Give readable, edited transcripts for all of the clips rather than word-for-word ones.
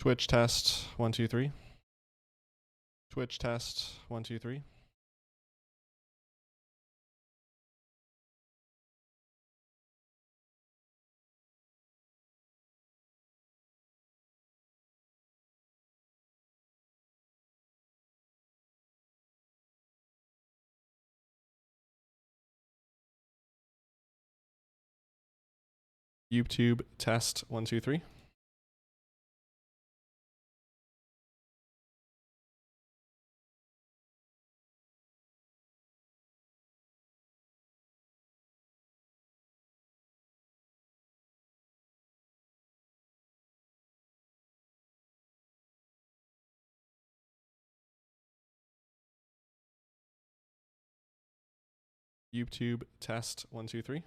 Twitch test 1 2 3. Twitch test 1 2 3. YouTube test 1 2 3. YouTube test 1 2 3.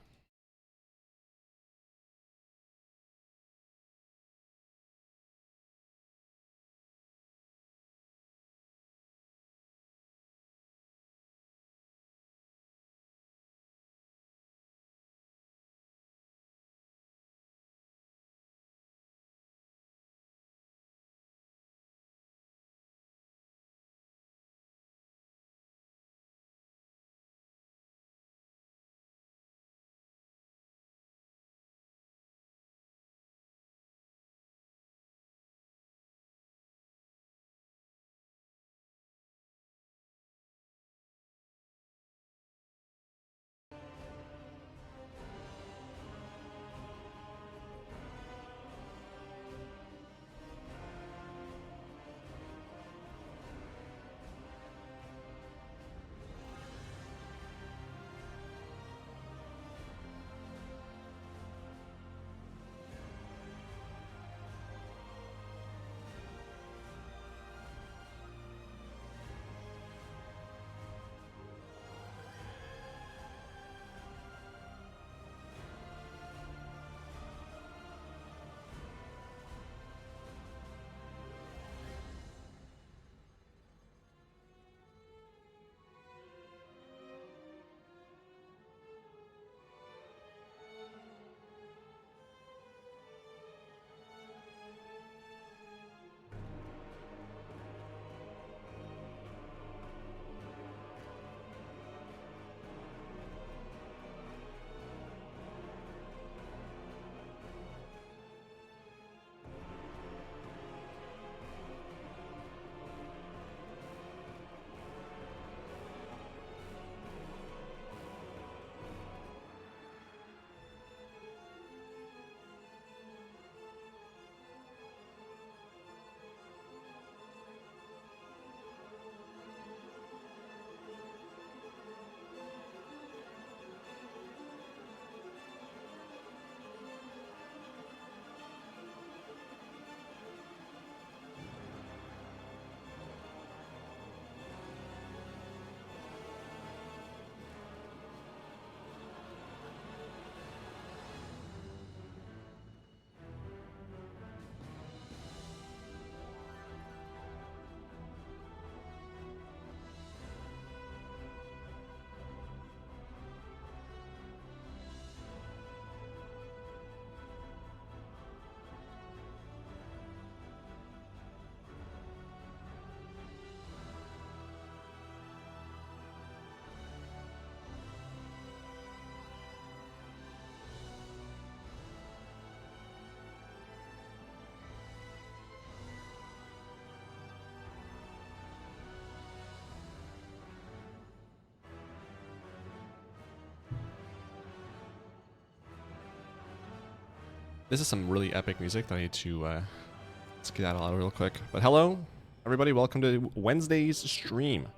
This is some really epic music that I need to let's get that out real quick. But hello, everybody. Welcome to Wednesday's stream.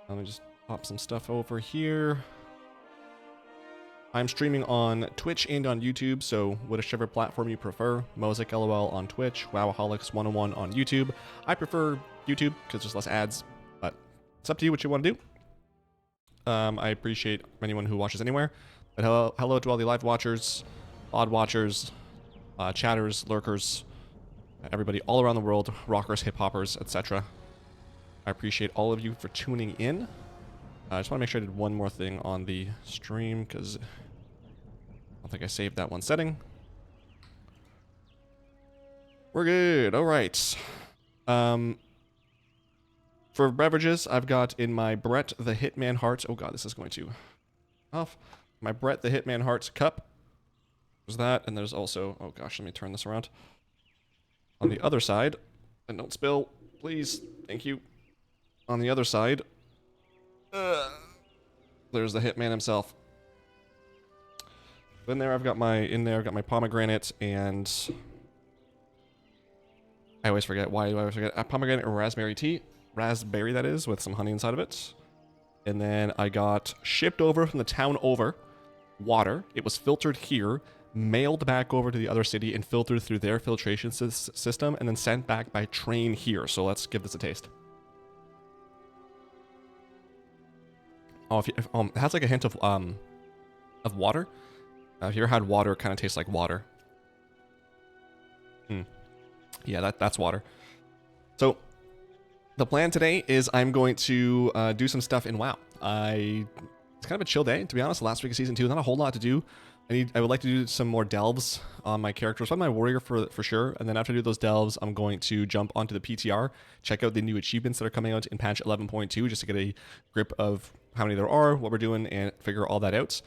Let me just pop some stuff over here. I'm streaming on Twitch and on YouTube, so whichever platform you prefer. Mosaic LOL on Twitch, Wowaholics 101 on YouTube. I prefer YouTube because there's less ads, but it's up to you what you want to do. I appreciate anyone who watches anywhere. But hello to all the live watchers, odd watchers, chatters, lurkers, everybody all around the world, rockers, hip-hoppers, etc. I appreciate all of you for tuning in. I just want to make sure I did one more thing on the stream, because I don't think I saved that one setting. We're good. All right. For beverages, I've got in my Brett the Hitman Heart. Oh god, this is going to off. My Brett the Hitman Heart cup. There's that, and there's also, oh gosh, let me turn this around. On the other side, and don't spill, please. Thank you. On the other side, there's the Hitman himself. In there, I've got my pomegranate and I always forget. Why do I always forget? Pomegranate and raspberry tea. Raspberry, that is, with some honey inside of it. And then I got shipped over from the town over water. It was filtered here, mailed back over to the other city, and filtered through their filtration system, and then sent back by train here. So let's give this a taste. Oh, it has like a hint of water. If you ever had water, it kind of tastes like water. Yeah, that's water. So the plan today is I'm going to do some stuff in WoW. It's kind of a chill day, to be honest. The last week of Season 2, not a whole lot to do. I would like to do some more delves on my characters. So I'm my warrior for sure. And then after I do those delves, I'm going to jump onto the PTR, check out the new achievements that are coming out in patch 11.2, just to get a grip of how many there are, what we're doing, and figure all that out.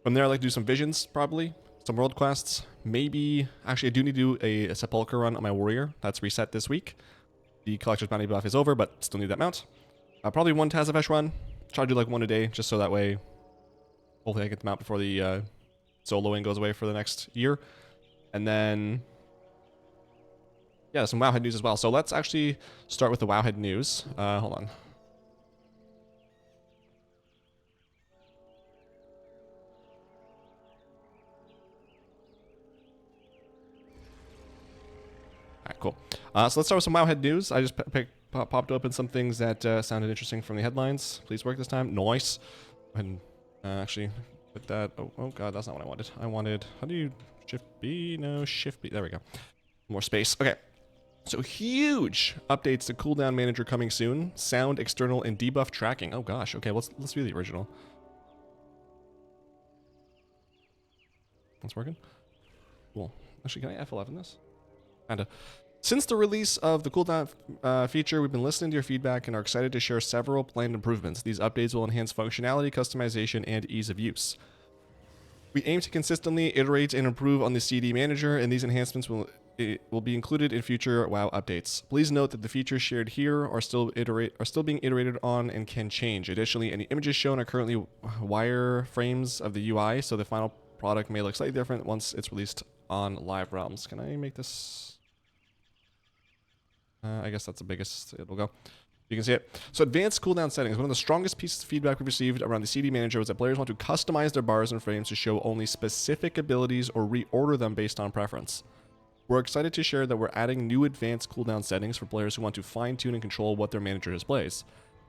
From there, I'd like to do some visions, probably. Some world quests. Maybe... Actually, I do need to do a Sepulchre run on my warrior. That's reset this week. The Collector's Bounty buff is over, but still need that mount. Probably one Tazafesh run. Try to do like one a day, just so that way... Hopefully I get them out before the soloing goes away for the next year. And then... Yeah, some Wowhead news as well. So let's actually start with the Wowhead news. Hold on. Alright, cool. So let's start with some Wowhead news. I just popped open some things that sounded interesting from the headlines. Please work this time. Nice. And actually, put that... Oh god, that's not what I wanted. I wanted... How do you... Shift B? No, Shift B. There we go. More space. Okay. So huge updates to cooldown manager coming soon. Sound, external, and debuff tracking. Oh gosh. Okay, let's view the original. That's working? Cool. Actually, can I F11 this? Kinda. Since the release of the cooldown feature, we've been listening to your feedback and are excited to share several planned improvements. These updates will enhance functionality, customization, and ease of use. We aim to consistently iterate and improve on the CD manager, and these enhancements will be included in future WoW updates. Please note that the features shared here are still being iterated on and can change. Additionally, any images shown are currently wireframes of the UI, so the final product may look slightly different once it's released on live realms. Can I make this? I guess that's the biggest it will go. You can see it. So advanced cooldown settings. One of the strongest pieces of feedback we've received around the CD manager was that players want to customize their bars and frames to show only specific abilities or reorder them based on preference. We're excited to share that we're adding new advanced cooldown settings for players who want to fine-tune and control what their manager displays.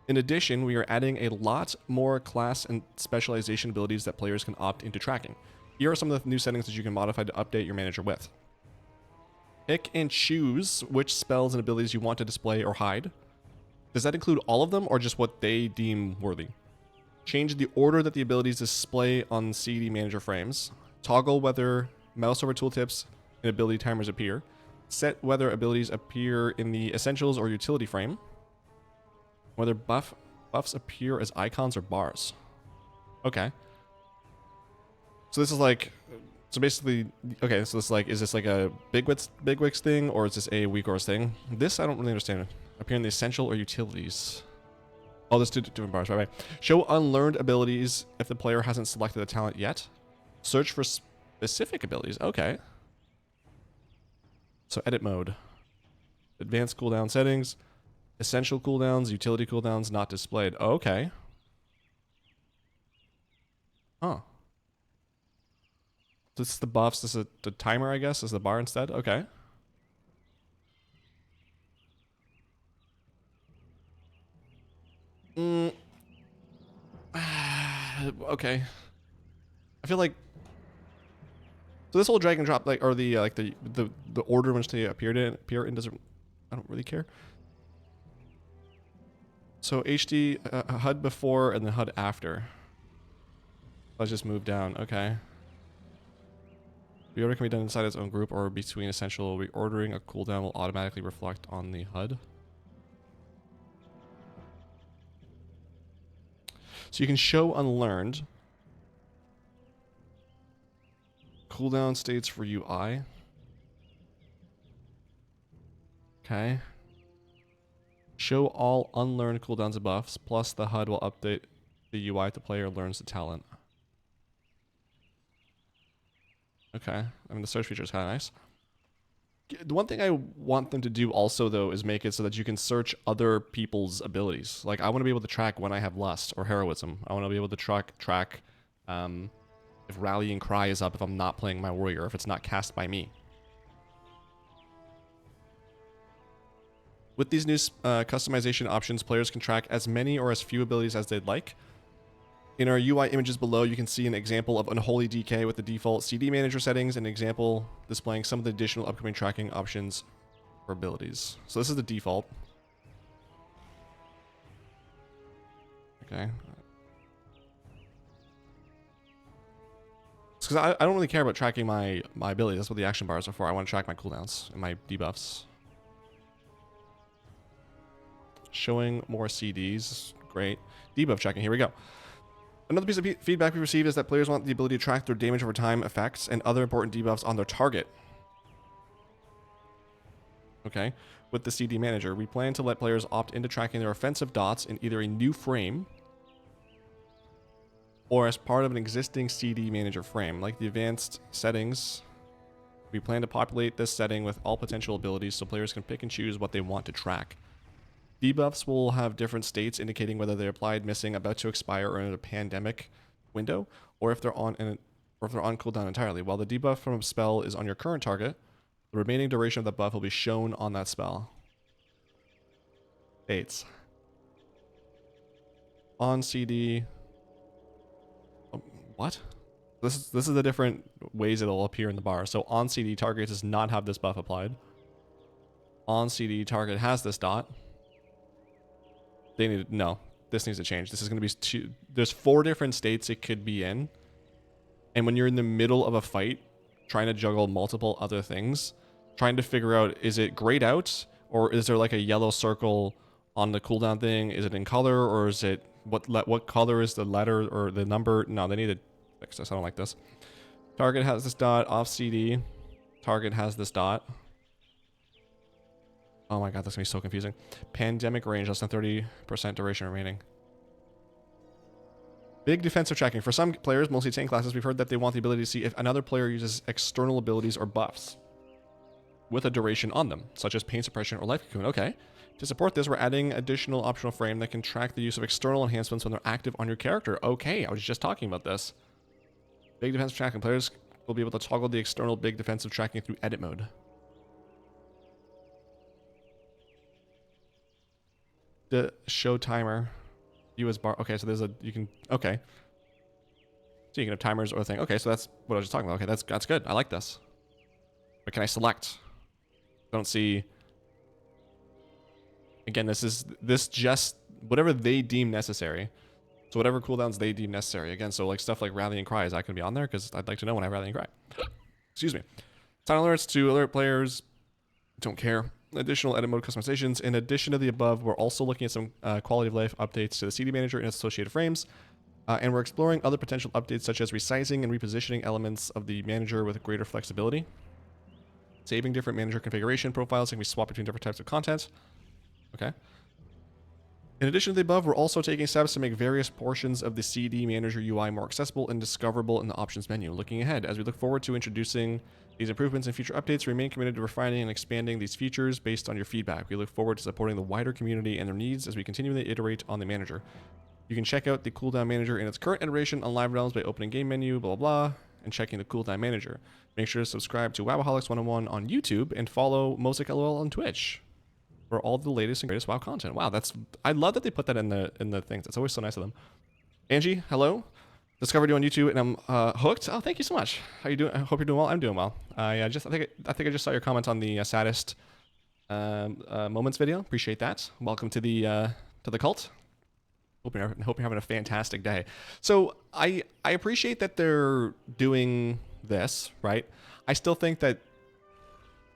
In addition, we are adding a lot more class and specialization abilities that players can opt into tracking. Here are some of the new settings that you can modify to update your manager with. Pick and choose which spells and abilities you want to display or hide. Does that include all of them or just what they deem worthy? Change the order that the abilities display on CD manager frames. Toggle whether mouse over tooltips and ability timers appear. Set whether abilities appear in the essentials or utility frame. Whether buffs appear as icons or bars. Okay. So this is like... So basically, okay, so this is this like a Bigwix thing, or is this a WeakOrs thing? This, I don't really understand. Appear in the essential or utilities. Oh, there's two different bars, right? Show unlearned abilities if the player hasn't selected a talent yet. Search for specific abilities. Okay. So edit mode. Advanced cooldown settings. Essential cooldowns, utility cooldowns not displayed. Okay. Huh. This is the buffs. This is the timer, I guess. This is the bar instead. Okay. Okay. I feel like so this whole drag and drop or the like the order in which they appear in doesn't. I don't really care. So HD HUD before and then HUD after. Let's just move down. Okay. Reorder can be done inside its own group or between essential. Reordering a cooldown will automatically reflect on the HUD. So you can show unlearned. Cooldown states for UI. Okay. Show all unlearned cooldowns and buffs, plus the HUD will update the UI if the player learns the talent. Okay. I mean, the search feature is kind of nice. The one thing I want them to do also, though, is make it so that you can search other people's abilities. Like, I want to be able to track when I have Lust or Heroism. I want to be able to track if Rallying Cry is up if I'm not playing my warrior, if it's not cast by me. With these new customization options, players can track as many or as few abilities as they'd like. In our UI images below, you can see an example of Unholy DK with the default CD manager settings, and an example displaying some of the additional upcoming tracking options for abilities. So this is the default. Okay. Because I don't really care about tracking my abilities. That's what the action bars are for. I want to track my cooldowns and my debuffs. Showing more CDs. Great. Debuff checking. Here we go. Another piece of feedback we received is that players want the ability to track their damage over time effects and other important debuffs on their target. Okay. With the CD manager, we plan to let players opt into tracking their offensive dots in either a new frame or as part of an existing CD manager frame. Like the advanced settings, we plan to populate this setting with all potential abilities so players can pick and choose what they want to track. Debuffs will have different states indicating whether they're applied, missing, about to expire, or in a pandemic window, or if they're on cooldown entirely. While the debuff from a spell is on your current target, the remaining duration of the buff will be shown on that spell. Dates. On CD. Oh, what? This is the different ways it'll appear in the bar. So on CD, target does not have this buff applied. On CD, target has this dot. No, this needs to change. This is going to be there's 4 different states it could be in. And when you're in the middle of a fight, trying to juggle multiple other things, trying to figure out, is it grayed out? Or is there like a yellow circle on the cooldown thing? Is it in color? Or is it, what color is the letter or the number? No, they need to fix this. I don't like this. Target has this dot, off CD. Target has this dot. Oh my god, that's gonna be so confusing. Pandemic range, less than 30% duration remaining. Big defensive tracking. For some players, mostly tank classes, we've heard that they want the ability to see if another player uses external abilities or buffs with a duration on them, such as pain suppression or life cocoon. Okay. To support this, we're adding additional optional frame that can track the use of external enhancements when they're active on your character. Okay, I was just talking about this. Big defensive tracking. Players will be able to toggle the external big defensive tracking through edit mode. The show timer, US bar. Okay, so there's you can, okay. So you can have timers or a thing. Okay, so that's what I was just talking about. Okay, that's good. I like this. But can I select? I don't see. Again, this just, whatever they deem necessary. So whatever cooldowns they deem necessary. Again, so like stuff like Rallying Cry, is that going to be on there? Because I'd like to know when I Rallying Cry. Excuse me. Time alerts to alert players. Don't care. Additional edit mode customizations. In addition to the above, we're also looking at some quality of life updates to the CD manager and its associated frames. And we're exploring other potential updates such as resizing and repositioning elements of the manager with greater flexibility. Saving different manager configuration profiles can be swapped between different types of content. Okay. In addition to the above, we're also taking steps to make various portions of the CD manager UI more accessible and discoverable in the options menu. Looking ahead, as we look forward to introducing these improvements and future updates, we remain committed to refining and expanding these features based on your feedback. We look forward to supporting the wider community and their needs as we continually iterate on the manager. You can check out the cooldown manager in its current iteration on Live Realms by opening game menu, blah, blah, blah, and checking the cooldown manager. Make sure to subscribe to Wowaholics 101 on YouTube and follow MosaicLOL on Twitch for all the latest and greatest WoW content. Wow, I love that they put that in the things. It's always so nice of them. Angie, hello. Discovered you on YouTube and I'm hooked. Oh, thank you so much. How you doing? I hope you're doing well. I'm doing well. I think I just saw your comment on the saddest moments video. Appreciate that. Welcome to the cult. Hope you're having a fantastic day. So I appreciate that they're doing this, right? I still think that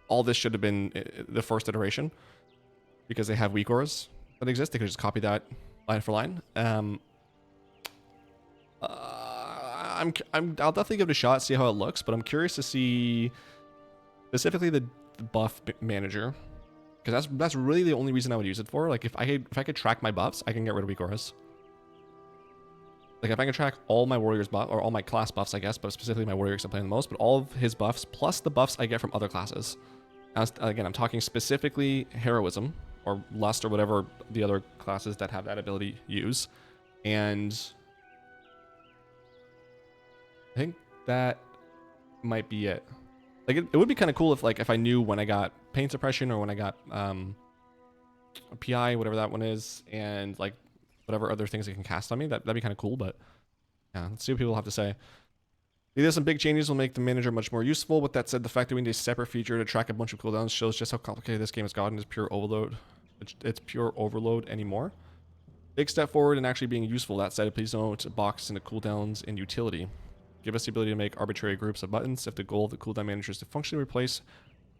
all this should have been the first iteration because they have weak auras that exist. They could just copy that line for line. I'll definitely give it a shot, see how it looks, but I'm curious to see specifically the buff manager, because that's really the only reason I would use it for. Like if I could track my buffs, I can get rid of weak auras. Like if I can track all my warriors buff or all my class buffs, I guess, but specifically my warrior because I'm playing the most, but all of his buffs plus the buffs I get from other classes. Again, I'm talking specifically heroism or lust or whatever the other classes that have that ability use, and I think that might be it. Like it would be kind of cool if I knew when I got pain suppression or when I got PI, whatever that one is, and like whatever other things it can cast on me. That'd be kind of cool. But yeah, let's see what people have to say. There's some big changes will make the manager much more useful. With that said, the fact that we need a separate feature to track a bunch of cooldowns shows just how complicated this game has gotten. It's pure overload. It's pure overload anymore. Big step forward in actually being useful. That said, please don't box into cooldowns and utility. Give us the ability to make arbitrary groups of buttons. If the goal of the cooldown manager is to functionally replace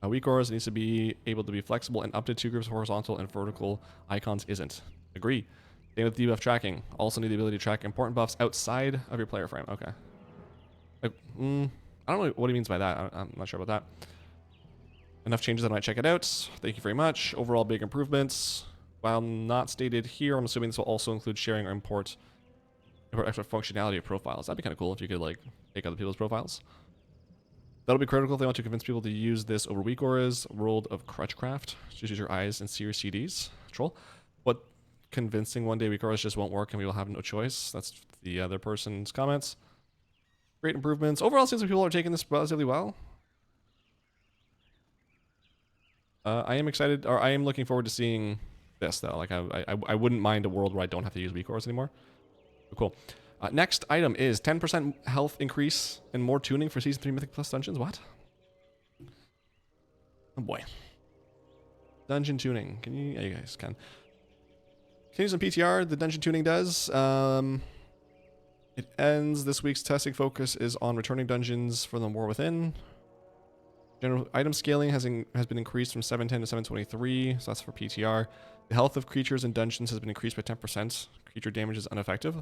weak auras, it needs to be able to be flexible, and up to 2 groups of horizontal and vertical icons isn't. Agree. Same with debuff tracking. Also need the ability to track important buffs outside of your player frame. Okay. Like, I don't know what he means by that. I'm not sure about that. Enough changes that I might check it out. Thank you very much. Overall big improvements. While not stated here, I'm assuming this will also include sharing or import extra functionality of profiles. That'd be kind of cool if you could like take other people's profiles. That'll be critical if they want to convince people to use this over weak auras. World of Crutchcraft. Just use your eyes and see your CDs. Troll. But convincing one day weak auras just won't work and we will have no choice. That's the other person's comments. Great improvements. Overall, it seems like people are taking this relatively well. I am excited, or I am looking forward to seeing this though. Like I wouldn't mind a world where I don't have to use weak auras anymore. Cool. Next item is 10% health increase and more tuning for Season 3 Mythic Plus dungeons. What? Oh boy. Dungeon tuning. Can you? Yeah, you guys can. Can use some PTR. The dungeon tuning does. It ends. This week's testing focus is on returning dungeons for the War Within. General item scaling has been increased from 710 to 723, so that's for PTR. The health of creatures in dungeons has been increased by 10%. Creature damage is unaffected.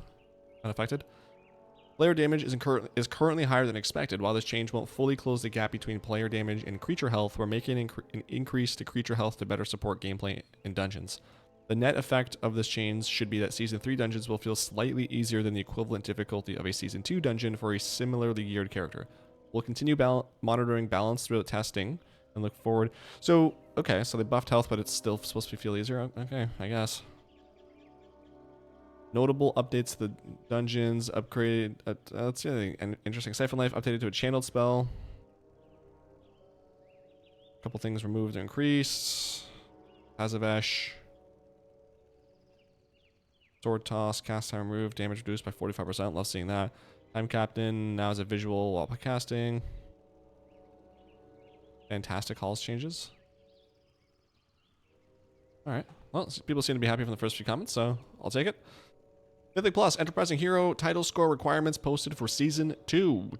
Player damage is currently higher than expected. While this change won't fully close the gap between player damage and creature health, we're making an increase to creature health to better support gameplay in dungeons. The net effect of this change should be that Season 3 dungeons will feel slightly easier than the equivalent difficulty of a Season 2 dungeon for a similarly geared character. We'll continue monitoring balance throughout testing and look forward. So, okay, so they buffed health, but it's still supposed to feel easier. Okay, I guess. Notable updates to the dungeons, upgraded. Let's see anything interesting. Siphon Life updated to a channeled spell. A couple things removed or increased. Pazavesh. Sword Toss, cast time removed, damage reduced by 45%. Love seeing that. Time Captain now has a visual while casting. Fantastic halls changes. Alright. Well, people seem to be happy from the first few comments, so I'll take it. Mythic Plus, Enterprising Hero, title score requirements posted for Season 2.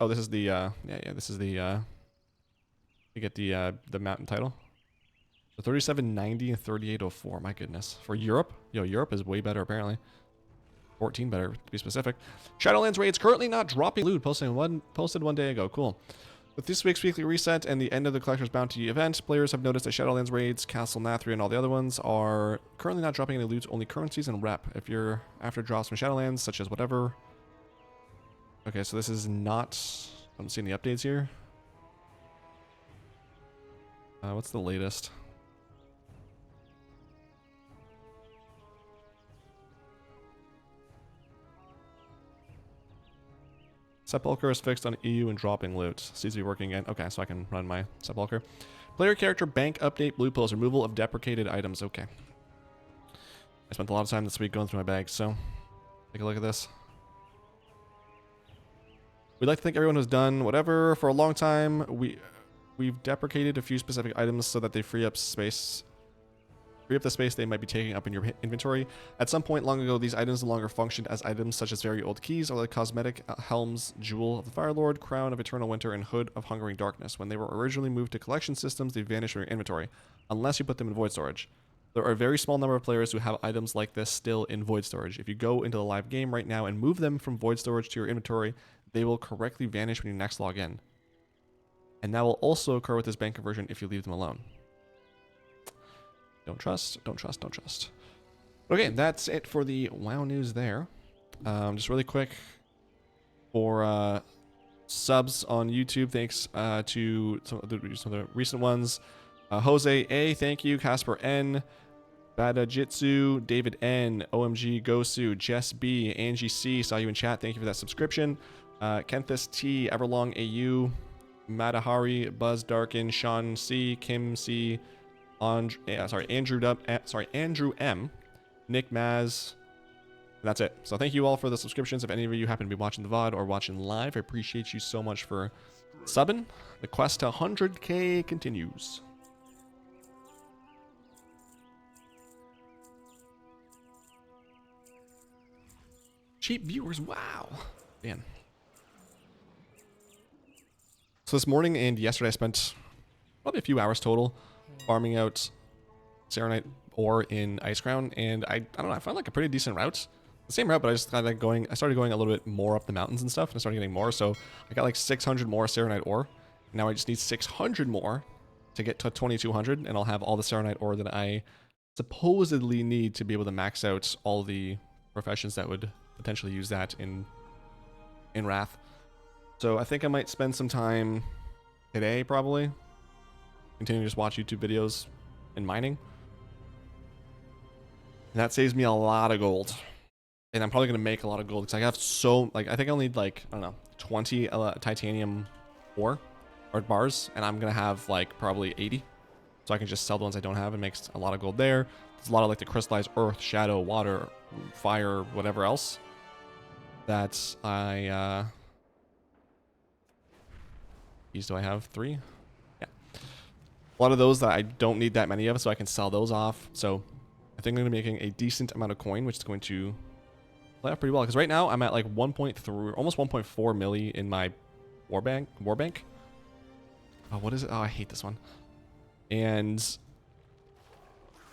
Oh, this is the, this is the, you get the mountain title. So 3790 and 3804, my goodness. For Europe? Yo, Europe is way better, apparently. 14 better, to be specific. Shadowlands raids currently not dropping loot, posted one day ago. Cool. With this week's weekly reset and the end of the Collector's Bounty event, players have noticed that Shadowlands raids, Castle Nathria, and all the other ones are currently not dropping any loot, only currencies and rep. If you're after drops from Shadowlands, such as whatever. Okay, so this is not... I'm seeing the updates here. What's the latest? Sepulcher is fixed on EU and dropping loot. Seems to be working again. Okay, so I can run my Sepulcher. Player character bank update, blue pills, removal of deprecated items. Okay. I spent a lot of time this week going through my bags, so take a look at this. We'd like to thank everyone who's done whatever for a long time. We've deprecated a few specific items so that they free up space free up the space they might be taking up in your inventory. At some point long ago, these items no longer functioned as items such as very old keys or the cosmetic helms, Jewel of the Fire Lord, Crown of Eternal Winter, and Hood of Hungering Darkness. When they were originally moved to collection systems, they vanished from your inventory, unless you put them in void storage. There are a very small number of players who have items like this still in void storage. If you go into the live game right now and move them from void storage to your inventory, they will correctly vanish when you next log in. And that will also occur with this bank conversion if you leave them alone. Don't trust, don't trust, don't trust. Okay, that's it for the WoW news there. Just really quick for subs on YouTube, thanks to some of the recent ones. Jose A, thank you. Casper N, Badajitsu, David N, OMG Gosu, Jess B, Angie C, saw you in chat. Thank you for that subscription. Kenthis T, Everlong AU, Matahari, Buzz Darkin, Sean C, Kim C, Andrew M, Nick Maz. And that's it. So thank you all for the subscriptions. If any of you happen to be watching the VOD or watching live, I appreciate you so much for subbing. The quest to 100K continues. Cheap viewers, wow. Man. So this morning and yesterday I spent probably a few hours total farming out Serenite ore in Ice Crown, and I don't know, I found like a pretty decent route. The same route, but I just kind of like I started going a little bit more up the mountains and stuff, and I started getting more, so I got like 600 more Serenite ore. Now I just need 600 more to get to 2200, and I'll have all the Serenite ore that I supposedly need to be able to max out all the professions that would potentially use that in Wrath. So I think I might spend some time today, probably continue to just watch YouTube videos and mining, and that saves me a lot of gold, and I'm probably gonna make a lot of gold because I have I think I'll need like, I don't know, 20 titanium ore or bars, and I'm gonna have like probably 80, so I can just sell the ones I don't have and make a lot of gold there. There's a lot of like the crystallized earth, shadow, water, fire, whatever else that I these do I have 3? Yeah, a lot of those that I don't need that many of, so I can sell those off. So I think I'm gonna be making a decent amount of coin, which is going to play out pretty well, because right now I'm at like 1.3, almost 1.4 milli in my war bank. Oh, what is it? Oh, I hate this one. And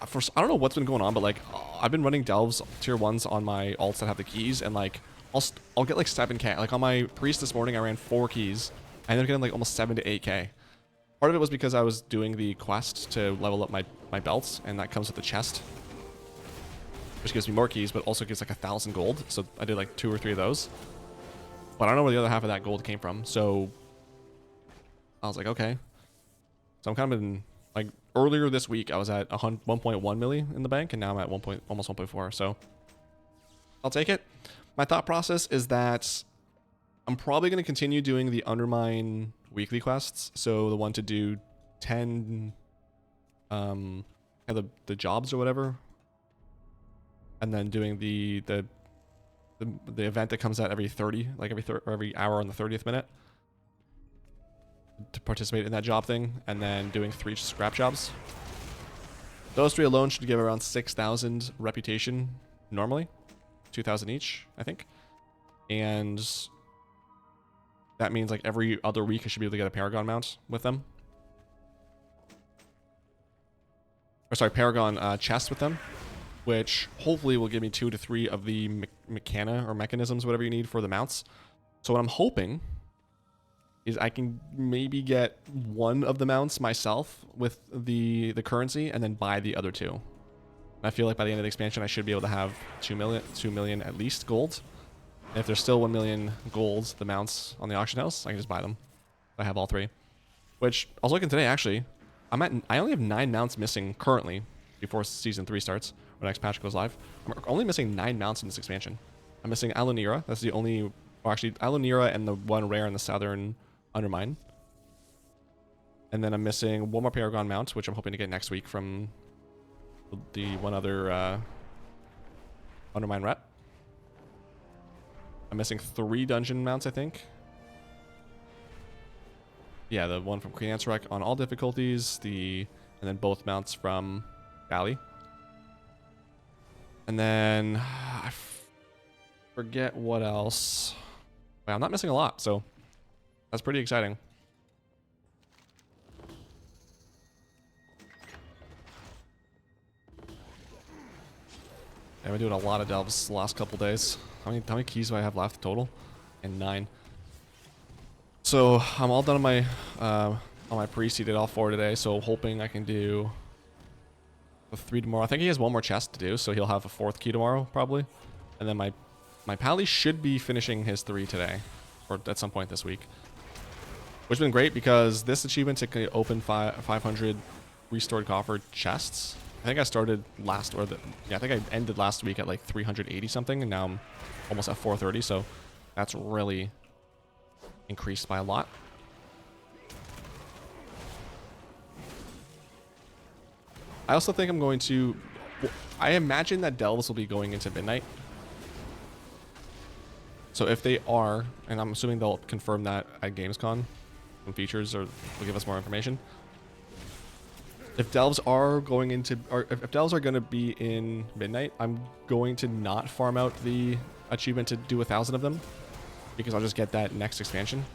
I don't know what's been going on, but like I've been running delves tier 1s on my alts that have the keys, and like I'll get like 7k. Like on my priest this morning I ran 4 keys. I ended up getting like almost 7 to 8k. Part of it was because I was doing the quest to level up my belts, and that comes with the chest, which gives me more keys, but also gives like 1,000 gold. So I did like 2 or 3 of those. But I don't know where the other half of that gold came from. So I was like, okay. So I'm kind of in, like, earlier this week I was at 1.1 milli in the bank, and now I'm at almost 1.4. So I'll take it. My thought process is that I'm probably going to continue doing the Undermine weekly quests. So the one to do 10 the jobs or whatever, and then doing the event that comes out every 30, like every hour on the 30th minute, to participate in that job thing, and then doing 3 scrap jobs. Those 3 alone should give around 6,000 reputation normally, 2,000 each, I think. And that means like every other week I should be able to get a Paragon mount with them. Or sorry, Paragon chest with them, which hopefully will give me 2 to 3 of the mechanisms, whatever you need for the mounts. So what I'm hoping is I can maybe get 1 of the mounts myself with the currency, and then buy the other 2. And I feel like by the end of the expansion I should be able to have 2 million at least gold. And if there's still 1 million gold, the mounts on the auction house, I can just buy them. I have all 3. Which I was looking today, actually. I only have 9 mounts missing currently before season 3 starts, or next patch goes live. I'm only missing 9 mounts in this expansion. I'm missing Alonira. That's the only, or actually Alonira and the 1 rare in the southern Undermine. And then I'm missing 1 more Paragon mount, which I'm hoping to get next week from the 1 other Undermine rep. I'm missing 3 dungeon mounts, I think. Yeah, the 1 from Queen Ansarek on all difficulties, and then both mounts from Valley. And then I forget what else. Well, I'm not missing a lot, so that's pretty exciting. I've been doing a lot of delves the last couple days. How many keys do I have left total? And 9. So I'm all done on my priest. He did all 4 today, so hoping I can do the 3 tomorrow. I think he has 1 more chest to do, so he'll have a 4th key tomorrow probably. And then my pally should be finishing his 3 today, or at some point this week, which has been great because this achievement can open 500 restored coffer chests. I think I started I think I ended last week at like 380 something, and now I'm almost at 430, so that's really increased by a lot. I also think I'm going to... I imagine that delves will be going into midnight. So if they are, and I'm assuming they'll confirm that at Gamescom, when features or will give us more information. If delves are going into, or if delves are going to be in midnight, I'm going to not farm out the achievement to do 1,000 of them, because I'll just get that next expansion.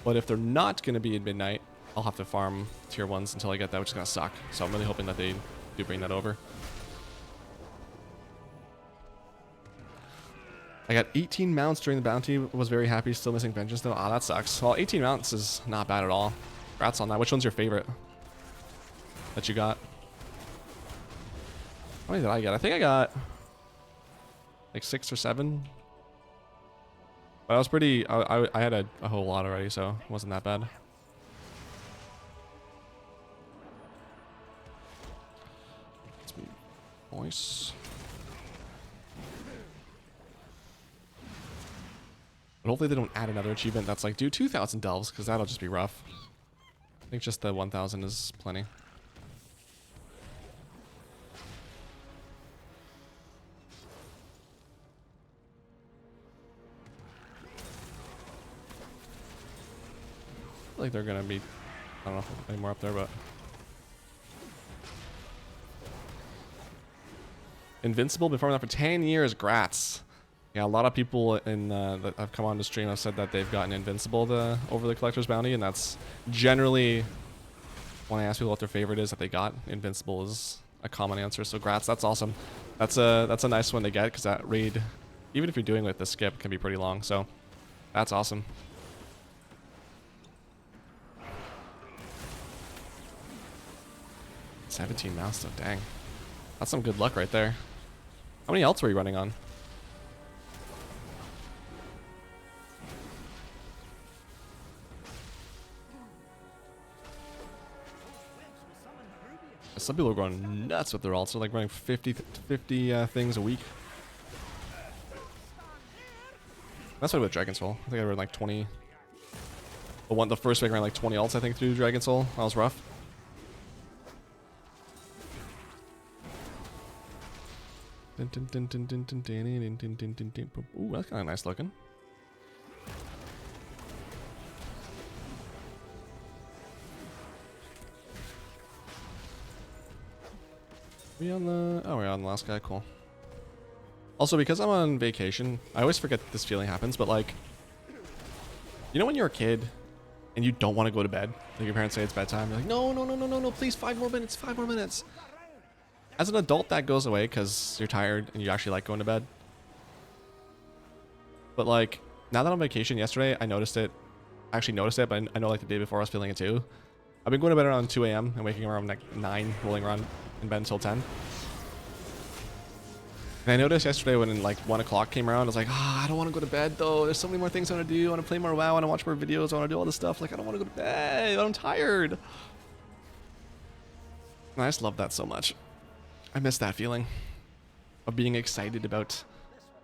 But if they're not going to be in midnight, I'll have to farm tier 1s until I get that, which is going to suck. So I'm really hoping that they do bring that over. I got 18 mounts during the bounty. Was very happy. Still missing vengeance though. Ah, that sucks. Well, 18 mounts is not bad at all. Congrats on that. Which one's your favorite that you got? How many did I get? I think I got like 6 or 7. But I was pretty... I had a whole lot already, so it wasn't that bad. Let's be voice. But hopefully they don't add another achievement that's like, do 2,000 delves, because that'll just be rough. I think just the 1,000 is plenty. I feel like they're going to be, I don't know, any more up there, but... Invincible, been farming that for 10 years, grats. Yeah, a lot of people that have come on the stream have said that they've gotten Invincible over the Collector's Bounty, and that's generally, when I ask people what their favorite is that they got, Invincible is a common answer, so grats, that's awesome. That's a nice one to get, because that raid, even if you're doing with the skip, can be pretty long, so that's awesome. $17 mouse though, dang. That's some good luck right there. How many ults were you running on? Some people are going nuts with their ults. They're like running 50 things a week. That's what with Dragon Soul. I think I ran like 20. The first week I ran like 20 ults, I think, through Dragon Soul. That was rough. Ooh, that's kind of nice looking. We on the... Oh, we're on the last guy. Cool. Also, because I'm on vacation, I always forget that this feeling happens, but like... You know when you're a kid and you don't want to go to bed? Like your parents say it's bedtime. You're like, no, please, 5 more minutes, 5 more minutes. As an adult, that goes away because you're tired and you actually like going to bed. But like, now that I'm on vacation, yesterday, I noticed it. I actually noticed it, but I know like the day before I was feeling it too. I've been going to bed around 2 a.m. and waking around like 9, rolling around in bed until 10. And I noticed yesterday when like 1 o'clock came around, I was like, I don't want to go to bed though. There's so many more things I want to do. I want to play more WoW. I want to watch more videos. I want to do all this stuff. Like, I don't want to go to bed. I'm tired. And I just love that so much. I miss that feeling of being excited about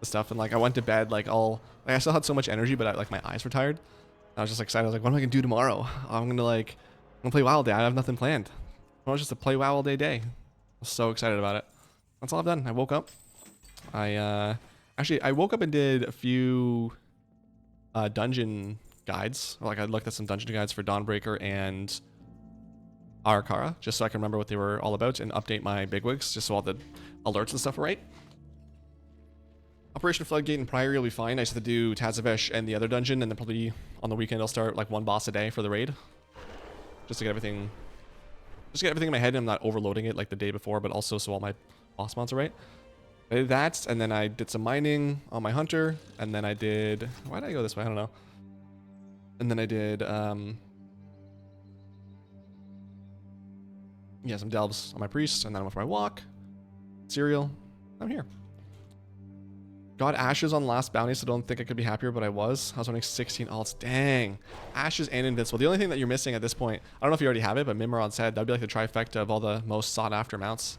the stuff. And like, I went to bed like I still had so much energy, but like my eyes were tired. I was just excited. I was like, what am I gonna do tomorrow? I'm gonna play WoW all day. I have nothing planned. It was just a play WoW all day day. I was so excited about it. That's all I've done. I woke up. I woke up and did a few dungeon guides. Like I looked at some dungeon guides for Dawnbreaker and Arakara, just so I can remember what they were all about and update my bigwigs, just so all the alerts and stuff are right. Operation Floodgate and Priory will be fine. I just have to do Tazavesh and the other dungeon, and then probably on the weekend I'll start like one boss a day for the raid. Just to get everything in my head and I'm not overloading it like the day before, but also so all my boss mods are right. I did that, and then I did some mining on my hunter, and then I did... Why did I go this way? I don't know. And then I did... yeah, some delves on my priest, and then I went for my walk. Cereal. I'm here. Got Ashes on last bounty, so don't think I could be happier, but I was. I was running 16 alts. Dang. Ashes and Invincible. The only thing that you're missing at this point, I don't know if you already have it, but Mimrod said that'd be like the trifecta of all the most sought after mounts.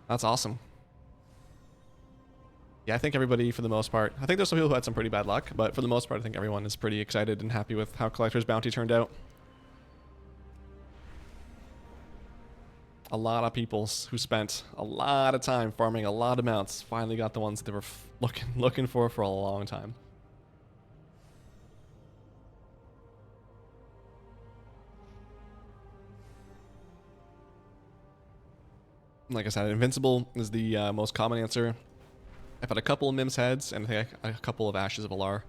That's awesome. Yeah, I think everybody, for the most part, I think there's some people who had some pretty bad luck, but for the most part, I think everyone is pretty excited and happy with how Collector's Bounty turned out. A lot of people who spent a lot of time farming a lot of mounts finally got the ones they were looking for a long time. Like I said, Invincible is the most common answer. I've had a couple of Mims heads and I think a couple of Ashes of Alar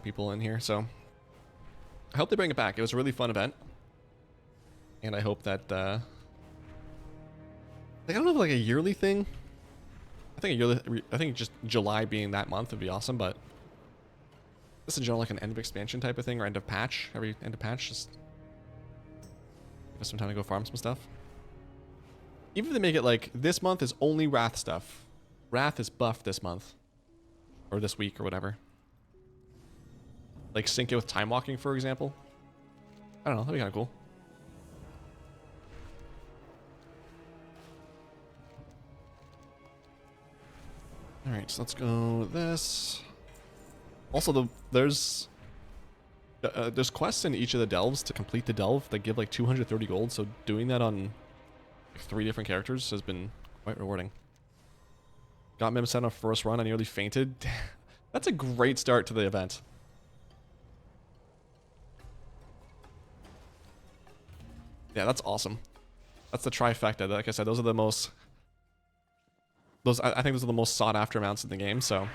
people in here, so I hope they bring it back. It was a really fun event, and I hope that like, I don't know if like a yearly thing. I think just July being that month would be awesome, but this in general like an end of expansion type of thing or end of patch. Every end of patch, just give us some time to go farm some stuff. Even if they make it like this month is only Wrath stuff. Wrath is buffed this month. Or this week or whatever. Like sync it with time walking, for example. I don't know, that'd be kind of cool. Alright, so let's go this. Also, there's quests in each of the delves to complete the delve that give like 230 gold, so doing that on like 3 different characters has been quite rewarding. Got Mim set on first run, I nearly fainted. That's a great start to the event. Yeah, that's awesome. That's the trifecta. Like I said, those are the most... I think those are the most sought after mounts in the game, so...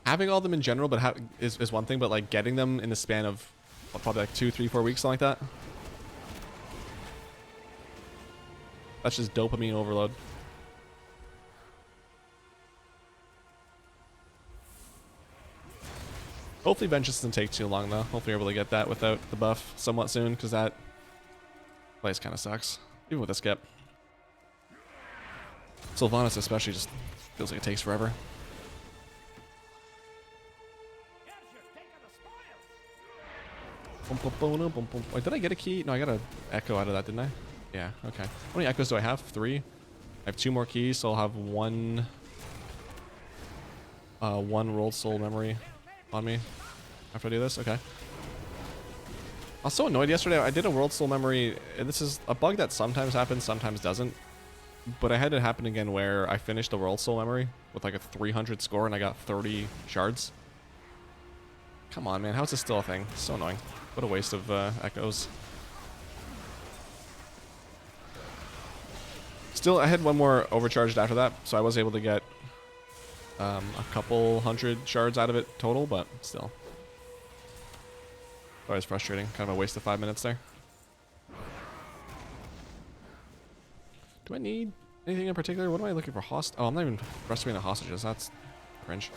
Having all of them in general but is one thing, but like getting them in the span of probably like 2, 3, 4 weeks, something like that. That's just dopamine overload. Hopefully Vengeance doesn't take too long though. Hopefully we're able to get that without the buff somewhat soon, because that place kind of sucks. Even with the skip. Sylvanas especially just feels like it takes forever. Wait, did I get a key? No, I got an echo out of that, didn't I? Yeah, okay. How many echoes do I have? 3? I have 2 more keys, so I'll have one rolled soul memory on me after I do this. Okay. I was so annoyed yesterday. I did a world soul memory, and this is a bug that sometimes happens, sometimes doesn't. But I had it happen again where I finished the world soul memory with like a 300 score and I got 30 shards. Come on, man. How is this still a thing? So annoying. What a waste of echoes. Still, I had one more overcharged after that, so I was able to get a couple hundred shards out of it total, but still. Always frustrating. Kind of a waste of 5 minutes there. Do I need anything in particular? What am I looking for? Oh, I'm not even rescuing the hostages. That's cringe.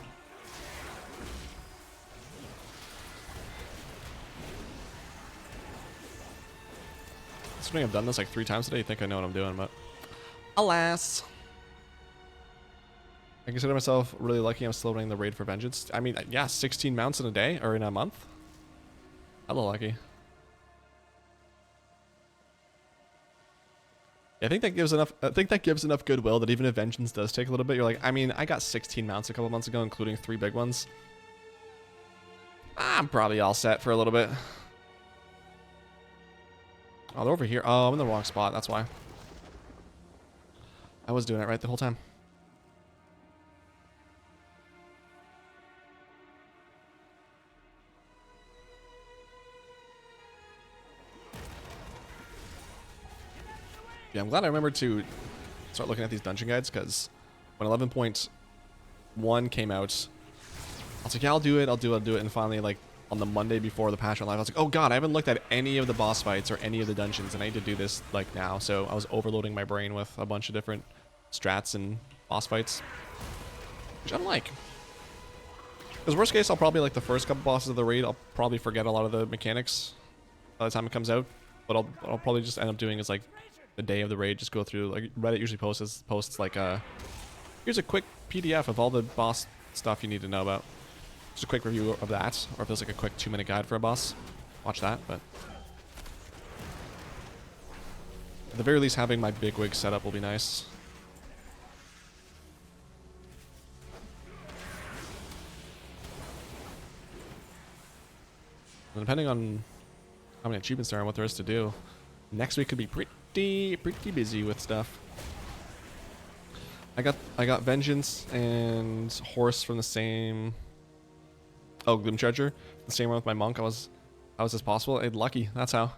Considering I've done this like 3 times today, you think I know what I'm doing, but alas. I consider myself really lucky I'm still running the raid for Vengeance. I mean, yeah, 16 mounts in a day or in a month. Hella lucky. I think that gives enough. I think that gives enough goodwill that even if Vengeance does take a little bit, you're like, I mean, I got 16 mounts a couple months ago, including 3 big ones. I'm probably all set for a little bit. Oh, they're over here. Oh, I'm in the wrong spot. That's why. I was doing it right the whole time. Yeah, I'm glad I remembered to start looking at these dungeon guides, because when 11.1 came out, I was like, yeah, I'll do it, and finally, like, on the Monday before the patch went live, I was like, oh god, I haven't looked at any of the boss fights or any of the dungeons, and I need to do this, like, now. So I was overloading my brain with a bunch of different strats and boss fights, which I don't like. Because worst case, I'll probably, like, the first couple bosses of the raid, I'll probably forget a lot of the mechanics by the time it comes out. But I'll probably just end up doing is, like, the day of the raid, just go through, like, Reddit usually posts like, here's a quick PDF of all the boss stuff you need to know about. Just a quick review of that, or if there's like a quick 2-minute guide for a boss, watch that. But at the very least, having my bigwig setup will be nice. And depending on how many achievements there are and what there is to do, next week could be pretty busy with stuff. I got Vengeance and Horse from the same. Oh, Gloom Charger, the same one with my monk. How was this possible? Hey, lucky. That's how.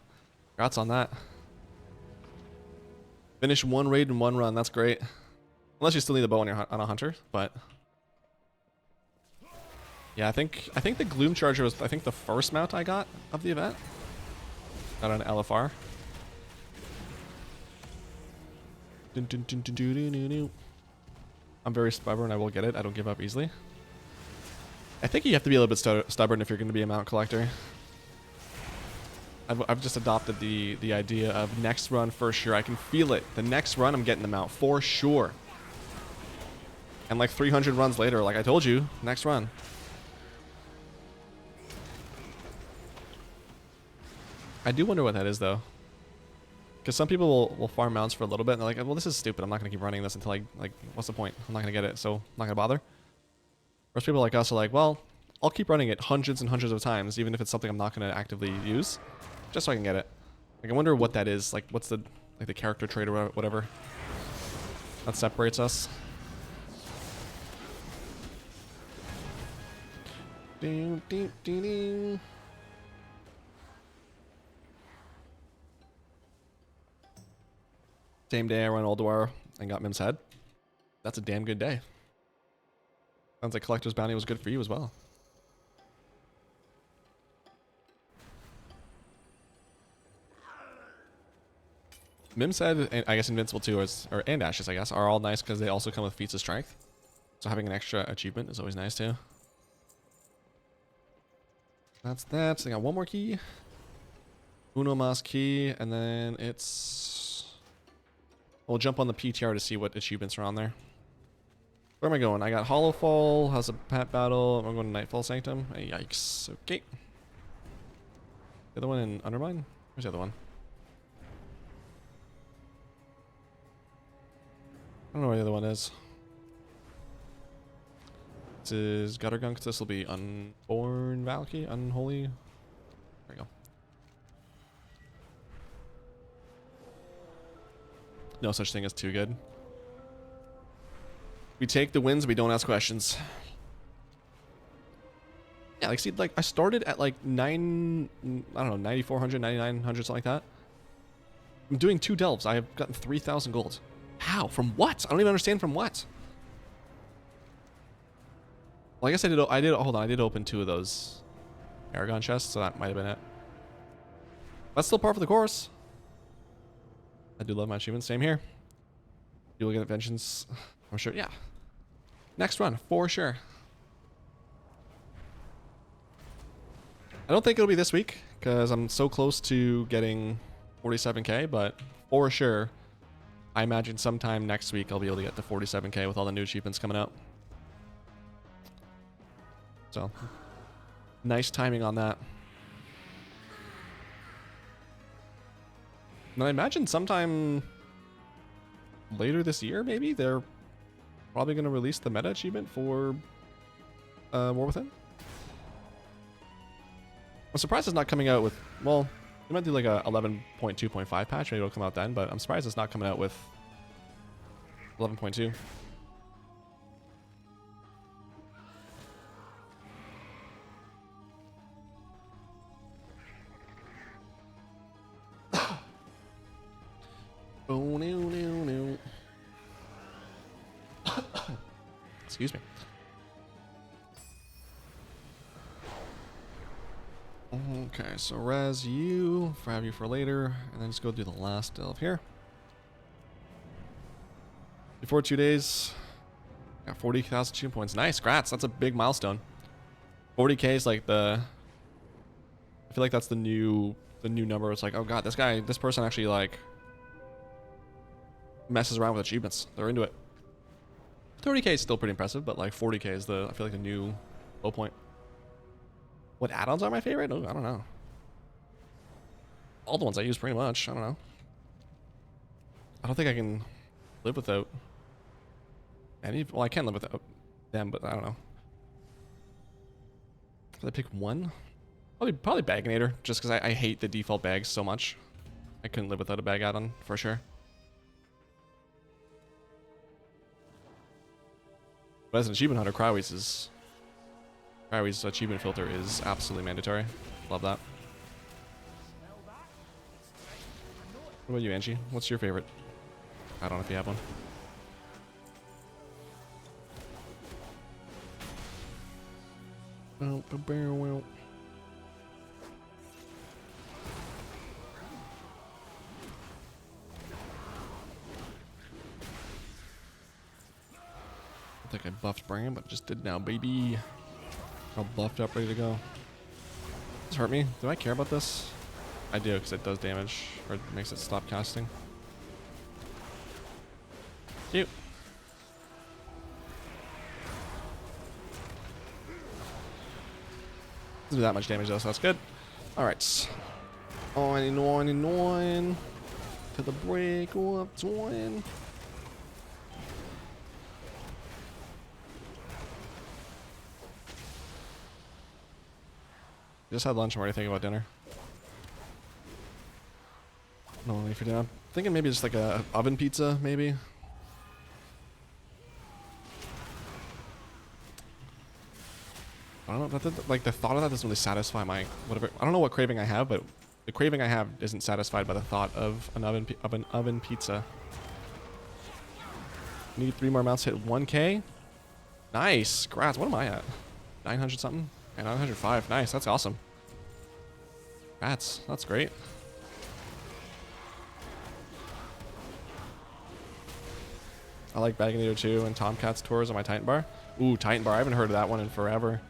Congrats on that. Finish one raid in one run. That's great. Unless you still need a bow on a hunter, but yeah, I think the Gloom Charger was the first mount I got of the event. Got an LFR. I'm very stubborn. I will get it. I don't give up easily. I think you have to be a little bit stubborn if you're going to be a mount collector. I've just adopted the idea of next run for sure. I can feel it. The next run, I'm getting the mount for sure. And like 300 runs later, like I told you, next run. I do wonder what that is though. Because some people will farm mounts for a little bit and they're like, well, this is stupid. I'm not going to keep running this until like, what's the point? I'm not going to get it, so I'm not going to bother. Whereas people like us are like, well, I'll keep running it hundreds and hundreds of times, even if it's something I'm not going to actively use, just so I can get it. Like, I wonder what that is. Like, what's the character trait or whatever that separates us. Ding, ding, ding, ding. Same day I run Ulduar and got Mim's head. That's a damn good day. Sounds like Collector's Bounty was good for you as well. Mim's head, and I guess Invincible too, and Ashes, I guess, are all nice because they also come with feats of strength. So having an extra achievement is always nice too. That's that. So I got one more key. Uno Mas key, and then it's... We'll jump on the PTR to see what achievements are on there. Where am I going? I got Hollowfall, House of Pat Battle. I'm going to Nightfall Sanctum. Hey, yikes. Okay. The other one in Undermine? Where's the other one? I don't know where the other one is. This is Guttergunk. This will be Unborn Valky? Unholy? There we go. No such thing as too good. We take the wins, we don't ask questions. Yeah, like, see, like, I started at, like, 9,400, 9,900, something like that. I'm doing 2 delves. I have gotten 3,000 gold. How? From what? I don't even understand from what. Well, I guess hold on, I did open 2 of those Aragon chests, so that might have been it. That's still par for the course. I do love my achievements. Same here. You will get Vengeance. I'm sure, yeah. Next run, for sure. I don't think it'll be this week, because I'm so close to getting 47k, but for sure, I imagine sometime next week I'll be able to get to 47k with all the new achievements coming out. So, nice timing on that. And I imagine sometime later this year, maybe, they're probably going to release the meta achievement for War Within. I'm surprised it's not coming out with, well, they might do like a 11.2.5 patch, maybe it'll come out then, but I'm surprised it's not coming out with 11.2. Oh, no, no, no. Excuse me. Okay, so res you, have you for later, and then just go do the last delve here. Before 2 days, got 40,000 tune points. Nice, grats. That's a big milestone. 40k is like the. I feel like that's the new number. It's like, oh god, this person actually like messes around with achievements. They're into it. 30k is still pretty impressive, but like 40k is I feel like the new low point. What add-ons are my favorite? Oh, I don't know. All the ones I use pretty much. I don't know. I don't think I can live without any. Well, I can live without them, but I don't know. Did I pick one? Probably Baginator, just because I hate the default bags so much. I couldn't live without a bag add-on for sure. But as an achievement hunter, Cryowy's achievement filter is absolutely mandatory. Love that. What about you, Angie? What's your favorite? I don't know if you have one. I think I buffed Bram, but just did now, baby. All buffed up, ready to go. This hurt me. Do I care about this? I do, because it does damage, or it makes it stop casting. Cute. Doesn't do that much damage though, so that's good. Alright. 99 to the break up twin. Just had lunch. I'm already thinking about dinner. No money for dinner. I'm thinking maybe just like a oven pizza, maybe. I don't know. Like the thought of that doesn't really satisfy my whatever. I don't know what craving I have, but the craving I have isn't satisfied by the thought of an oven pizza. Need 3 more mounts to hit 1k. Nice. Congrats. What am I at? 900 something? And 905. Nice. That's awesome. That's great. I like Baginator 2 and Tomcat's tours on my Titan bar. Ooh, Titan bar. I haven't heard of that one in forever.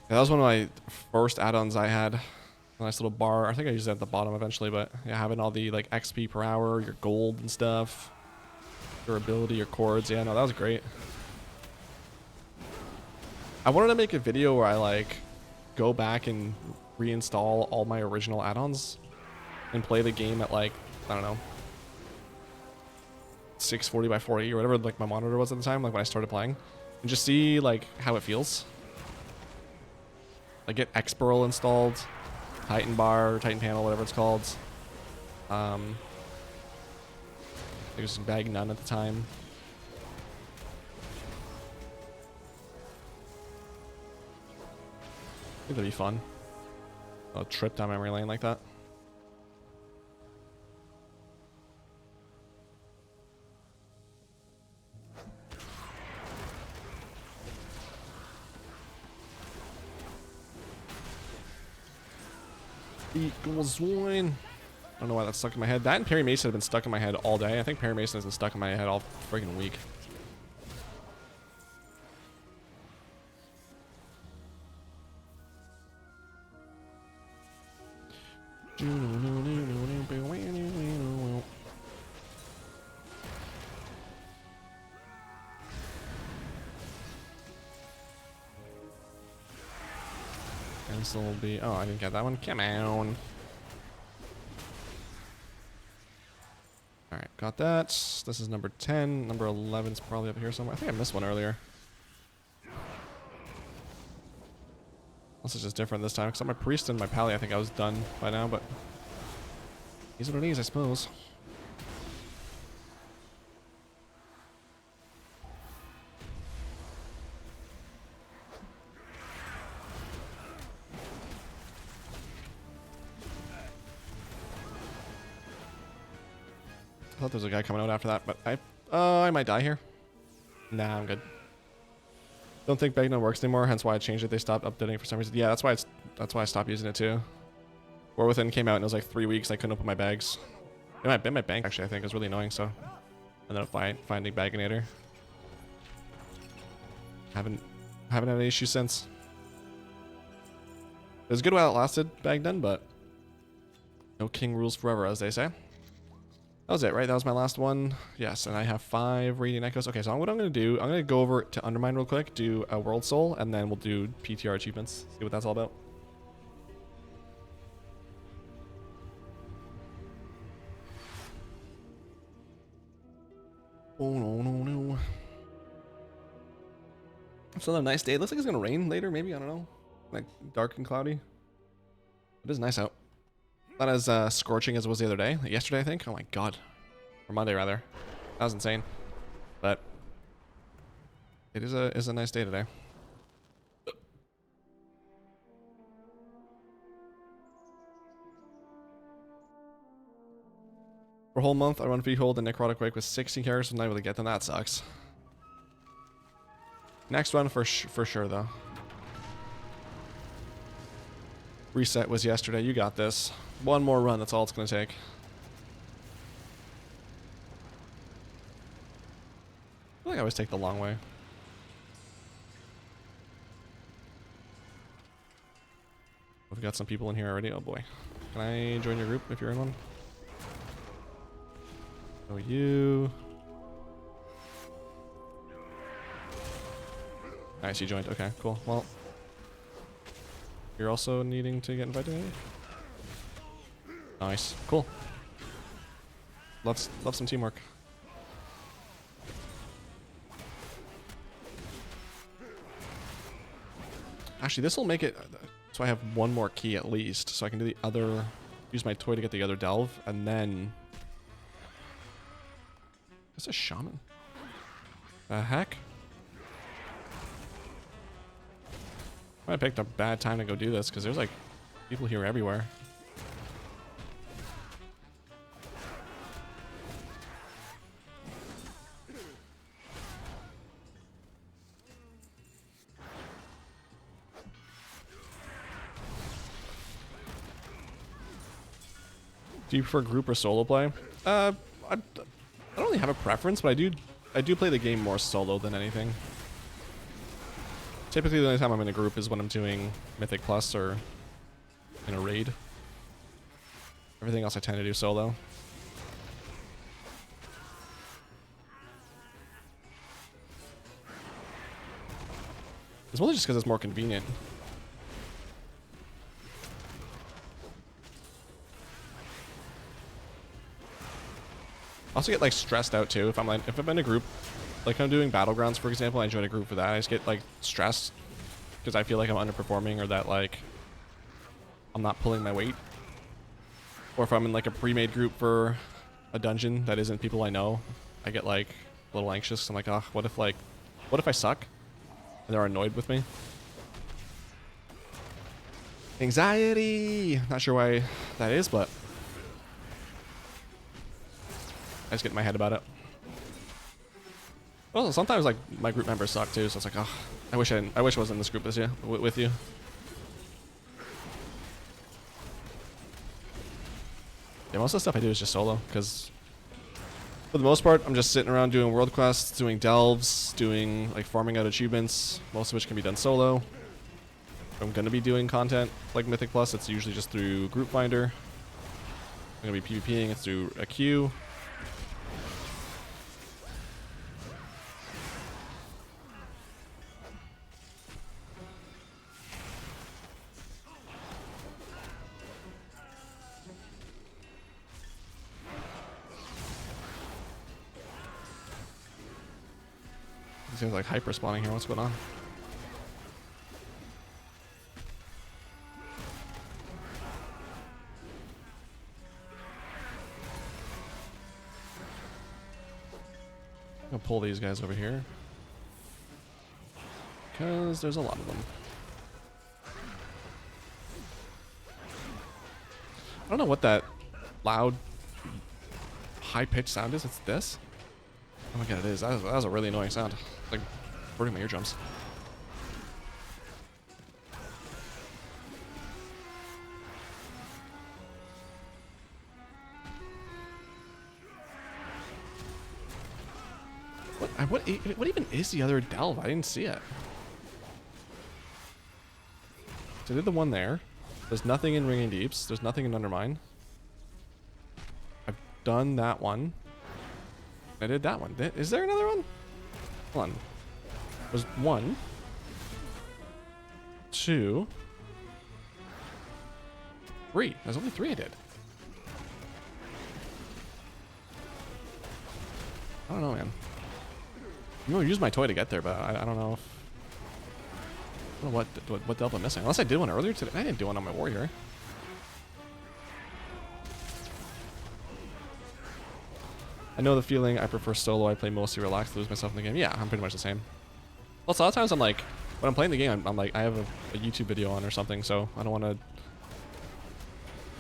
Yeah, that was one of my first add-ons I had. A nice little bar. I think I used it at the bottom eventually, but yeah, having all the like XP per hour, your gold and stuff, durability, your cords. Yeah, no, that was great. I wanted to make a video where I like go back and reinstall all my original add-ons and play the game at like, I don't know, 640 by 480 or whatever like my monitor was at the time, like when I started playing, and just see like how it feels. Like get Xpearl installed, Titan bar, Titan panel, whatever it's called. There was some bag none at the time. I think that'd be fun. A trip down memory lane like that. Equals 1. I don't know why that's stuck in my head. That and Perry Mason have been stuck in my head all day. I think Perry Mason has been stuck in my head all freaking week. And this will be. Oh, I didn't get that one. Come on. Alright, got that. This is number 10. Number 11 is probably up here somewhere. I think I missed one earlier. Unless it's just different this time. Because on my priest and my pally, I think I was done by now, but these are what it is, I suppose. thought there was a guy coming out after that, but I might die here. Nah, I'm good. Don't think Bagno works anymore, hence why I changed it. They stopped updating for some reason. Yeah, that's why I stopped using it too. War Within came out and it was like 3 weeks. I couldn't open my bags. It might be my bank actually. I think it was really annoying. So I ended up finding Baginator. Haven't had any issues since. It was good while it lasted back then, but no king rules forever, as they say. That was it, right? That was my last one. Yes, and I have 5 Radiant Echoes. Okay, so what I'm going to do, I'm going to go over to Undermine real quick, do a World Soul, and then we'll do PTR achievements. See what that's all about. Oh, no. It's another nice day. It looks like it's going to rain later, maybe. I don't know. Like, dark and cloudy. It is nice out. Not as scorching as it was the other day. Like yesterday, I think. Oh my god. Or Monday, rather. That was insane. But it is a nice day today. For a whole month, I run Freehold and Necrotic Quake with 60 characters. I'm not able to get them. That sucks. Next run for sure, though. Reset was yesterday. You got this. One more run. That's all it's going to take. I feel like I always take the long way. We've got some people in here already. Oh boy. Can I join your group if you're in one? Oh, you. Nice, you joined. Okay, cool. Well, you're also needing to get invited, maybe? Nice. Cool. Love some teamwork. Actually, this will make it so I have one more key at least, so I can do the other, use my toy to get the other delve, and then... Is a shaman? The heck? I picked a bad time to go do this, because there's like people here everywhere. Do you prefer group or solo play? I don't really have a preference, but I do play the game more solo than anything. Typically, the only time I'm in a group is when I'm doing Mythic Plus or in a raid. Everything else I tend to do solo. It's mostly just because it's more convenient. I also get like stressed out too if I'm in a group, like I'm doing Battlegrounds for example. I join a group for that. I just get like stressed because I feel like I'm underperforming or that like I'm not pulling my weight. Or if I'm in like a pre-made group for a dungeon that isn't people I know, I get like a little anxious. I'm like, oh, what if I suck and they're annoyed with me? Anxiety. Not sure why that is, but I just get in my head about it. Well, sometimes like my group members suck too, so it's like, oh, I wish I wasn't in this group with you. Yeah, most of the stuff I do is just solo, because for the most part, I'm just sitting around doing world quests, doing delves, doing like farming out achievements, most of which can be done solo. If I'm gonna be doing content like Mythic Plus, it's usually just through Group Finder. I'm gonna be PvPing, it's through a queue. Seems like hyper spawning here. What's going on? I'm gonna pull these guys over here because there's a lot of them. I don't know what that loud high-pitched sound is? It's this? Oh my god, it is. That was a really annoying sound. Like, hurting my eardrums. What even is the other delve? I didn't see it. So I did the one there. There's nothing in Ringing Deeps. There's nothing in Undermine. I've done that one. I did that one. Is there another one? Hold on. There's 1, 2, 3. There's only 3 I did. I don't know, man. I'm gonna use my toy to get there, but I don't know if... I don't know what delve I'm missing. Unless I did one earlier today. I didn't do one on my warrior. I know the feeling. I prefer solo. I play mostly relaxed, lose myself in the game. Yeah, I'm pretty much the same. Also, a lot of times I'm like, when I'm playing the game, I'm like, I have a YouTube video on or something, so I don't want to...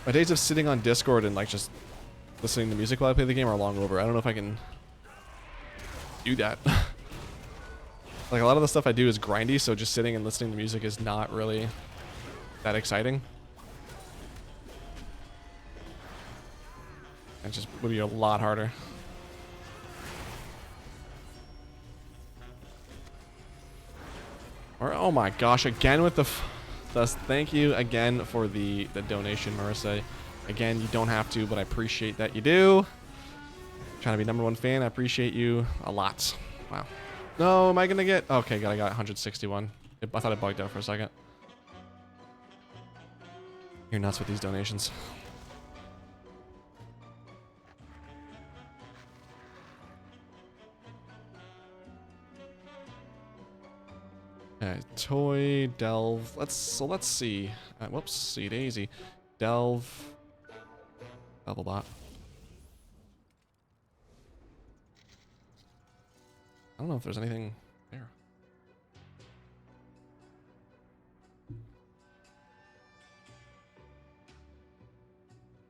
My days of sitting on Discord and like just listening to music while I play the game are long over. I don't know if I can do that. Like, a lot of the stuff I do is grindy, so just sitting and listening to music is not really that exciting. It just would be a lot harder. Or, oh my gosh, again with the... Thus, thank you again for the donation, Marissa. Again, you don't have to, but I appreciate that you do. Trying to be #1 fan, I appreciate you a lot. Wow. No, am I gonna get... Okay, I got 161. I thought it bugged out for a second. You're nuts with these donations. Okay, toy, delve. Let's see. Whoops, see daisy. Delve. Level bot. I don't know if there's anything there.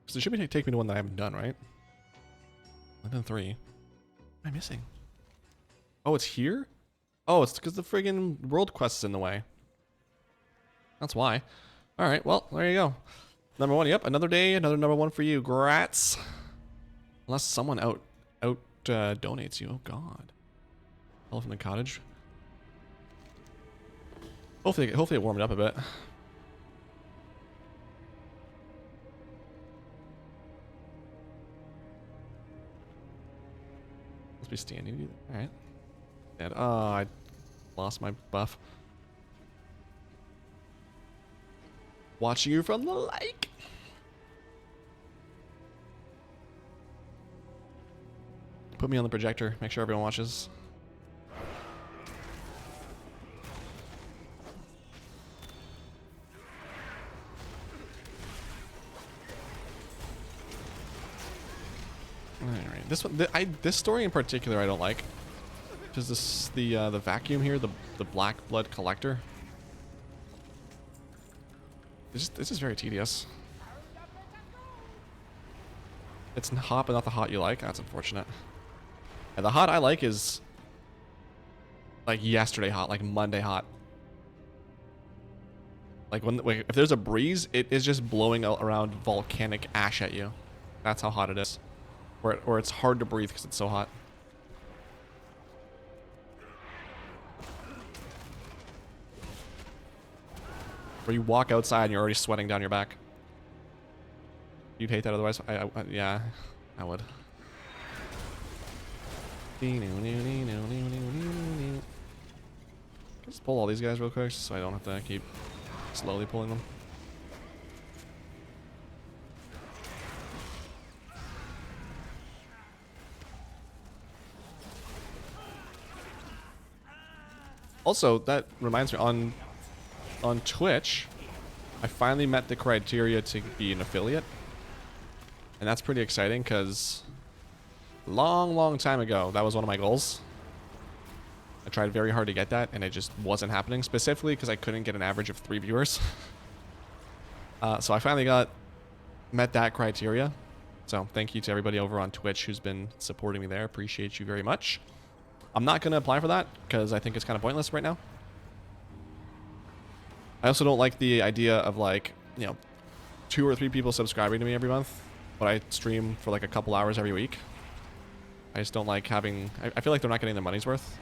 So it should be take me to one that I haven't done, right? I've done 3. What am I missing? Oh, it's here? Oh, it's because the friggin' world quest is in the way. That's why. Alright, well, there you go. #1, yep, another day, another #1 for you. Grats. Unless someone out donates you. Oh god. Elephant in the cottage. Hopefully it warmed up a bit. Must be standing. Alright. And I lost my buff. Watching you from the lake. Put me on the projector. Make sure everyone watches. Alright, this story in particular I don't like. Because this the vacuum here, the black blood collector. It's just very tedious. It's hot, but not the hot you like. That's unfortunate. And the hot I like is like yesterday hot, like Monday hot. Like if there's a breeze, it is just blowing around volcanic ash at you. That's how hot it is. Or it's hard to breathe because it's so hot. Where you walk outside and you're already sweating down your back. You'd hate that otherwise. Yeah, I would. Just pull all these guys real quick so I don't have to keep slowly pulling them. Also, that reminds me, on Twitch, I finally met the criteria to be an affiliate. And that's pretty exciting because long time ago, that was one of my goals. I tried very hard to get that and it just wasn't happening, specifically because I couldn't get an average of 3 viewers. So I finally met that criteria. So thank you to everybody over on Twitch who's been supporting me there. Appreciate you very much. I'm not going to apply for that because I think it's kind of pointless right now. I also don't like the idea of like, you know, 2 or 3 people subscribing to me every month, but I stream for like a couple hours every week. I just don't like having, I feel like they're not getting their money's worth.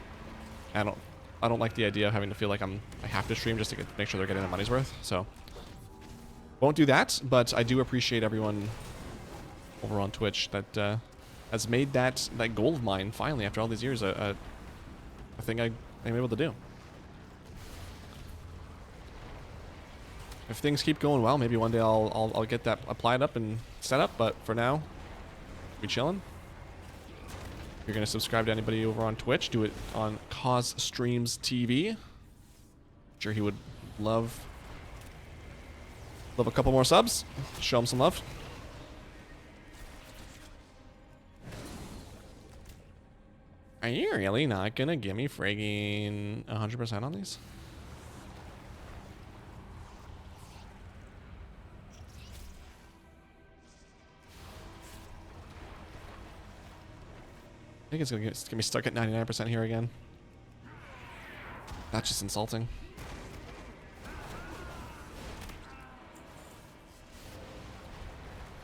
I don't like the idea of having to feel like I have to stream just to make sure they're getting their money's worth. So won't do that, but I do appreciate everyone over on Twitch that has made that goal of mine finally after all these years a thing I'm able to do. If things keep going well, maybe one day I'll get that applied up and set up. But for now, we chilling. If you're gonna subscribe to anybody over on Twitch, do it on Cause Streams TV. I'm sure he would love a couple more subs. Show him some love. Are you really not gonna give me friggin' 100% on these? I think it's gonna get me stuck at 99% here again. That's just insulting.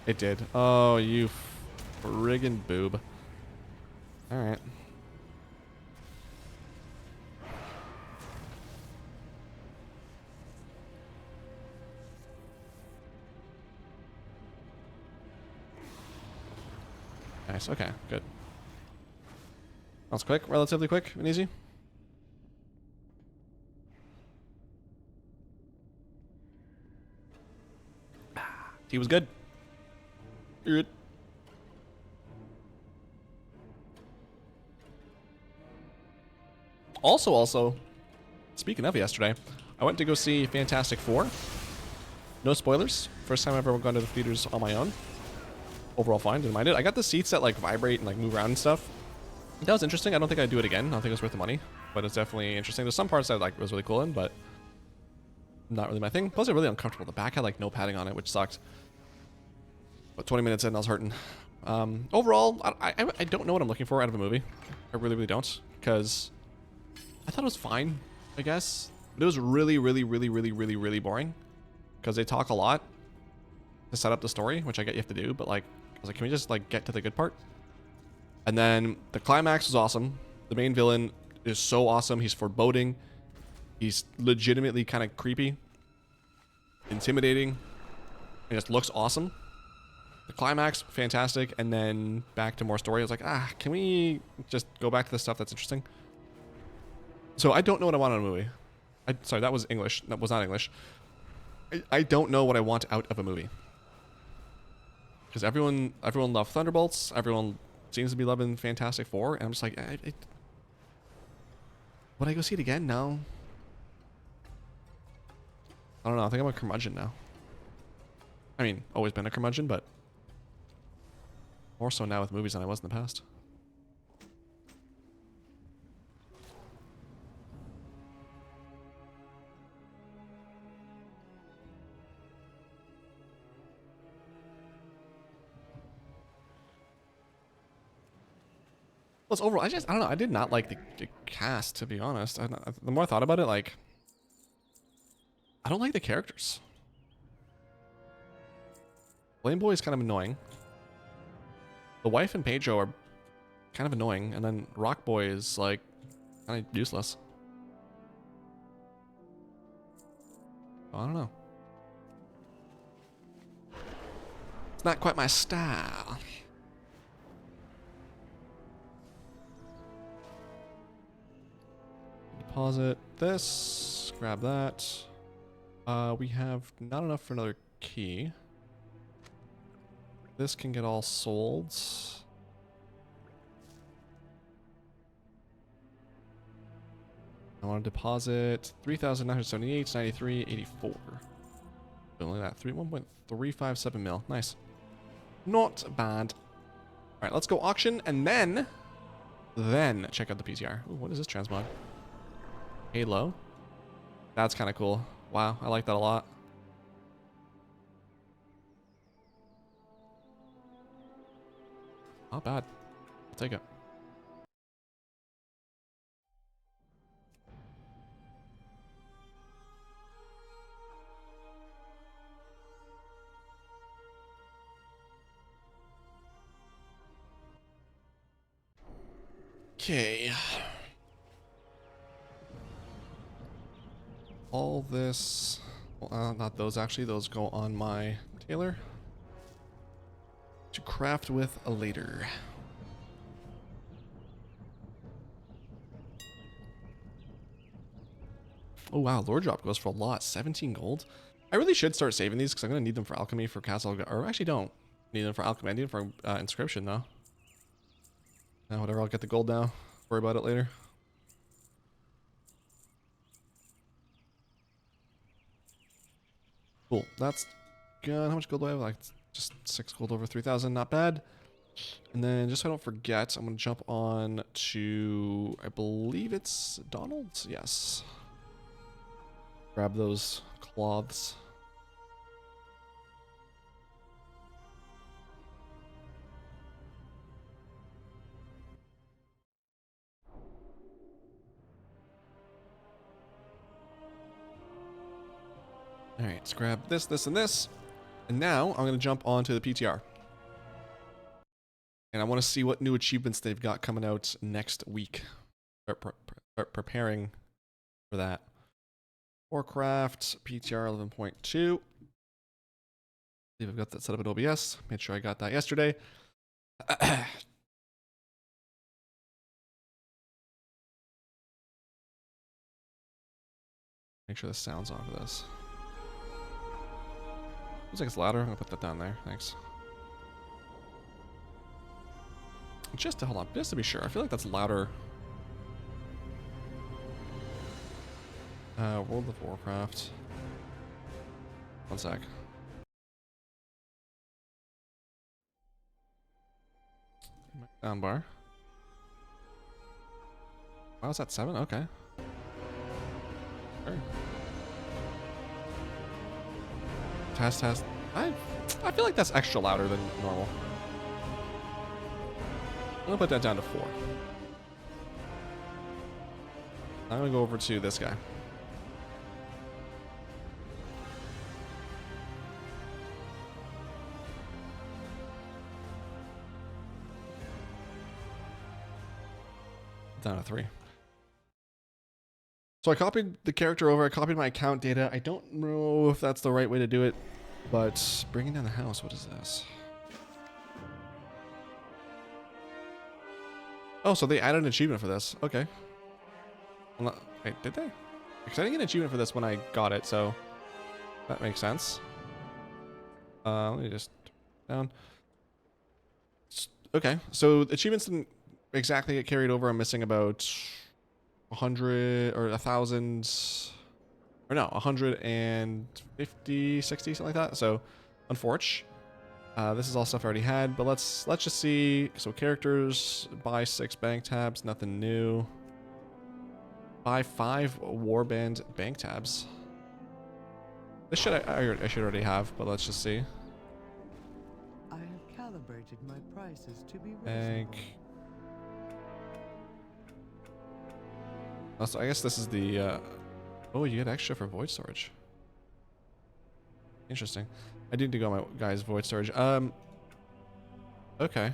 It did. Oh, you friggin' boob. Alright. Nice, okay, good. That was quick, relatively quick and easy. He was good. You're good. Also, speaking of yesterday, I went to go see Fantastic Four. No spoilers. First time I've ever gone to the theaters on my own. Overall fine, didn't mind it. I got the seats that like vibrate and like move around and stuff. That was interesting. I don't think I'd do it again. I don't think it was worth the money, but it's definitely interesting. There's some parts that like was really cool in, but not really my thing. Plus, they're really uncomfortable. The back had like no padding on it, which sucked. But 20 minutes in, I was hurting. Overall, I don't know what I'm looking for out of a movie. I really, really don't, because I thought it was fine, I guess. But it was really, really, really, really, really, really boring, because they talk a lot to set up the story, which I get you have to do, but like, I was like, can we just like get to the good part? And then the climax was awesome. The main villain is so awesome. He's foreboding. He's legitimately kind of creepy, intimidating. He just looks awesome. The climax, fantastic. And then back to more story. I was like, can we just go back to the stuff that's interesting? So I don't know what I want in a movie. Sorry, that was English. That was not English. I don't know what I want out of a movie. Because everyone loved Thunderbolts. Everyone seems to be loving Fantastic Four, and I'm just like, would I go see it again? No. I don't know. I think I'm a curmudgeon now. I mean, always been a curmudgeon, but more so now with movies than I was in the past. Plus, overall, I don't know. I did not like the cast, to be honest. The more I thought about it, like, I don't like the characters. Flame Boy is kind of annoying. The wife and Pedro are kind of annoying, and then Rock Boy is, like, kind of useless. I don't know. It's not quite my style. Deposit this, grab that. We have not enough for another key. This can get all sold. I want to deposit 3,978, 93, 84. Only that 1.357 mil. Nice. Not bad. All right, let's go auction and then check out the PTR. Ooh, what is this transmog? Halo. That's kind of cool. Wow, I like that a lot. Not bad. I'll take it. Okay. All this, well, not those actually, those go on my tailor to craft with a later. Oh wow, lore drop goes for a lot, 17 gold. I really should start saving these because I'm going to need them for alchemy for castle, or actually don't need them for alchemy, I need them for inscription though. Now whatever, I'll get the gold now, worry about it later. Cool, that's good. How much gold do I have? Like just 6 gold over 3,000, not bad. And then just so I don't forget, I'm going to jump on to, I believe it's Donald's? Yes. Grab those cloths. Alright, let's grab this, this, and this. And now I'm going to jump onto the PTR. And I want to see what new achievements they've got coming out next week. Start preparing for that. Warcraft, PTR 11.2. I believe I've got that set up at OBS. Made sure I got that yesterday. Make sure the sound's on for this. Looks like it's louder. I'm gonna put that down there. Thanks. Just to hold on, just to be sure. I feel like that's louder. World of Warcraft. One sec. Sound bar. Wow, is that 7? Okay. Sure. Test. I feel like that's extra louder than normal. I'm gonna put that down to 4. I'm gonna go over to this guy. Down to 3. So I copied the character over, I copied my account data. I don't know if that's the right way to do it, but bringing down the house, what is this? Oh, so they added an achievement for this. Okay. Wait, did they? Because I didn't get an achievement for this when I got it, so that makes sense. Let me just down. Okay, so achievements didn't exactly get carried over. I'm missing about 100 or 1,000, or no, 150, 60, something like that. So, unfortunate. This is all stuff I already had, but let's just see. So characters, buy 6 bank tabs, nothing new. Buy 5 warband bank tabs. This should I should already have, but let's just see. I have calibrated my prices to be Bank. reasonable. Also, I guess this is the. Oh, you get extra for void storage. Interesting. I did go my guy's void storage. Okay.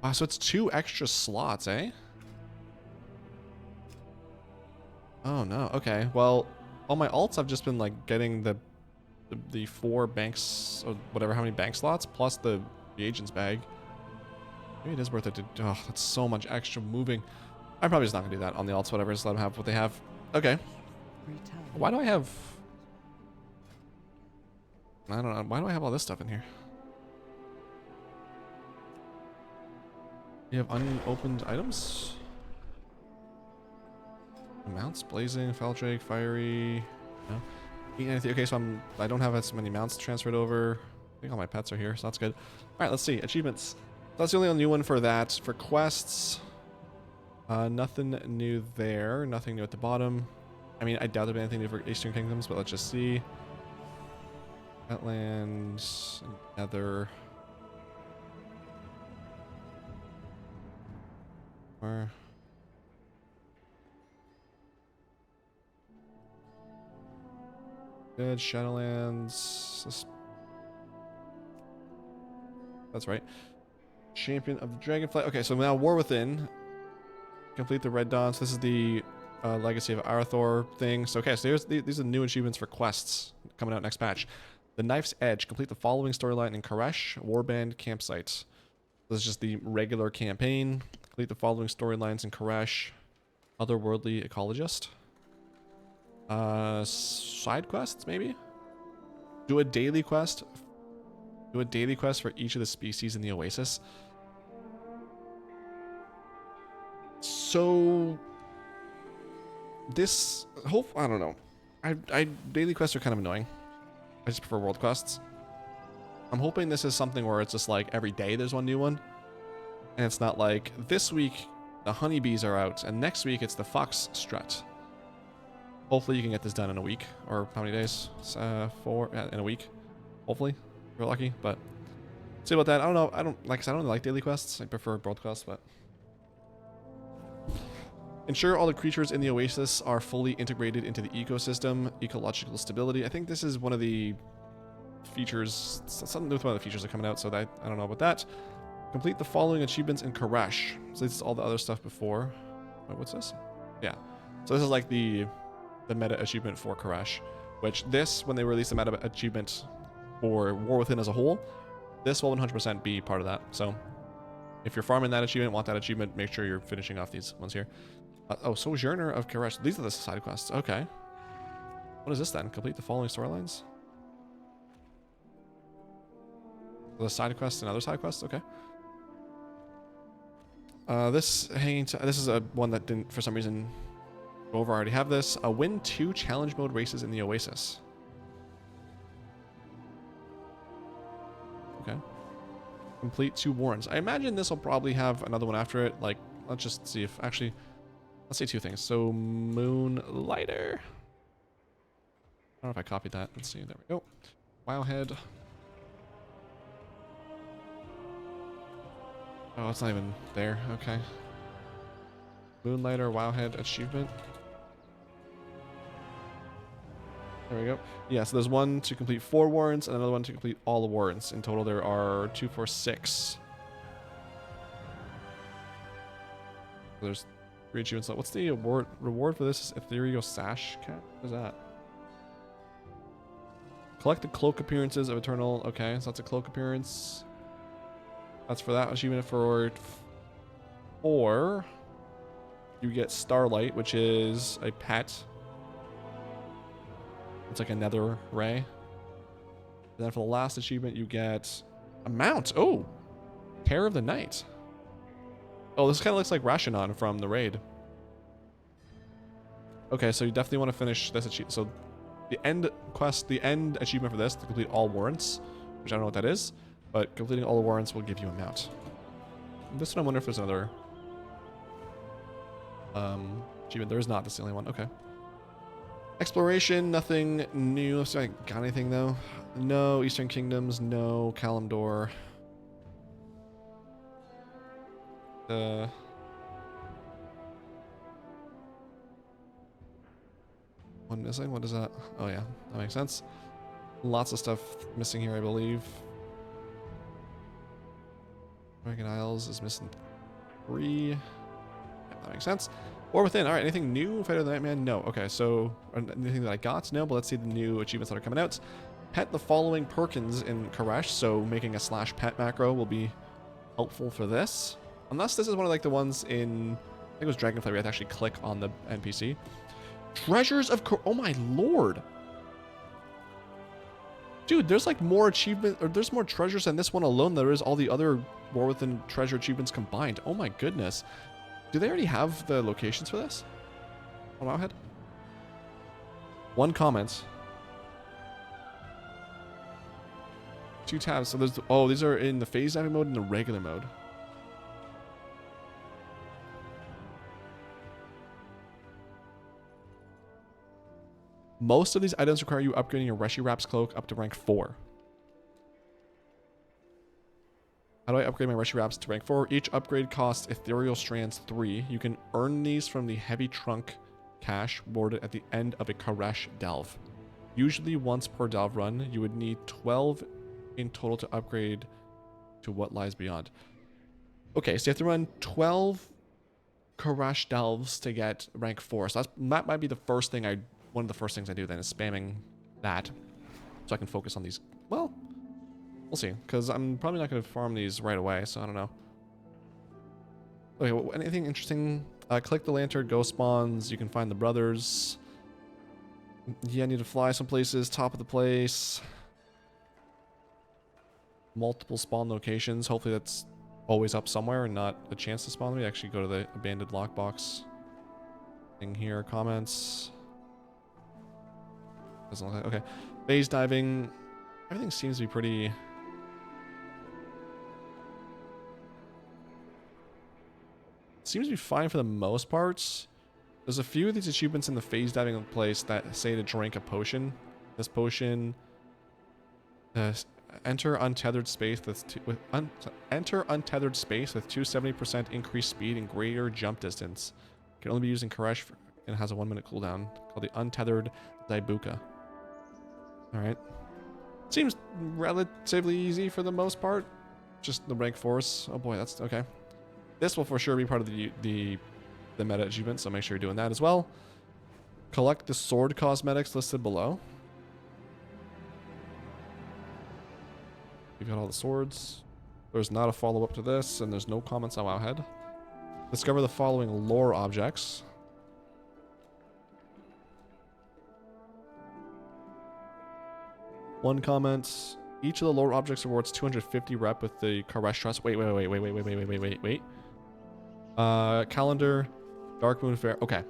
Wow, so it's 2 extra slots, eh? Oh no. Okay. Well, all my alts I've just been like getting the 4 banks or whatever, how many bank slots plus the reagents bag. Maybe it is worth it to. Oh, that's so much extra moving. I'm probably just not gonna do that on the alts. Whatever. Just let them have what they have. Okay. Why do I have? I don't know. Why do I have all this stuff in here? You have unopened items? Mounts, blazing, Feldrake, fiery. No. Okay, so I don't have as many mounts transferred over. I think all my pets are here, so that's good. All right, let's see. Achievements. That's the only new one for that. For quests, nothing new there. Nothing new at the bottom. I mean, I doubt there'll be anything new for Eastern Kingdoms, but let's just see. Wetlands, Nether. Or good. Shadowlands. That's right. Champion of the Dragonflight. Okay, so now War Within. Complete the Red Dawn. So this is the Legacy of Arathor thing. So okay, so these are the new achievements for quests coming out next patch. The Knife's Edge. Complete the following storyline in Koresh, Warband Campsite. This is just the regular campaign. Complete the following storylines in Koresh, Otherworldly Ecologist. Side quests maybe. Do a daily quest. Do a daily quest for each of the species in the Oasis. So this I don't know. I daily quests are kind of annoying. I just prefer world quests. I'm hoping this is something where it's just like every day there's one new one. And it's not like this week the honeybees are out and next week it's the fox strut. Hopefully you can get this done in a week, or how many days? 4 in a week. Hopefully, if you're lucky. But see about that. I don't know. I don't like daily quests. I prefer world quests, but ensure all the creatures in the Oasis are fully integrated into the ecosystem. Ecological stability. I think this is one of the features. Something with one of the features that are coming out. So that I don't know about that. Complete the following achievements in Koresh. So this is all the other stuff before. Wait, what's this? Yeah. So this is like the meta achievement for Koresh, which this, when they release the meta achievement for War Within as a whole, this will 100% be part of that. So if you're farming that achievement, want that achievement, make sure you're finishing off these ones here. Sojourner of Koresh. These are the side quests. Okay. What is this then? Complete the following storylines. The side quests and other side quests. Okay. This is a one that didn't for some reason go over. I already have this. Win 2 challenge mode races in the Oasis. Okay. Complete 2 warrants. I imagine this will probably have another one after it. Like, let's just see if actually. Let's say 2 things. So Moonlighter. I don't know if I copied that. Let's see. There we go. Wowhead. Oh, it's not even there. Okay. Moonlighter Wowhead achievement. There we go. Yeah, so there's one to complete 4 warrants and another one to complete all the warrants. In total, there are 2, 4, 6. There's 3 achievements. What's the reward for this? Ethereal Sash Cat? What is that? Collect the cloak appearances of Eternal. Okay, so that's a cloak appearance. That's for that achievement. For 4, you get Starlight, which is a pet. It's like a nether ray. And then for the last achievement, you get a mount. Oh, Terror of the Night. Oh, this kind of looks like Rashanon from the raid. Okay, so you definitely want to finish this achievement. So the end quest, the end achievement for this, to complete all warrants, which I don't know what that is, but completing all the warrants will give you a mount. This one, I wonder if there's another achievement. There is not. That's the only one. Okay. Exploration, nothing new. So I got anything though? No. Eastern Kingdoms, no. Kalimdor. One missing? What is that? Oh yeah, that makes sense. Lots of stuff missing here, I believe. Dragon Isles is missing 3. Yeah, that makes sense. War Within. All right, anything new? Fighter of the Nightman? No. Okay, so anything that I got? No, but let's see the new achievements that are coming out. Pet the following Perkins in Koresh, so making a /pet macro will be helpful for this. Unless this is one of like the ones in, I think it was Dragonflight, where you have to actually click on the NPC. Treasures of oh my lord. Dude, there's like more achievement, or there's more treasures than this one alone than there is all the other War Within treasure achievements combined. Oh my goodness. Do they already have the locations for this? On Wowhead? 1 comment. 2 tabs. So there's, oh, these are in the phase diving mode and the regular mode. Most of these items require you upgrading your Reshiwrap's cloak up to rank 4. How How do I upgrade my Rescue Wraps to rank 4? Each upgrade costs Ethereal Strands 3. You can earn these from the Heavy Trunk cache rewarded at the end of a Koresh delve. Usually once per delve run, you would need 12 in total to upgrade to What Lies Beyond. Okay, so you have to run 12 Koresh delves to get rank 4. So that might be the first thing one of the first things I do then is spamming that. So I can focus on these. Well, we'll see. Because I'm probably not going to farm these right away, so I don't know. Okay, well, anything interesting? Click the lantern, ghost spawns. You can find the brothers. Yeah, I need to fly some places. Top of the place. Multiple spawn locations. Hopefully that's always up somewhere and not a chance to spawn me. Actually go to the abandoned lockbox thing here. Comments. Doesn't look like, okay. Phase diving. Everything seems to be pretty... Seems to be fine for the most parts. There's a few of these achievements in the phase diving place that say to drink a potion. This potion... enter untethered space with enter untethered space with 270% increased speed and greater jump distance. Can only be used in Koresh and has a 1-minute cooldown. Called the Untethered Zaibuka. All right. Seems relatively easy for the most part. Just the rank force. Oh boy, that's okay. This will for sure be part of the meta achievement, so make sure you're doing that as well. Collect the sword cosmetics listed below. You've got all the swords. There's not a follow-up to this, and there's no comments on Wowhead. Discover the following lore objects. One comment. Each of the lore objects awards 250 rep with the Koresh Trust. Wait. Calendar. Dark Moon Fair. Okay.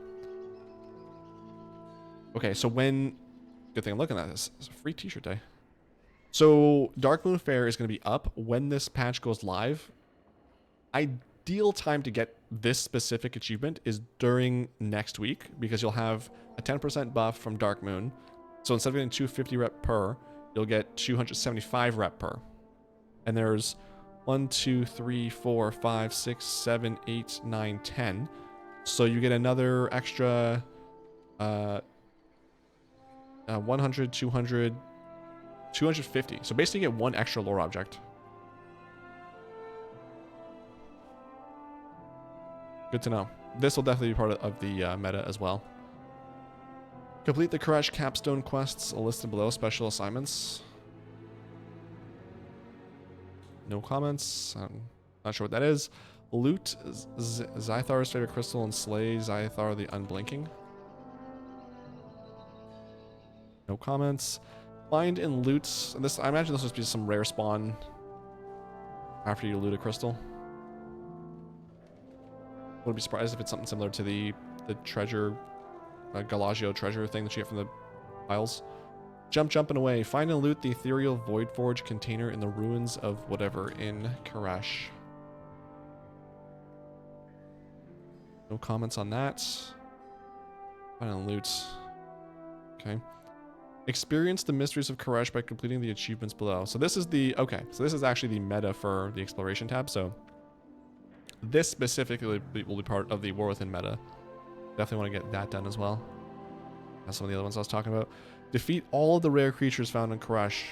Okay, so when... Good thing I'm looking at this. It's a free t-shirt day. So, Dark Moon Fair is going to be up when this patch goes live. Ideal time to get this specific achievement is during next week, because you'll have a 10% buff from Dark Moon. So instead of getting 250 rep per, you'll get 275 rep per. And there's 1, 2, 3, 4, 5, 6, 7, 8, 9, 10. So you get another extra 100, 200... 250. So basically you get one extra lore object. Good to know. This will definitely be part of the meta as well. Complete the Koresh capstone quests listed below. Special assignments. No comments. I'm not sure what that is. Loot Zythar's favorite crystal and slay Zythar the Unblinking. No comments. Find and loot. This, I imagine this must be some rare spawn after you loot a crystal. Wouldn't be surprised if it's something similar to the treasure, Galagio treasure thing that you get from the files. Jumping away. Find and loot the ethereal Voidforge container in the ruins of whatever in Koresh. No comments on that. Find and loot. Okay. Experience the mysteries of Koresh by completing the achievements below. So this is the... Okay, so this is actually the meta for the exploration tab. So this specifically will be part of the War Within meta. Definitely want to get that done as well. That's some of the other ones I was talking about. Defeat all of the rare creatures found in Koresh.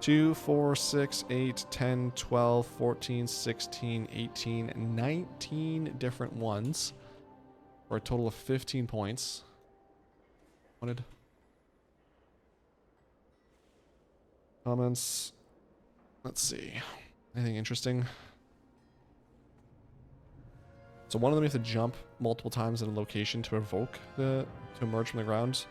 2, 4, 6, 8, 10, 12, 14, 16, 18, 19 different ones. For a total of 15 points. Wanted... Comments. Let's see. Anything interesting? So one of them you have to jump multiple times in a location to evoke to emerge from the ground.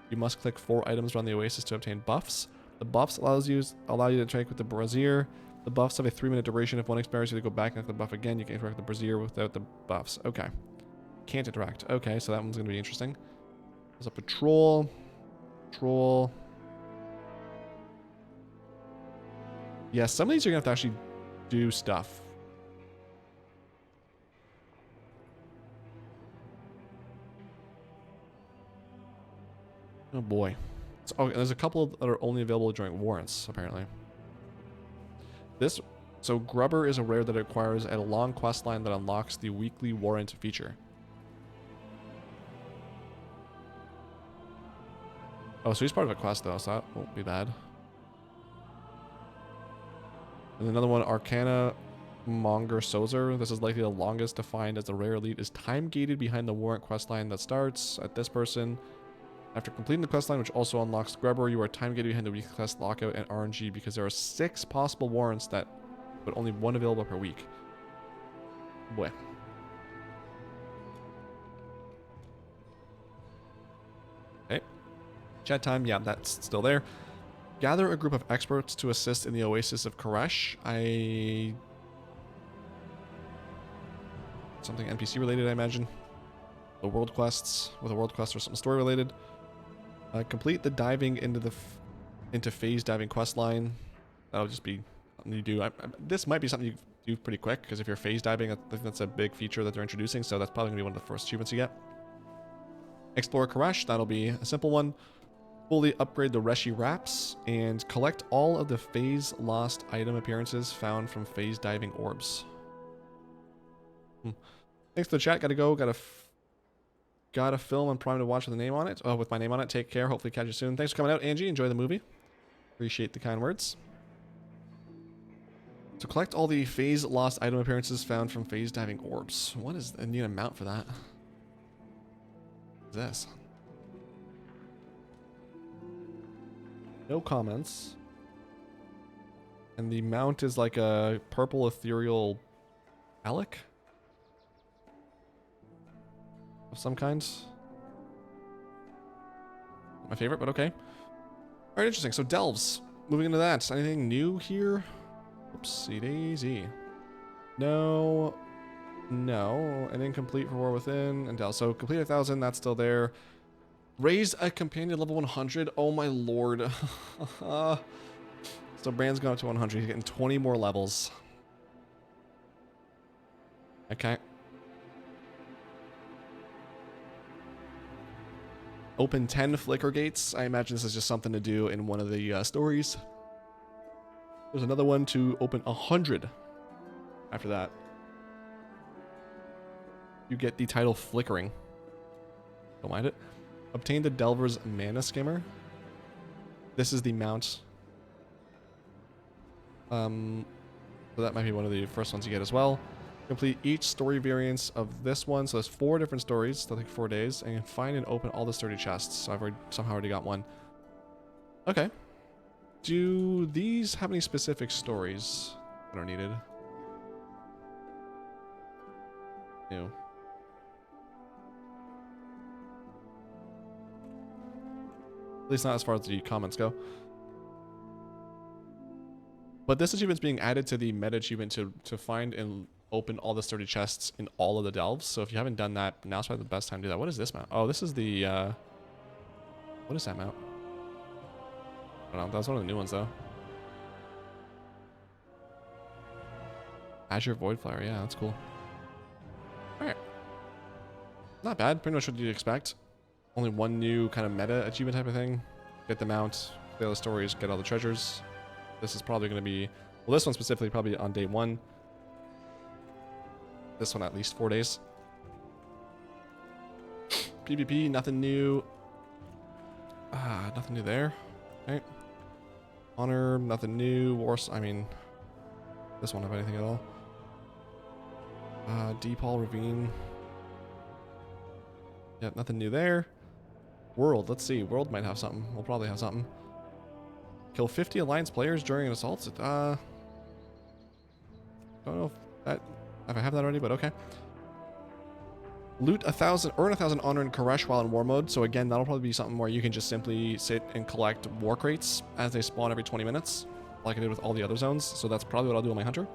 You must click 4 items around the oasis to obtain buffs. The buffs allow you to interact with the brazier. The buffs have a 3-minute duration. If one expires, you have to go back and click the buff again. You can interact with the brazier without the buffs. Okay. Can't interact. Okay, so that one's gonna be interesting. There's a patrol. Patrol. Yeah, some of these you're going to have to actually do stuff. Oh boy. So, okay, there's a couple that are only available during warrants, apparently. This So Grubber is a rare that requires a long quest line that unlocks the weekly warrant feature. Oh, so he's part of a quest though, so that won't be bad. And another one, Arcana Monger Sozer. This is likely the longest to find as the rare elite is time gated behind the warrant quest line that starts at this person. After completing the quest line, which also unlocks Grubber, you are time gated behind the weekly quest lockout and RNG because there are 6 possible warrants but only 1 available per week. Boy. Okay. Chat time, yeah, that's still there. Gather a group of experts to assist in the Oasis of Koresh. Something NPC related, I imagine. The world quests, with a world quest or something story related. Complete the diving into phase diving quest line. That'll just be something you do. This might be something you do pretty quick, because if you're phase diving, I think that's a big feature that they're introducing, so that's probably going to be one of the first achievements you get. Explore Koresh, that'll be a simple one. Fully upgrade the Reshi Wraps, and collect all of the phase lost item appearances found from phase diving orbs. Thanks for the chat, gotta go, got a film and Prime to watch with the name on it. Oh, with my name on it. Take care. Hopefully catch you soon. Thanks for coming out, Angie. Enjoy the movie. Appreciate the kind words. So collect all the phase lost item appearances found from phase diving orbs. What is... I need a mount for that. What is this? No comments. And the mount is like a purple ethereal relic of some kind. My favorite, but okay. Alright, interesting. So delves. Moving into that. Anything new here? Oopsie daisy. No. No. An incomplete for War Within and delve. So complete 1,000, that's still there. Raise a companion level 100. Oh my lord. So Brand's gone up to 100. He's getting 20 more levels. Okay. Open 10 flicker gates. I imagine this is just something to do in one of the stories. There's another one to open 100 after that. You get the title Flickering. Don't mind it. Obtain the Delver's Mana Skimmer. This is the mount. So that might be one of the first ones you get as well. Complete each story variance of this one. So there's 4 different stories. That'll take 4 days. And find and open all the sturdy chests. So I've somehow already got one. Okay. Do these have any specific stories that are needed? No. At least not as far as the comments go. But this achievement's being added to the meta achievement to find and open all the sturdy chests in all of the delves. So if you haven't done that, now's probably the best time to do that. What is this mount? Oh, this is the... what is that mount? I don't know. That was one of the new ones, though. Azure Void Flower. Yeah, that's cool. Alright. Not bad. Pretty much what you'd expect. Only one new kind of meta achievement type of thing. Get the mount, play all the stories, get all the treasures. This is probably going to be... Well, this one specifically probably on day 1. This one at least 4 days. PvP, nothing new. Nothing new there. Okay. Honor, nothing new. Wars, I mean... This won't have anything at all. Deepal Ravine. Yep, nothing new there. World, let's see. World might have something. We'll probably have something. Kill 50 Alliance players during an assault. Don't know if I have that already, but okay. Loot 1,000, earn 1,000 honor in Koresh while in war mode. So again, that'll probably be something where you can just simply sit and collect war crates as they spawn every 20 minutes, like I did with all the other zones. So that's probably what I'll do on my hunter.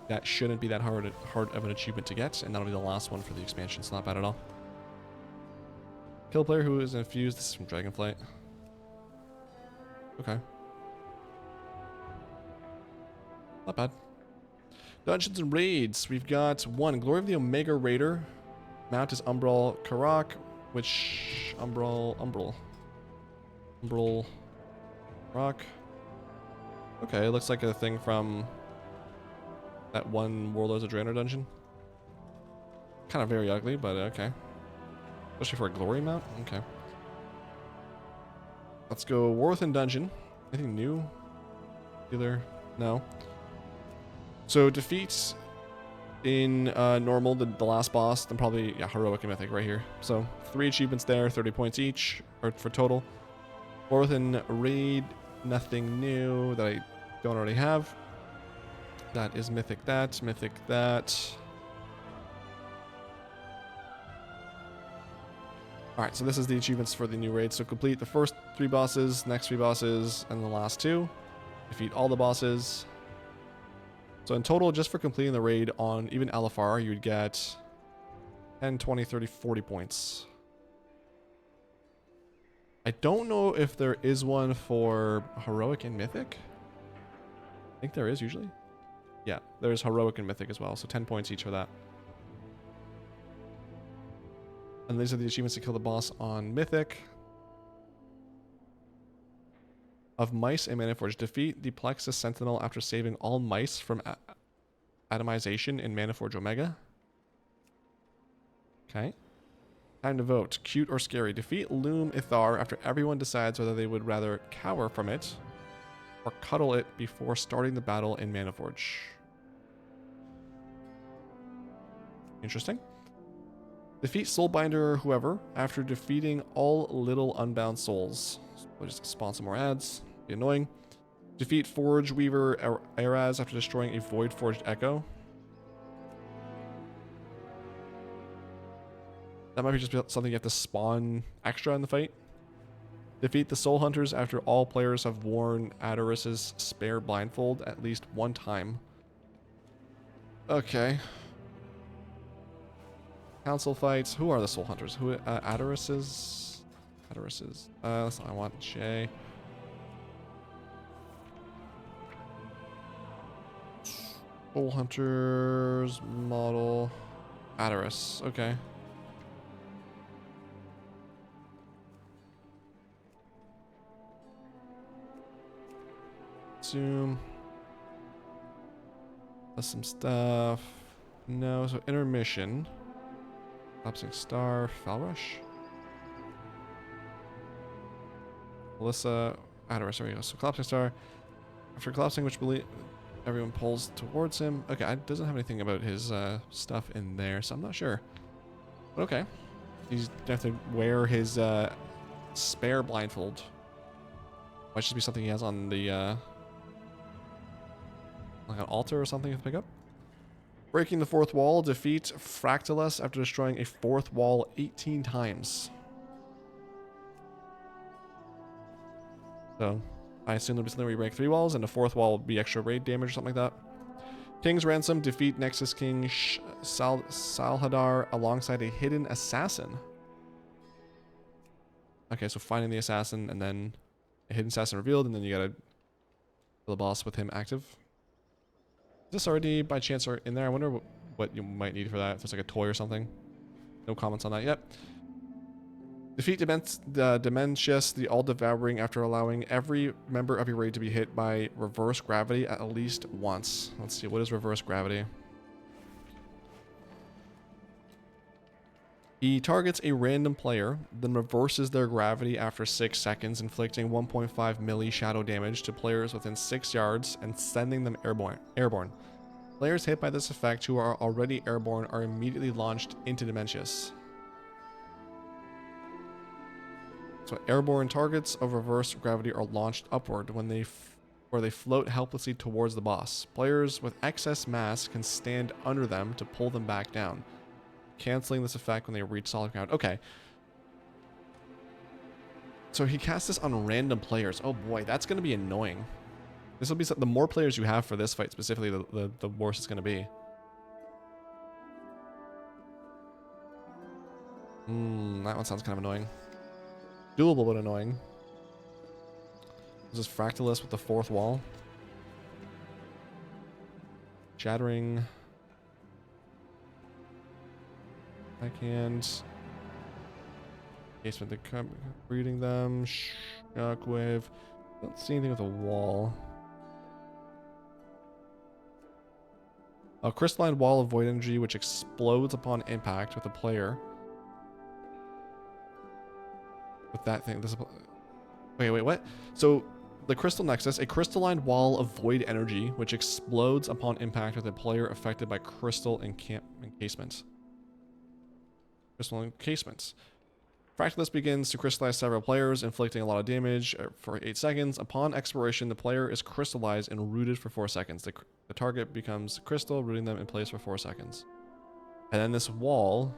That shouldn't be that hard of an achievement to get, and that'll be the last one for the expansion. It's not bad at all. Kill a player who is infused. This is from Dragonflight. Okay. Not bad. Dungeons and raids. We've got 1. Glory of the Omega Raider. Mount is Umbral Karak. Which... Umbral Rock. Okay, it looks like a thing from That one Warlords of Draenor dungeon. Kind of very ugly, but okay. Especially for a glory mount. Okay. Let's go War Within Dungeon. Anything new? Either? No. So defeats in normal, the last boss, then probably, yeah, heroic and mythic right here. So 3 achievements there, 30 points each, or for total. War Within Raid, nothing new that I don't already have. That is mythic that, mythic that. Alright, so this is the achievements for the new raid. So complete the first 3 bosses, next 3 bosses, and the last 2. Defeat all the bosses. So in total, just for completing the raid on even Alafar, you would get 10, 20, 30, 40 points. I don't know if there is one for Heroic and Mythic. I think there is usually. Yeah, there's Heroic and Mythic as well, so 10 points each for that. And these are the achievements to kill the boss on Mythic. Of Mice and Maniforge. Defeat the Plexus Sentinel after saving all mice from atomization in Maniforge Omega. Okay. Time to vote. Cute or scary. Defeat Loom Ithar after everyone decides whether they would rather cower from it or cuddle it before starting the battle in Maniforge. Interesting. Defeat Soulbinder or whoever after defeating all little unbound souls. We'll just spawn some more ads. Be annoying. Defeat Forge Weaver Eraz after destroying a Void Forged Echo. That might be just something you have to spawn extra in the fight. Defeat the Soul Hunters after all players have worn Adoris's spare blindfold at least one time. Okay. Council fights. Who are the Soul Hunters? Who? Adoris's? Adoris's. That's not what I want. Shay. Soul Hunters model. Adoris. Okay. Zoom. That's some stuff. No, so intermission. Collapsing Star, Falrush. Melissa, Adoris, there we go. So Collapsing Star. After collapsing, which everyone pulls towards him. Okay, it doesn't have anything about his stuff in there, so I'm not sure. But okay. He's gonna have to wear his spare blindfold. Might just be something he has on the like an altar or something to pick up. Breaking the 4th wall. Defeat Fractalus after destroying a 4th wall 18 times. So, I assume there'll be something where you break 3 walls and the 4th wall will be extra raid damage or something like that. King's Ransom. Defeat Nexus King Salhadar alongside a hidden assassin. Okay, so finding the assassin and then a hidden assassin revealed, and then you gotta kill the boss with him active. Is this already by chance in there? I wonder what you might need for that. If it's like a toy or something. No comments on that yet. Defeat Dementius, the All-Devouring, after allowing every member of your raid to be hit by reverse gravity at least once. Let's see, what is reverse gravity? He targets a random player, then reverses their gravity after 6 seconds, inflicting 1.5 milli shadow damage to players within 6 yards and sending them airborne. Players hit by this effect who are already airborne are immediately launched into Dementius. So airborne targets of reverse gravity are launched upward when where they float helplessly towards the boss. Players with excess mass can stand under them to pull them back down, canceling this effect when they reach solid ground. Okay. So he casts this on random players. Oh boy, that's going to be annoying. This will be the more players you have for this fight specifically, the worse it's going to be. That one sounds kind of annoying. Doable but annoying. This is Fractalus with the 4th wall. Shattering. Backhand. Casement the reading them. Shockwave. Don't see anything with a wall. A crystalline wall of void energy which explodes upon impact with a player. With that thing. Wait, what? So the crystal nexus, a crystalline wall of void energy which explodes upon impact with a player affected by crystal encasements. Crystal encasements. Fractalus begins to crystallize several players, inflicting a lot of damage for 8 seconds. Upon expiration, the player is crystallized and rooted for 4 seconds. The target becomes crystal, rooting them in place for 4 seconds. And then this wall...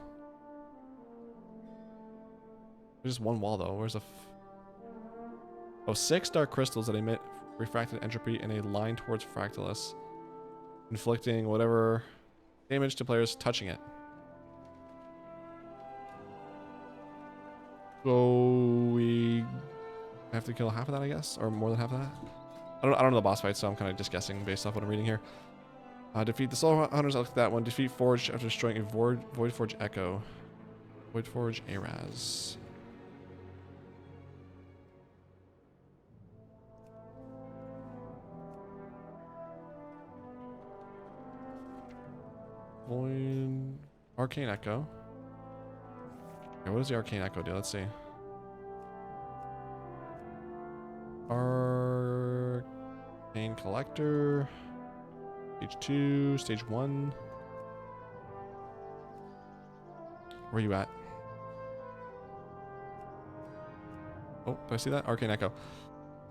There's just one wall though. Where's the... Oh, 6 dark crystals that emit refracted entropy in a line towards Fractalus, inflicting whatever damage to players touching it. So we have to kill half of that, I guess, or more than half of that. I don't know the boss fight, so I'm kind of just guessing based off what I'm reading here. Defeat the Soul Hunters. I looked at that one. Defeat Forge after destroying a Void Forge Echo. Void Forge Araz. Void Arcane Echo. Okay, what does the Arcane Echo do? Let's see. Arcane Collector. Stage 2, Stage 1. Where are you at? Oh, do I see that? Arcane Echo.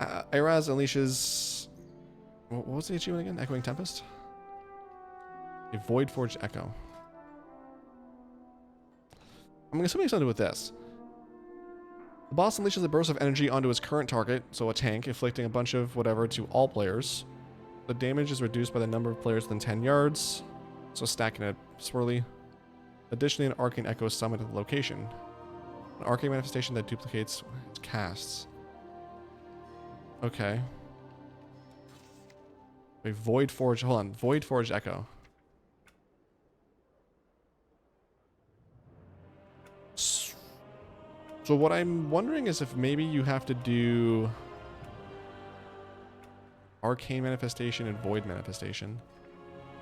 Araz unleashes... What was the achievement again? Echoing Tempest? A Void Forged Echo. I'm assuming something to do with this. The boss unleashes a burst of energy onto his current target, so a tank, inflicting a bunch of whatever to all players. The damage is reduced by the number of players within 10 yards, so stacking it swirly. Additionally, an Arcane Echo is summoned at the location. An Arcane manifestation that duplicates its casts. Okay. A Void Forge, hold on, Void Forge Echo. So what I'm wondering is if maybe you have to do Arcane Manifestation and Void Manifestation.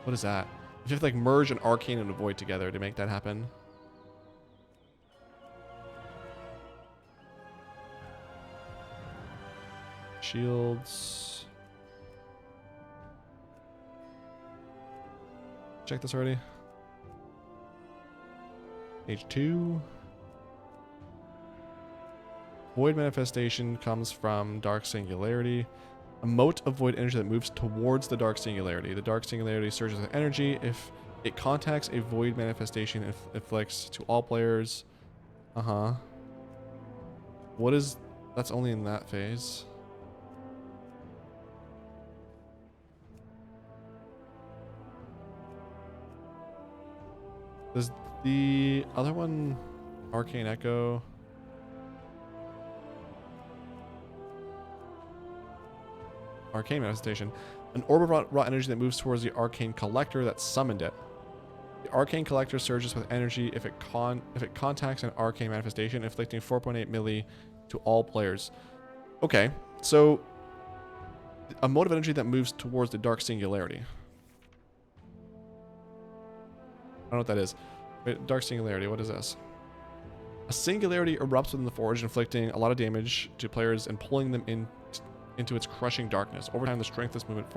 What is that? You have to like merge an Arcane and a Void together to make that happen. Shields. Check this already. H2. Void Manifestation comes from Dark Singularity. A mote of void energy that moves towards the Dark Singularity. The Dark Singularity surges with energy. If it contacts a Void Manifestation, it inflicts to all players. What is... That's only in that phase. Does the other one... Arcane Echo... Arcane Manifestation. An orb of raw energy that moves towards the Arcane Collector that summoned it. The Arcane Collector surges with energy if it contacts an Arcane Manifestation, inflicting 4.8 melee to all players. Okay, so a mode of energy that moves towards the Dark Singularity. I don't know what that is. Wait, Dark Singularity, what is this? A singularity erupts within the forge, inflicting a lot of damage to players and pulling them into its crushing darkness. Over time, the strength of this movement...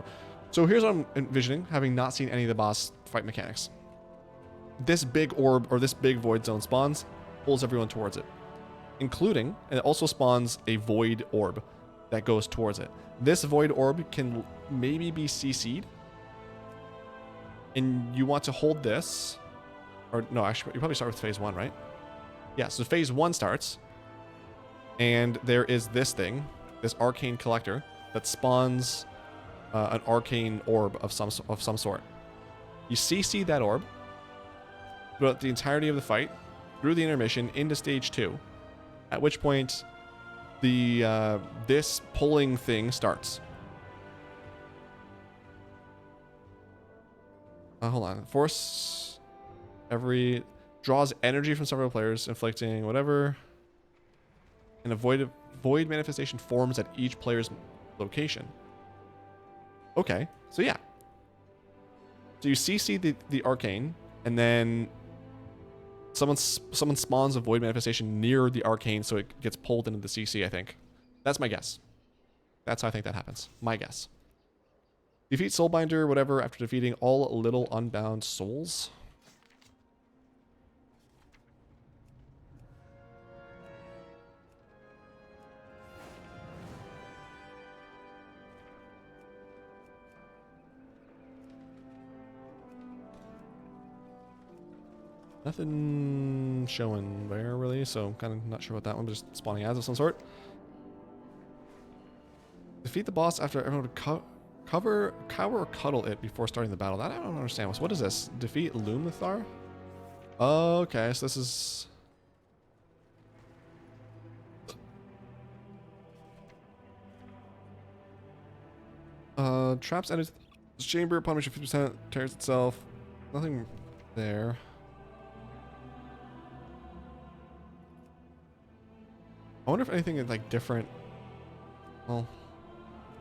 So here's what I'm envisioning, having not seen any of the boss fight mechanics. This big orb, or this big void zone spawns, pulls everyone towards it. Including, and it also spawns a void orb that goes towards it. This void orb can maybe be CC'd. And you want to hold this... Or, no, actually, you probably start with phase 1, right? Yeah, so phase 1 starts. And there is this thing, this Arcane Collector, that spawns an Arcane Orb of some sort. You CC that orb throughout the entirety of the fight, through the intermission, into stage 2. At which point, the this pulling thing starts. Hold on. Force every... Draws energy from several players, inflicting whatever. And a void manifestation forms at each player's location. Okay, so yeah. So you CC the arcane, and then someone spawns a void manifestation near the arcane, so it gets pulled into the CC. I think that's my guess. That's how I think that happens. My guess. Defeat Soulbinder, whatever, after defeating all little unbound souls. Nothing showing there really, so I'm kind of not sure about that one, but just spawning ads of some sort. Defeat the boss after everyone would cower or cuddle it before starting the battle. That I don't understand. What is this? Defeat Lumithar? Okay, so this is... traps enters the chamber upon which 50% tears itself. Nothing there. I wonder if anything is like different. Well,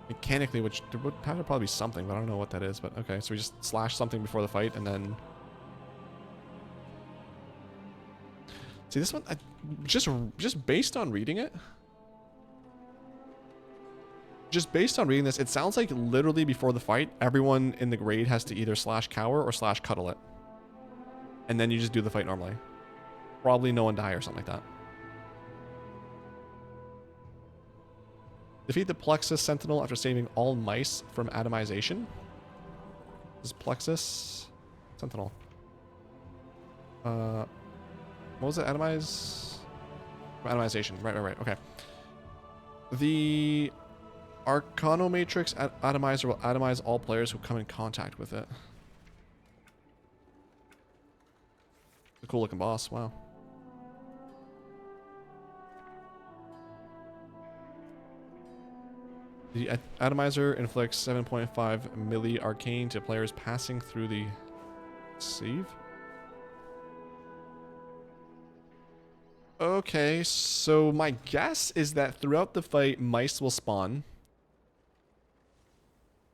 mechanically, which there would have to probably be something, but I don't know what that is. But okay, so we just slash something before the fight, and then see this one. Just based on reading it, it sounds like literally before the fight, everyone in the raid has to either slash cower or slash cuddle it, and then you just do the fight normally. Probably no one die or something like that. Defeat the Plexus Sentinel after saving all mice from atomization. This is Plexus Sentinel. What was it? Atomization. Right. Okay. The Arcanomatrix Atomizer will atomize all players who come in contact with it. A cool looking boss. Wow. The Atomizer inflicts 7.5 milli arcane to players passing through the sieve. Okay, so my guess is that throughout the fight, mice will spawn.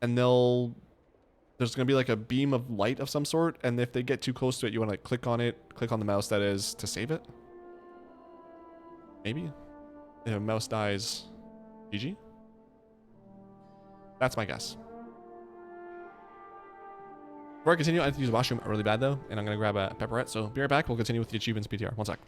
And there's going to be like a beam of light of some sort. And if they get too close to it, you want to like click on it, click on the mouse that is to save it. Maybe. If a mouse dies, GG. That's my guess. Before I continue, I have to use the washroom really bad though, and I'm gonna grab a pepperette. So be right back. We'll continue with the achievements PTR. One sec.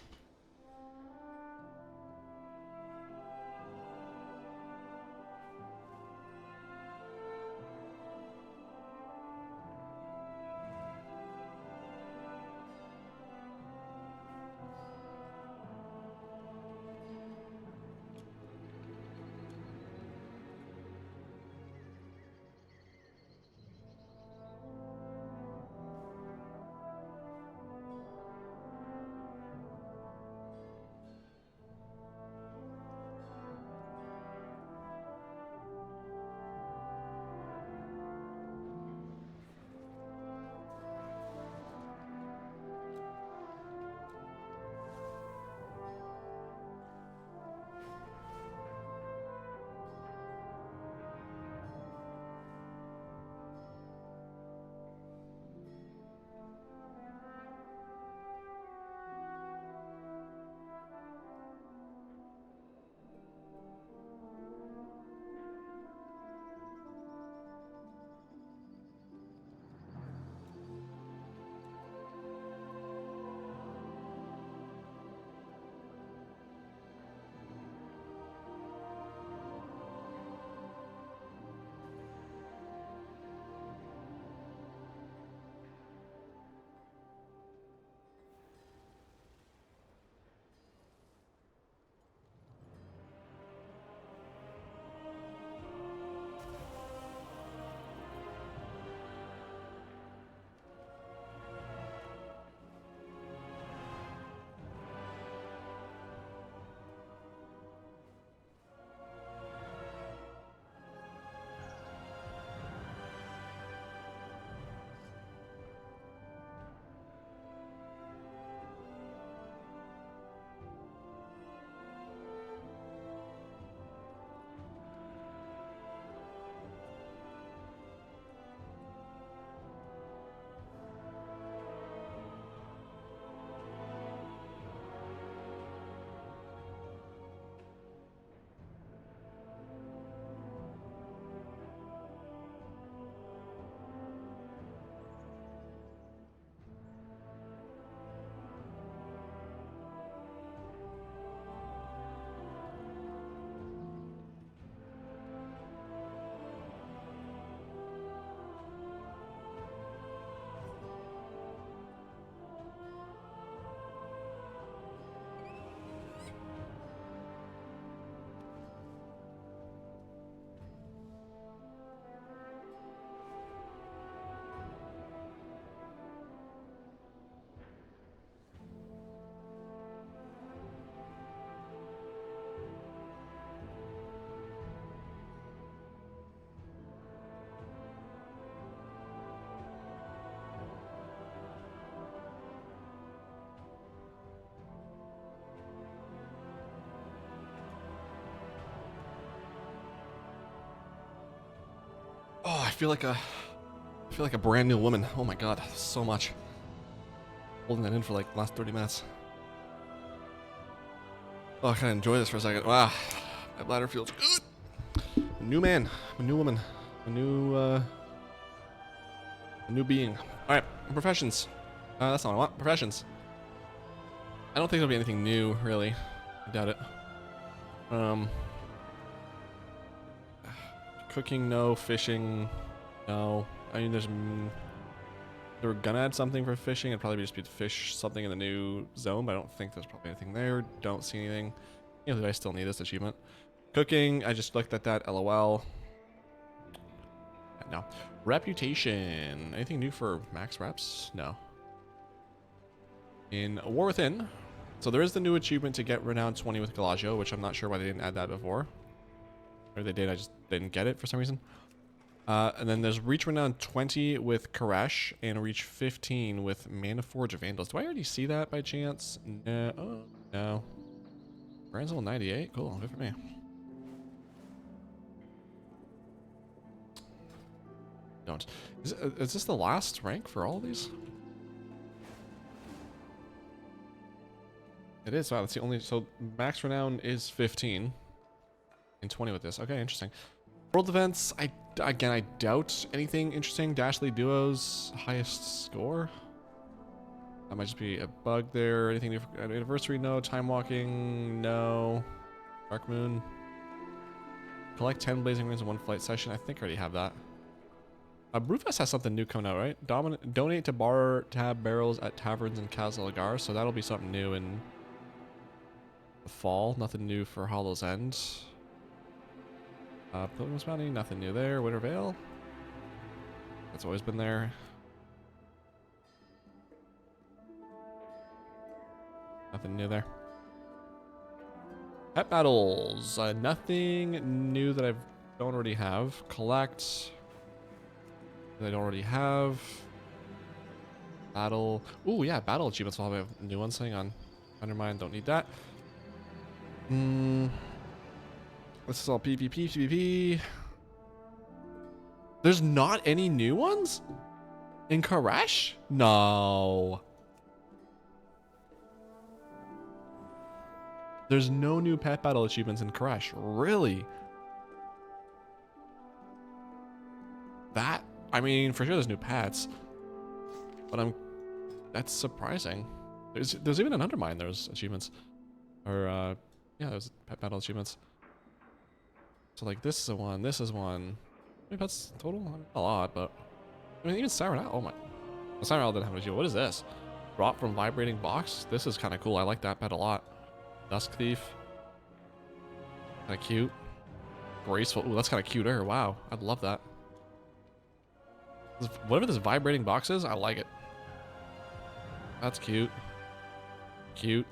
feel like a brand new woman. Oh my god, so much. Holding that in for like the last 30 minutes. Oh, I kind of enjoy this for a second. Wow, my bladder feels good. A new man, a new woman, a new being. All right, professions. That's not what I want. Professions. I don't think there'll be anything new, really. I doubt it. Cooking, no. Fishing, no. I mean, they were gonna add something for fishing. It'd probably just be to fish something in the new zone, but I don't think there's probably anything there. Don't see anything. You know, I still need this achievement. Cooking, I just looked at that. LOL. No. Reputation. Anything new for max reps? No. In War Within, so there is the new achievement to get Renown 20 with Galagio, which I'm not sure why they didn't add that before. Or they did, I just didn't get it for some reason. And then there's Reach Renown 20 with Koresh and Reach 15 with Mana Forge of Vandals. Do I already see that by chance? No. Oh, no. Brand's level 98? Cool, good for me. Don't. Is this the last rank for all of these? It is. Wow, that's the only. So max renown is 15 and 20 with this. Okay, interesting. World events. I doubt anything interesting. Dashley duos highest score. That might just be a bug there. Anything new for anniversary? No. Time walking? No. Dark moon. Collect 10 blazing runes in one flight session. I think I already have that. Brewfest has something new coming out, right? Donate to bar tab barrels at taverns in Kazalagar. So that'll be something new in the fall. Nothing new for Hollow's End. Pilgrim's Bounty, nothing new there. Wintervale. That's always been there. Nothing new there. Pet battles. Nothing new that I don't already have. Collect. That I don't already have. Battle. Ooh, yeah, battle achievements. We'll have new ones. Hang on. Undermine, don't need that. This is all PvP. There's not any new ones? In Koresh? No. There's no new pet battle achievements in Koresh. Really? That, I mean, for sure there's new pets. But that's surprising. There's even an Undermine, there's achievements. Or, yeah, there's pet battle achievements. So, like, this is one, this is one. How many pets total? I mean, a lot, but... I mean, even Siren Owl, oh my... Well, Siren Owl didn't have an achievement. What is this? Drop from Vibrating Box? This is kind of cool. I like that pet a lot. Dusk Thief. Kind of cute. Graceful. Ooh, that's kind of cuter. Wow. I'd love that. Whatever this Vibrating Box is, I like it. That's cute. Cute.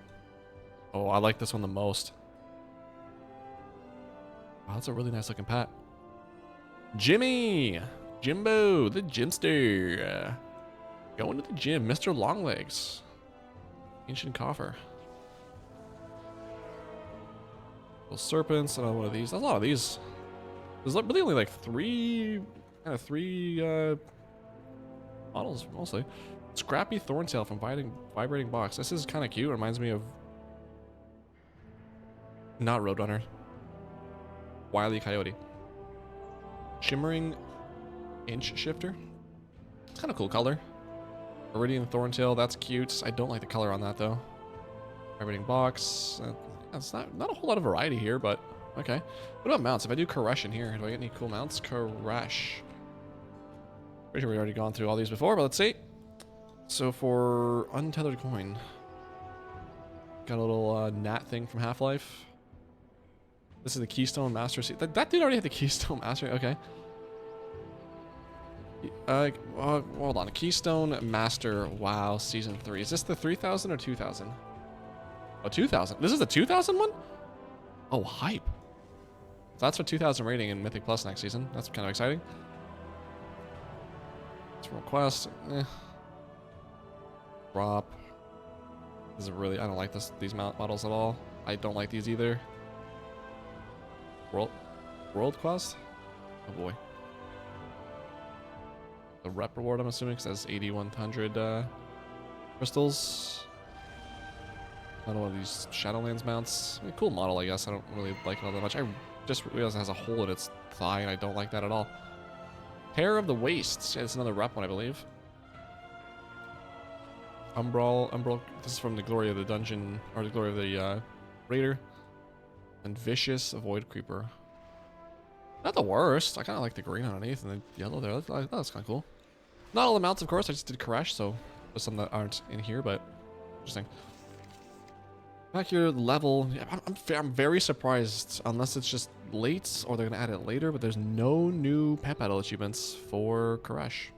Oh, I like this one the most. Wow, that's a really nice looking pet. Jimmy! Jimbo, the Gymster. Going to the gym, Mr. Longlegs. Ancient Coffer. Little serpents, another one of these. There's a lot of these. There's really only like three models, mostly. Scrappy Thorntail from Vibrating Box. This is kind of cute. Reminds me of... Not Roadrunner. Wily Coyote. Shimmering Inch Shifter. It's kind of cool color. Iridian Thorntail, that's cute. I don't like the color on that though. Vibrating Box. It's not a whole lot of variety here, but okay. What about mounts? If I do Koresh in here, do I get any cool mounts? Koresh. Pretty sure we've already gone through all these before, but let's see. So for Untethered Coin, got a little gnat thing from Half-Life. This is the Keystone Master Seed. That dude already had the Keystone Master. Okay. Hold on. Keystone Master WoW Season 3. Is this the 3000 or 2000? Oh, 2000. This is the 2000 one? Oh, hype. So that's for 2000 rating in Mythic Plus next season. That's kind of exciting. It's from Quest. Drop. This is really... I don't like these models at all. I don't like these either. World Quest? Oh boy. the rep reward, I'm assuming, because that's 8,100 crystals. Another one of these Shadowlands mounts. I mean, cool model, I guess. I don't really like it all that much. I just realized it has a hole in its thigh, and I don't like that at all. Hair of the Wastes. Yeah, it's another rep one, I believe. Umbral. This is from the Glory of the Dungeon, or the Glory of the Raider. And Vicious Avoid Creeper. Not the worst. I kind of like the green underneath and the yellow there. That's kind of cool. Not all the mounts, of course. I just did Koresh, so there's some that aren't in here, but interesting. Back here, level. Yeah, I'm very surprised, unless it's just late or they're gonna add it later. But there's no new pet battle achievements for Koresh.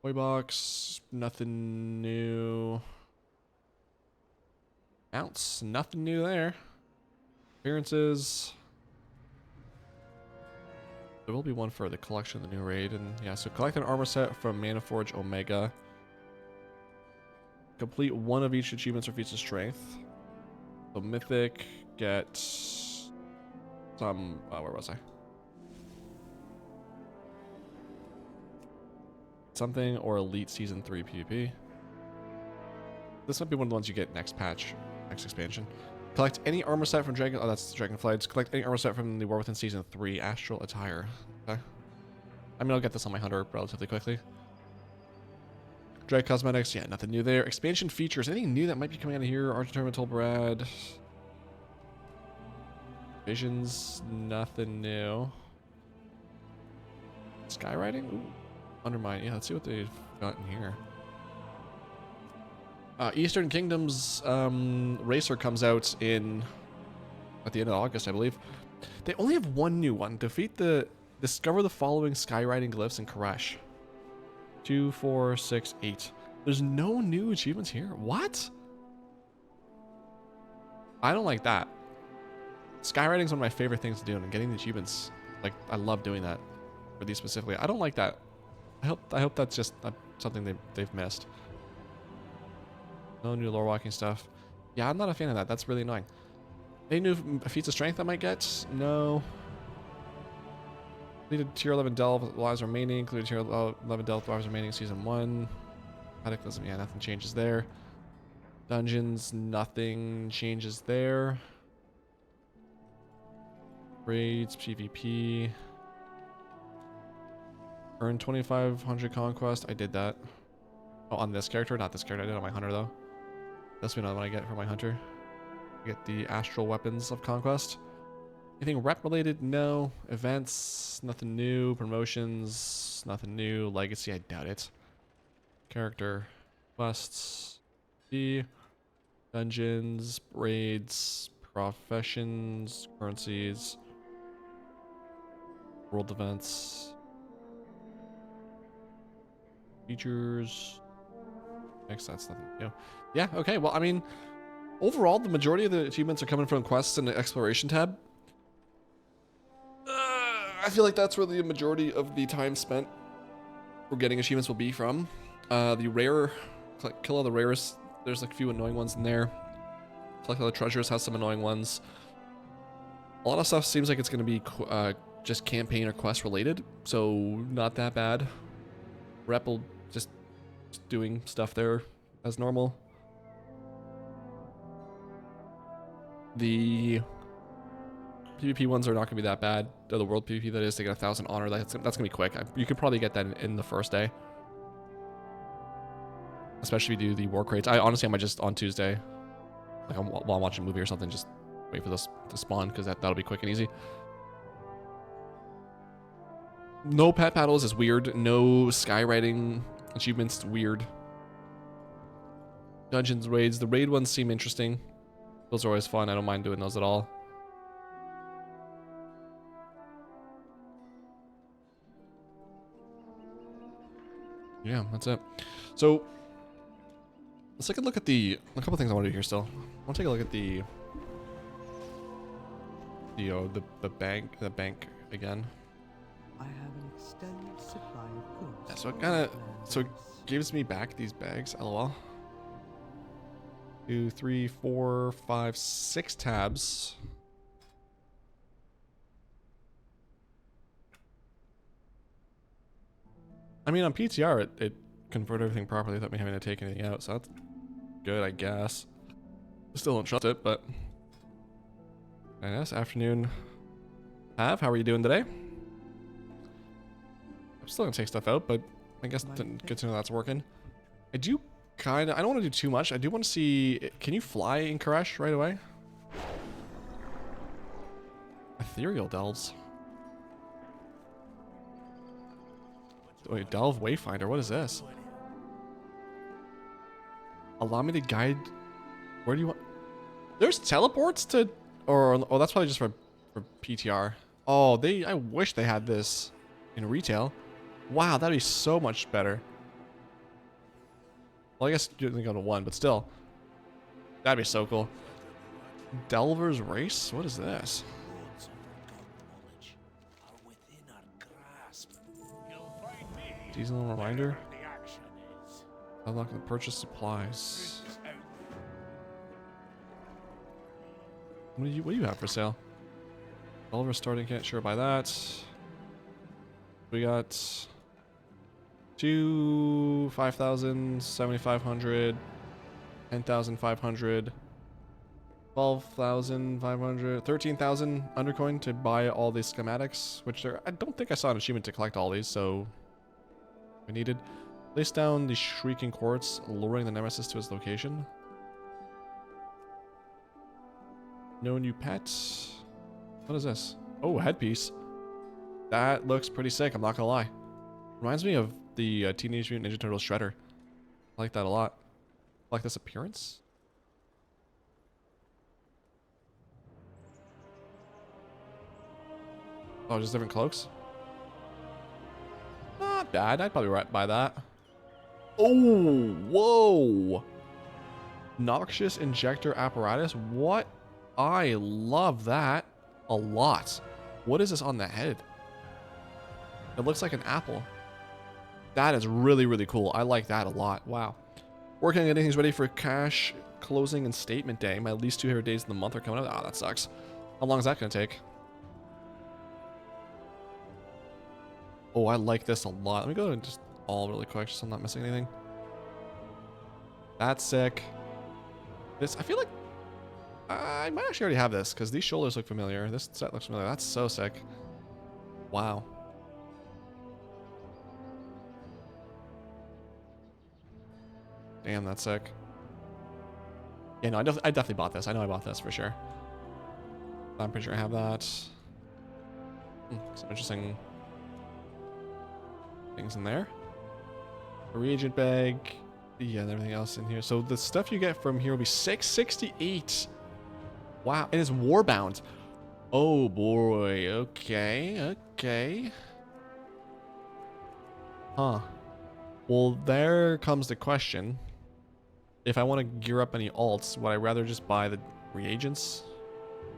Toy box, nothing new. Mounts, nothing new there. Appearances. There will be one for the collection of the new raid, and yeah, so collect an armor set from Manaforge Omega. Complete one of each achievements or feats of strength. So Mythic, get some, where was I? Something or Elite Season 3 PvP. This might be one of the ones you get next patch, next expansion. Collect any armor set from Dragon, oh that's Dragonflights. Collect any armor set from the War Within Season 3 Astral Attire. Okay. I mean, I'll get this on my hunter relatively quickly. Drag Cosmetics, yeah, nothing new there. Expansion features, anything new that might be coming out of here? Arch-Terminal Brad. Visions, nothing new. Skywriting? Ooh. Undermine, yeah, let's see what they've got in here. Eastern Kingdoms Racer comes out at the end of August, I believe. They only have one new one. Discover the following skywriting glyphs in Koresh. 2, 4, 6, 8. There's no new achievements here. What? I don't like that. Skywriting is one of my favorite things to do, and getting the achievements, like, I love doing that for these specifically. I don't like that. I hope that's just something they've missed. No new lore walking stuff. Yeah, I'm not a fan of that. That's really annoying. Any new feats of strength I might get? No. Completed tier 11 delve lives remaining. Included tier 11 delve lives remaining season 1. Cataclysm, yeah, nothing changes there. Dungeons, nothing changes there. Raids, PvP. Earn 2,500 conquest. I did that. Oh, on this character? Not this character. I did it on my hunter, though. That's what I get for my hunter. I get the astral weapons of conquest. Anything rep related? No. Events? Nothing new. Promotions? Nothing new. Legacy? I doubt it. Character. Quests. Dungeons. Raids. Professions. Currencies. World events. Features. Next, that's nothing new. Yeah, okay. Well, I mean, overall, the majority of the achievements are coming from quests in the exploration tab. I feel like that's where the majority of the time spent for getting achievements will be from. The rare, kill all the rarest. There's like a few annoying ones in there. Collect all the treasures has some annoying ones. A lot of stuff seems like it's going to be just campaign or quest related, so not that bad. Rep will just doing stuff there as normal. The PvP ones are not going to be that bad. They're the world PvP, that is. They get 1,000 honor. That's going to be quick. You could probably get that in the first day. Especially if you do the war crates. I honestly might just on Tuesday, like while I'm watching a movie or something, just wait for this to spawn, because that'll be quick and easy. No pet battles is weird. No skywriting achievements, weird. Dungeons, raids. The raid ones seem interesting. Those are always fun. I don't mind doing those at all. Yeah, that's it. So let's take a look at a couple things I want to do here still. I want to take a look at the bank again. I have an extended supply of goods. Yeah, so it gives me back these bags, lol. 2, 3, 4, 5, 6 tabs. I mean, on PTR, it converted everything properly without me having to take anything out, so that's good, I guess. Still don't trust it, but... I guess, afternoon. How are you doing today? I'm still gonna take stuff out, but I guess good to know that's working. I do I don't want to do too much. I do want to see... Can you fly in Koresh right away? Ethereal delves. Wait, delve wayfinder. What is this? Allow me to guide... Where do you want... There's teleports to... Or... Oh, that's probably just for PTR. Oh, I wish they had this in retail. Wow, that'd be so much better. Well, I guess you didn't go to one, but still. That'd be so cool. Delver's Race? What is this? Seasonal reminder? Unlock and purchase supplies. What do you have for sale? Delver starting kit, sure, buy that. We got 2, 5,000, 7,500, 10,500, 12,500, 13,000 undercoin to buy all these schematics, which I don't think I saw an achievement to collect all these, so we needed. Place down the Shrieking Quartz, luring the Nemesis to its location. No new pets. What is this? Oh, a headpiece. That looks pretty sick, I'm not gonna lie. Reminds me of the Teenage Mutant Ninja Turtles Shredder. I like that a lot. I like this appearance. Oh, just different cloaks? Not bad, I'd probably buy that. Oh, whoa! Noxious Injector Apparatus? What? I love that a lot. What is this on the head? It looks like an apple. That is really, really cool. I like that a lot. Wow. Working on getting things ready for cash closing and statement day. My least 200 days in the month are coming up. Ah, that sucks. How long is that going to take? Oh, I like this a lot. Let me go and just all really quick, just so I'm not missing anything. That's sick. This, I feel like I might actually already have this because these shoulders look familiar. This set looks familiar. That's so sick. Wow. Damn, that's sick. Yeah, no, I definitely bought this. I know I bought this for sure. I'm pretty sure I have that. Some interesting things in there. A reagent bag. Yeah, and everything else in here. So the stuff you get from here will be 668. Wow, and it's warbound. Oh boy, okay, okay. Huh. Well, there comes the question. If I want to gear up any alts, would I rather just buy the reagents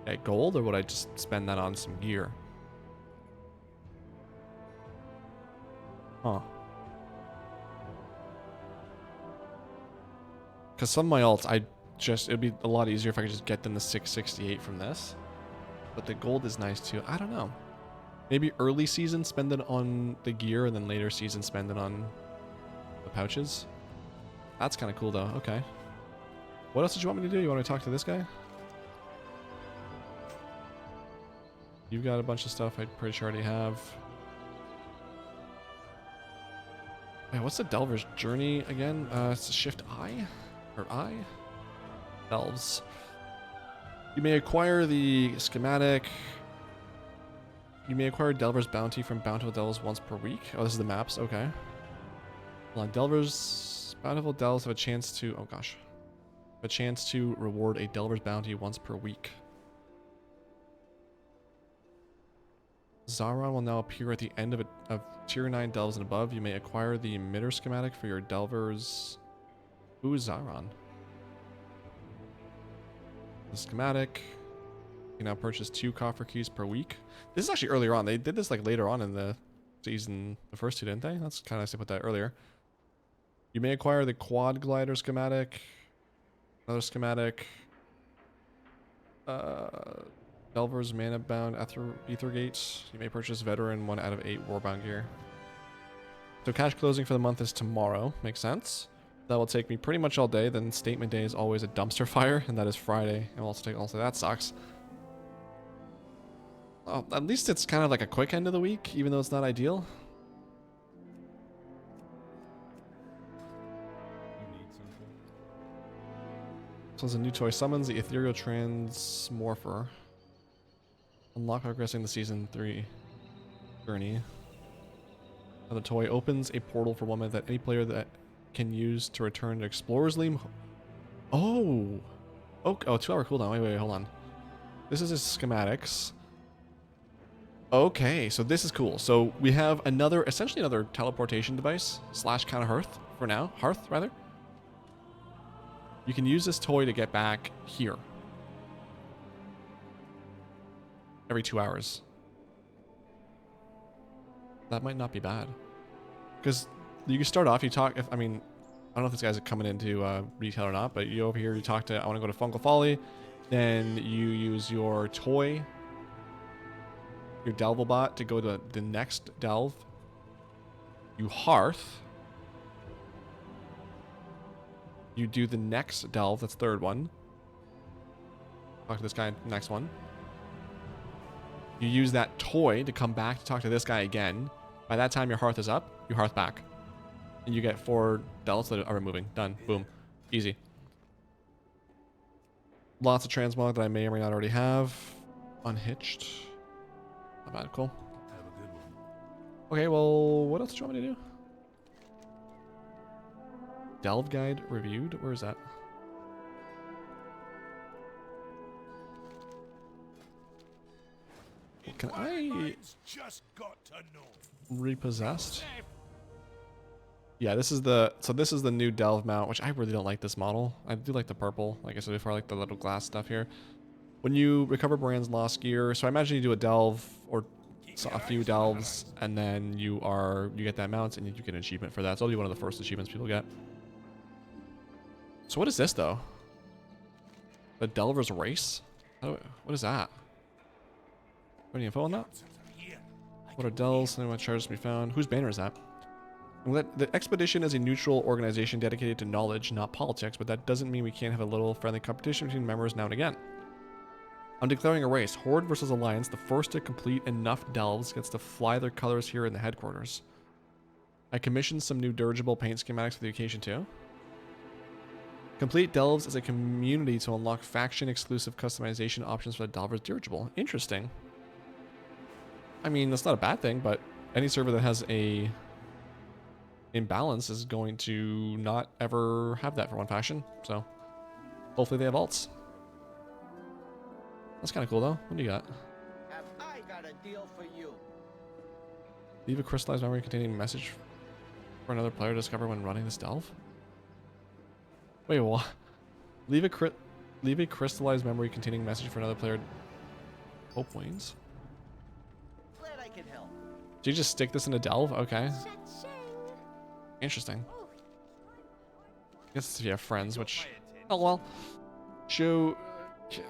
at gold, or would I just spend that on some gear? Huh. Because some of my alts, it'd be a lot easier if I could just get them the 668 from this. But the gold is nice too. I don't know. Maybe early season spend it on the gear, and then later season spend it on the pouches. That's kind of cool though. Okay. What else did you want me to do? You want me to talk to this guy? You've got a bunch of stuff I'm pretty sure I already have. Wait, what's the Delver's Journey again? It's a Shift I? Or I? Delves. You may acquire the schematic. You may acquire Delver's Bounty from Bountiful Delves once per week. Oh, this is the maps. Okay. Hold on. Delver's Bountiful Delves have a chance to... Oh, gosh. Have a chance to reward a Delver's Bounty once per week. Zaron will now appear at the end of Tier 9 Delves and above. You may acquire the emitter schematic for your Delver's... Who is Zaron? The schematic. You can now purchase 2 coffer keys per week. This is actually earlier on. They did this like later on in the season, the first two, didn't they? That's kind of nice to put that earlier. You may acquire the quad glider schematic. Another schematic. Delver's mana bound Ether Gates. You may purchase veteran 1 out of 8 warbound gear. So cash closing for the month is tomorrow. Makes sense. That will take me pretty much all day. Then statement day is always a dumpster fire, and that is Friday. And also that sucks. Oh, at least it's kind of like a quick end of the week, even though it's not ideal. So there's a new toy. Summons the Ethereal Transmorpher. Unlock progressing the Season 3 journey. Now the toy opens a portal for 1 minute that any player that can use to return to Explorer's Lane. Oh! Oh, 2-hour cooldown. Wait, hold on. This is his schematics. Okay, so this is cool. So we have essentially another teleportation device / kind of hearth for now. Hearth, rather. You can use this toy to get back here. Every 2 hours. That might not be bad. Because you can start off, I don't know if this guy's coming into retail or not, but you over here, you talk to, I want to go to Fungal Folly. Then you use your toy, your Delvobot, to go to the next Delve. You Hearth. You do the next Delve, that's third one. Talk to this guy, next one. You use that toy to come back to talk to this guy again. By that time your Hearth is up, you Hearth back. And you get 4 Delves that are removing. Done. Boom. Easy. Lots of transmog that I may or may not already have. Unhitched. Not bad, cool. Okay, well, what else do you want me to do? Delve guide reviewed? Where is that? Can I repossessed? Yeah, this is the new Delve mount, which I really don't like this model. I do like the purple, like I said before, I like the little glass stuff here. When you recover Brand's lost gear, so I imagine you do a Delve or a few Delves, and then you get that mount and you get an achievement for that. So it'll be one of the first achievements people get. So what is this though? The Delver's Race? What is that? Any info on that? What are Delves? Anyone charges to be found? Whose banner is that? The expedition is a neutral organization dedicated to knowledge, not politics, but that doesn't mean we can't have a little friendly competition between members now and again. I'm declaring a race. Horde versus Alliance. The first to complete enough Delves gets to fly their colors here in the headquarters. I commissioned some new dirigible paint schematics for the occasion too. Complete Delves as a community to unlock faction-exclusive customization options for the Delver's dirigible. Interesting. I mean, that's not a bad thing, but any server that has a imbalance is going to not ever have that for one faction. So hopefully they have alts. That's kind of cool though. What do you got? Have I got a deal for you? Leave a crystallized memory containing a message for another player to discover when running this Delve. Wait, what? Leave a crystallized memory containing a message for another player. Hope wanes. Glad I can help. Did you just stick this in a Delve? Okay. Interesting. I guess if you have friends, which... Oh, well. Show...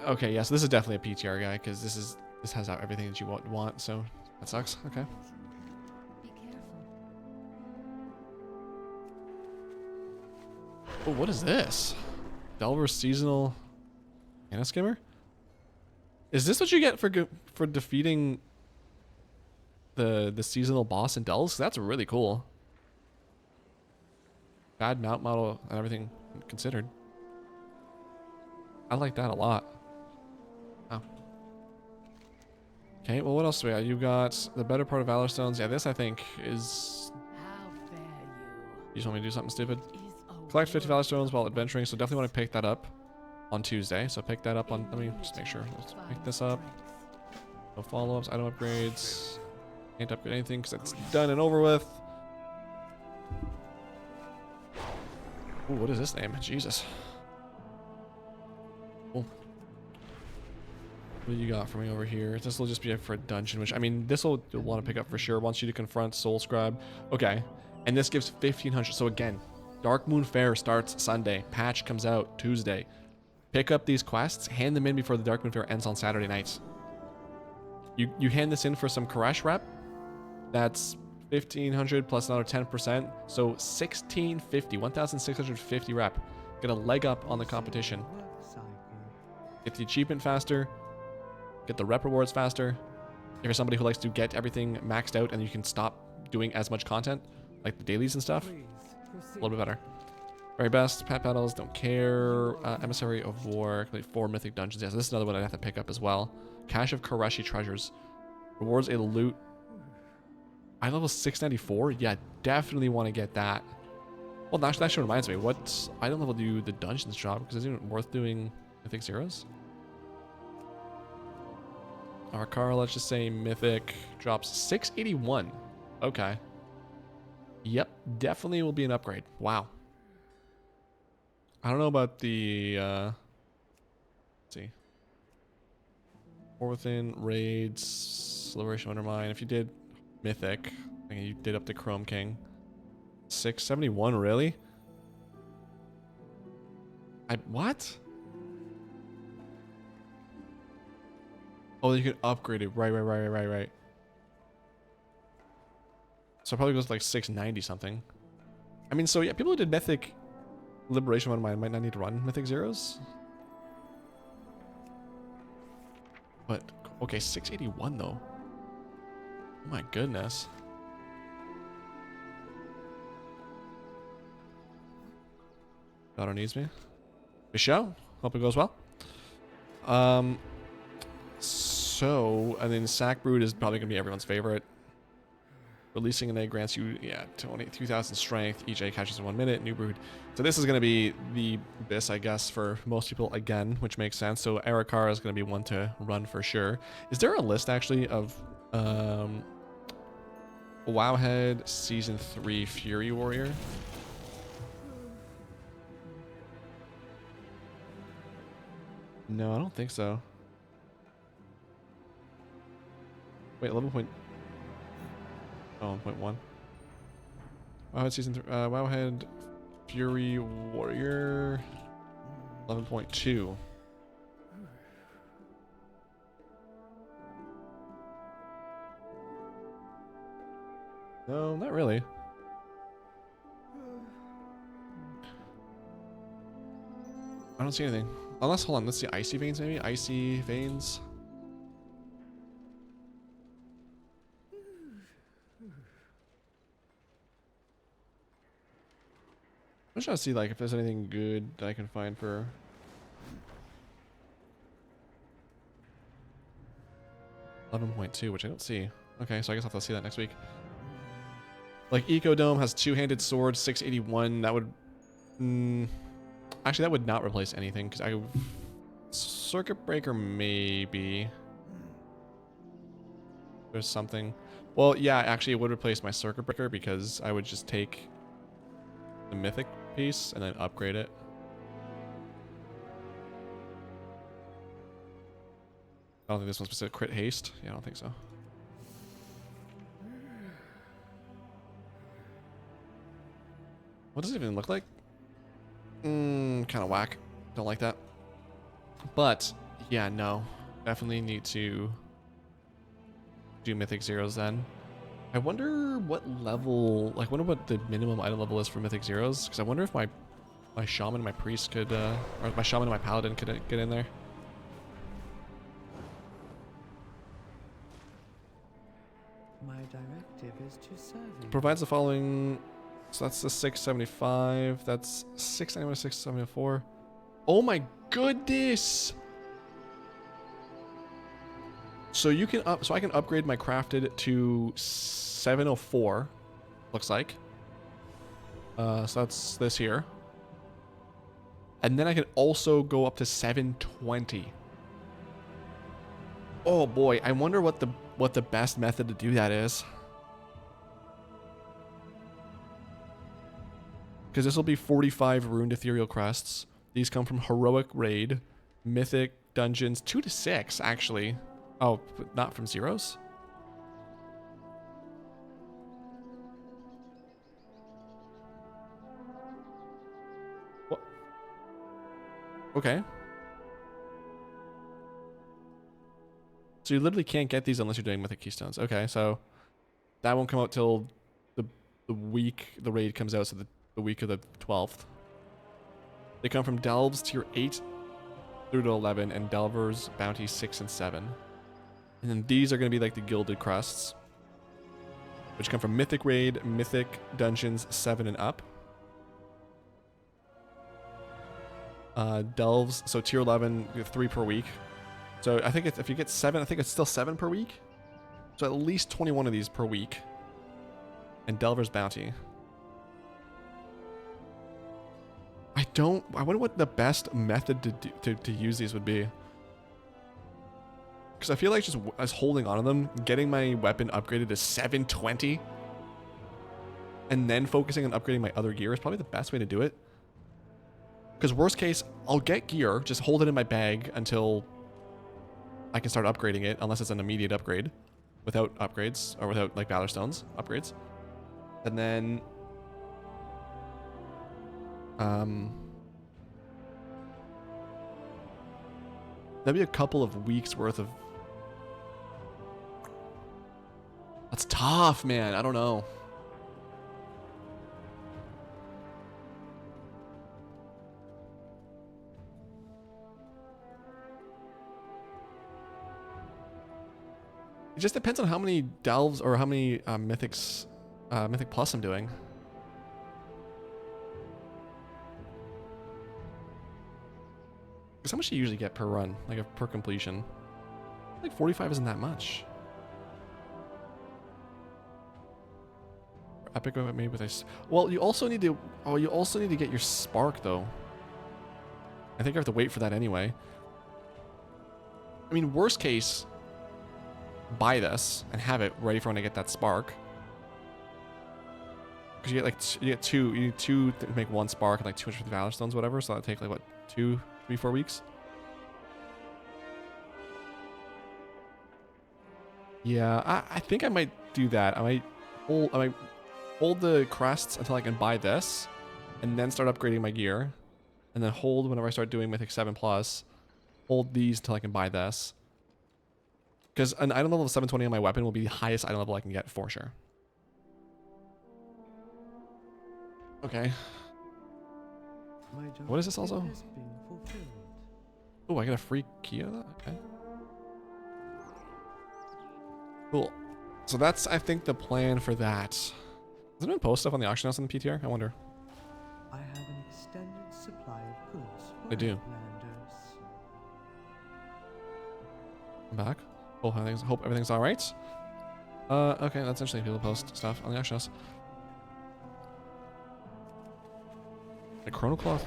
Okay, yeah, so this is definitely a PTR guy, because this has out everything that you want, so that sucks. Okay. Be careful. Oh, what is this? Delver's seasonal mana skimmer? Is this what you get for defeating the seasonal boss in Delves? That's really cool. Bad mount model and everything considered. I like that a lot. Oh. Okay, well, what else do we got? You got the better part of Valor Stones. Yeah, this I think is... How fare You just want me to do something stupid? you? Is a Collect 50 war Valor Stones while adventuring, so definitely want to pick that up on Tuesday. So pick that up on... Let me just make sure. Let's pick this up. No follow-ups, item upgrades. Can't upgrade anything because it's done and over with. Ooh, what is this name? Jesus. Cool. What do you got for me over here? This will just be for a dungeon, which, I mean, this will you'll want to pick up for sure. Wants you to confront Soul Scribe. Okay. And this gives 1,500. So again, Dark Moon Fair starts Sunday. Patch comes out Tuesday. Pick up these quests. Hand them in before the Dark Moon Fair ends on Saturday nights. You hand this in for some Koresh rep. That's 1500 plus another 10%. So 1650, 1650 rep. Get a leg up on the competition. Work cycle. Get the achievement faster. Get the rep rewards faster. If you're somebody who likes to get everything maxed out and you can stop doing as much content, like the dailies and stuff, Please a proceed. little bit better. Very best, pet battles, don't care. Emissary of War, complete 4 mythic dungeons. Yes, this is another one I'd have to pick up as well. Cache of Koreshi treasures. Rewards a loot. I level 694? Yeah, definitely want to get that. Well, that actually reminds me. What item level do the dungeons drop? Because isn't it worth doing mythic zeros? Our car, let's just say mythic drops 681. Okay. Yep, definitely will be an upgrade. Wow. I don't know about the, let's see. War Within, Raids, Liberation Undermine. If you did Mythic, I think you did up to Chrome King. 671, really? What? Oh, you can upgrade it. Right. So it probably goes to like 690 something. I mean, so yeah, people who did Mythic Liberation Undermine might not need to run Mythic Zeros. But, okay, 681 though. Oh my goodness. Daughter needs me. Michelle, hope it goes well. So, and then Sack Brood is probably going to be everyone's favorite. Releasing an egg grants you, 22,000 strength. Each egg hatches in 1 minute. New brood. So this is going to be the abyss, I guess, for most people again, which makes sense. So Arakara is going to be one to run for sure. Is there a list actually of Wowhead Season 3 Fury Warrior? No, I don't think so. Wait, 11. Oh, 1.1. Wowhead Season 3. Wowhead Fury Warrior. 11.2. No, not really. I don't see anything. Unless, hold on, let's see. Icy Veins, maybe? Icy Veins. I'm just trying to see like if there's anything good that I can find for 11.2, which I don't see. Okay, so I guess I'll have to see that next week. Like Ecodome has two-handed sword, 681. That would actually that would not replace anything because I Circuit Breaker maybe. There's something. Well, yeah, actually it would replace my Circuit Breaker because I would just take the mythic piece and then upgrade it. I don't think this one's specific. Crit haste? Yeah, I don't think so. What does it even look like? Kind of whack. Don't like that. But yeah, no, definitely need to do mythic zeros then. I wonder what level, like, wonder what the minimum item level is for mythic zeros, because I wonder if my shaman and my priest could, or my shaman and my paladin could get in there. My directive is to serve you. Provides the following, so that's the 675, that's 691 to 674. Oh my goodness! So you can so I can upgrade my crafted to 704, looks like. So that's this here. And then I can also go up to 720. Oh boy, I wonder what the best method to do that is. Because this will be 45 Ruined Ethereal Crests. These come from Heroic Raid, Mythic Dungeons, 2 to 6 actually. Oh, but not from zeros? What? Okay. So you literally can't get these unless you're doing Mythic Keystones. Okay, so that won't come out till the week the raid comes out, so the week of the 12th. They come from Delves tier 8 through to 11, and Delvers bounty 6 and 7. And then these are going to be like the gilded crusts, which come from Mythic Raid, Mythic Dungeons 7 and up. Delves, so tier 11, you have 3 per week. So I think if you get 7, I think it's still 7 per week. So at least 21 of these per week. And Delver's bounty. I wonder what the best method to use these would be. Because I feel like just as holding on to them, getting my weapon upgraded to 720, and then focusing on upgrading my other gear is probably the best way to do it. Because worst case, I'll get gear, just hold it in my bag until I can start upgrading it, unless it's an immediate upgrade, without upgrades, or without like Valor Stones upgrades. And then that'd be a couple of weeks worth of... That's tough, man. I don't know. It just depends on how many delves or how many mythics, mythic plus I'm doing. Because how much do you usually get per run, like per completion? Like 45 isn't that much. Epic maybe with a... Well, you also need to... Oh, you also need to get your spark though. I think I have to wait for that anyway. I mean, worst case, buy this and have it ready for when I get that spark. Because you get like you need two to make one spark and like 250 Valor Stones, whatever. So that'll take like what, 2, 3, 4 weeks. Yeah, I think I might do that. I might hold the crests until I can buy this, and then start upgrading my gear, and then hold whenever I start doing Mythic 7 plus. Hold these until I can buy this. Because an item level of 720 on my weapon will be the highest item level I can get for sure. Okay. What is this also? Oh, I get a free key out of that? Okay. Cool. So that's, I think, the plan for that. Does anyone post stuff on the auction house in the PTR? I wonder. I have an extended supply of goods for They do. Outlanders. I'm back. Hope everything's all right. Okay, that's interesting. People post stuff on the auction house. A chrono cloth.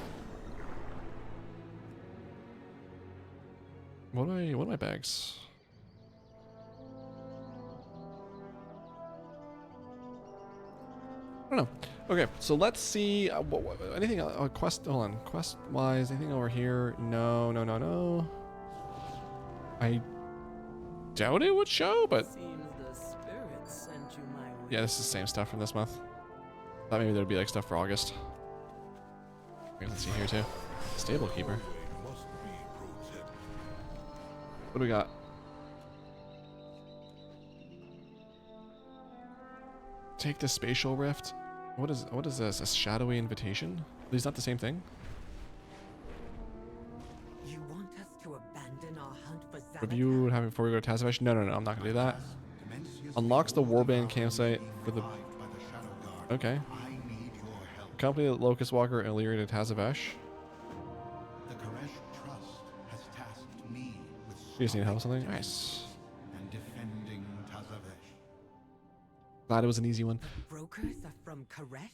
What are my bags? I don't know. Okay, so let's see. Anything quest? Hold on. Quest wise, anything over here? No. I doubt it would show, but Seems the spirits sent you my way. yeah, this is the same stuff from this month. Thought maybe there'd be like stuff for August. Okay, let's see here too. Stable keeper. What do we got? Take the spatial rift. What is this? A shadowy invitation? These not the same thing? You want us to abandon our hunt for Xanadu? Review what happened before we go to Tazavesh? No, I'm not gonna do that. Unlocks the warband campsite for the... Okay. Accompany the Locust Walker and Illyria to Tazavesh. The Koresh Trust has tasked me with You just need help with something? Nice. and defending Tazavesh. Glad it was an easy one. Brokers are from Koresh?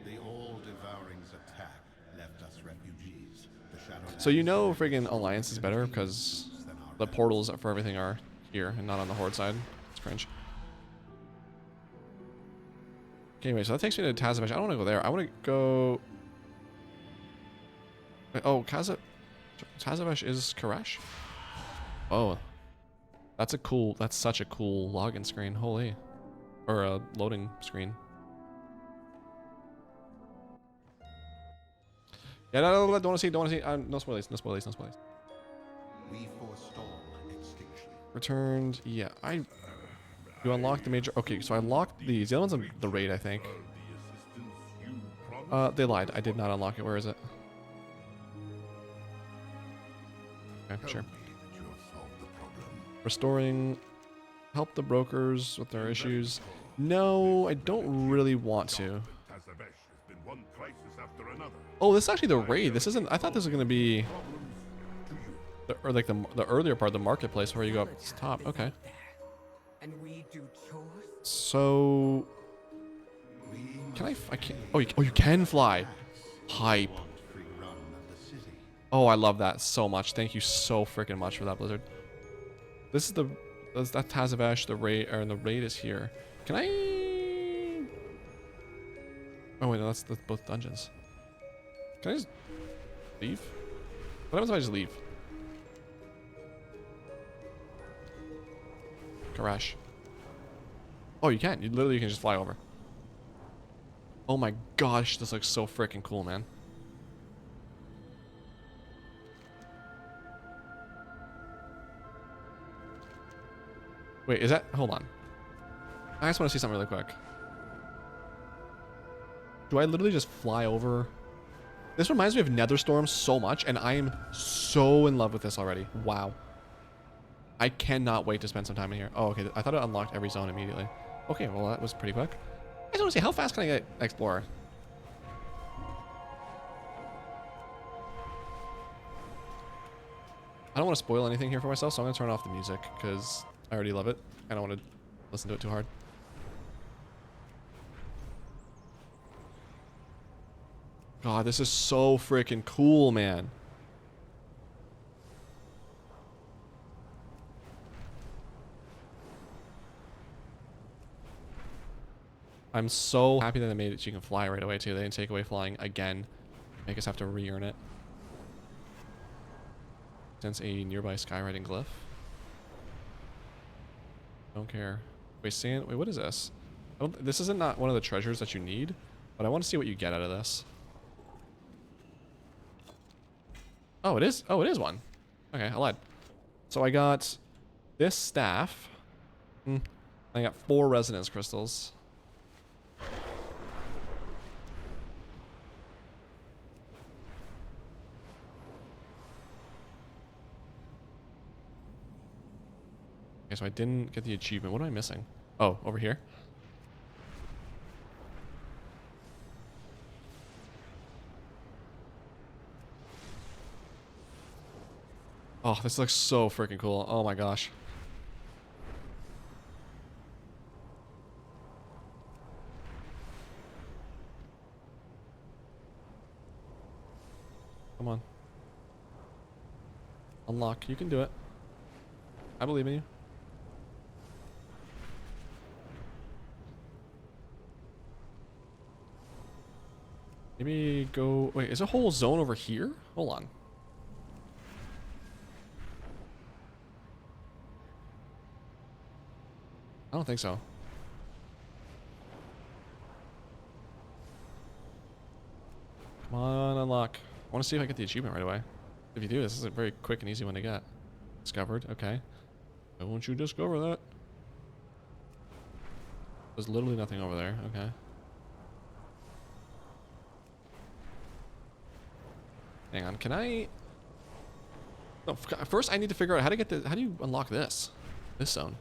The all-devouring's attack left us refugees. The Shadowlands So you know friggin' Alliance is better because the portals for everything are here and not on the Horde side. It's cringe. Okay, anyway, so that takes me to Tazavesh. I don't want to go there. I want to go... Oh, Tazavesh is Koresh? Oh. That's such a cool login screen. Holy. Or a loading screen. Yeah, no, don't want to see. No spoilies. we forestall extinction. Returned. Yeah, You unlock the major. Okay, so I unlocked these. The other one's on the raid, I think. They lied. I did not unlock it. Where is it? Okay, sure. Restoring. Help the brokers with their issues. No, I don't really want to. Oh, this is actually the raid. This isn't. I thought this was gonna be, or like the earlier part of the marketplace where you go up top. Okay. And we do chores? So, can I can't. Oh, you can fly. Hype. Oh, I love that so much. Thank you so freaking much for that, Blizzard. This is that Tazavesh. The raid, or the raid is here. Can I? Oh wait, no, that's both dungeons. Can I just leave? What happens if I just leave? Crash. Oh, you can. You literally can just fly over. Oh my gosh, this looks so freaking cool, man. Wait, is that? Hold on. I just want to see something really quick. Do I literally just fly over? This reminds me of Netherstorm so much, and I am so in love with this already. Wow. I cannot wait to spend some time in here. Oh, okay. I thought it unlocked every zone immediately. Okay, well, that was pretty quick. I just want to see, how fast can I get Explorer? I don't want to spoil anything here for myself, so I'm going to turn off the music, because I already love it. I don't want to listen to it too hard. God, this is so freaking cool, man. I'm so happy that they made it so you can fly right away, too. They didn't take away flying again. Make us have to re-earn it. Sense a nearby skywriting glyph. Don't care. Wait, sand. Wait, what is this? This isn't not one of the treasures that you need, but I want to see what you get out of this. Oh, it is. Oh, it is one. Okay, I lied. So I got this staff. I got 4 resonance crystals. Okay, so I didn't get the achievement. What am I missing? Oh, over here. Oh, this looks so freaking cool. Oh my gosh. Come on. Unlock. You can do it. I believe in you. Maybe go... Wait, is a whole zone over here? Hold on. I don't think so. Come on, unlock. I want to see if I get the achievement right away. If you do, this is a very quick and easy one to get. Discovered. Okay. Why won't you discover that? There's literally nothing over there. Okay. Hang on. Can I... No, first I need to figure out how to get the... How do you unlock this? This zone.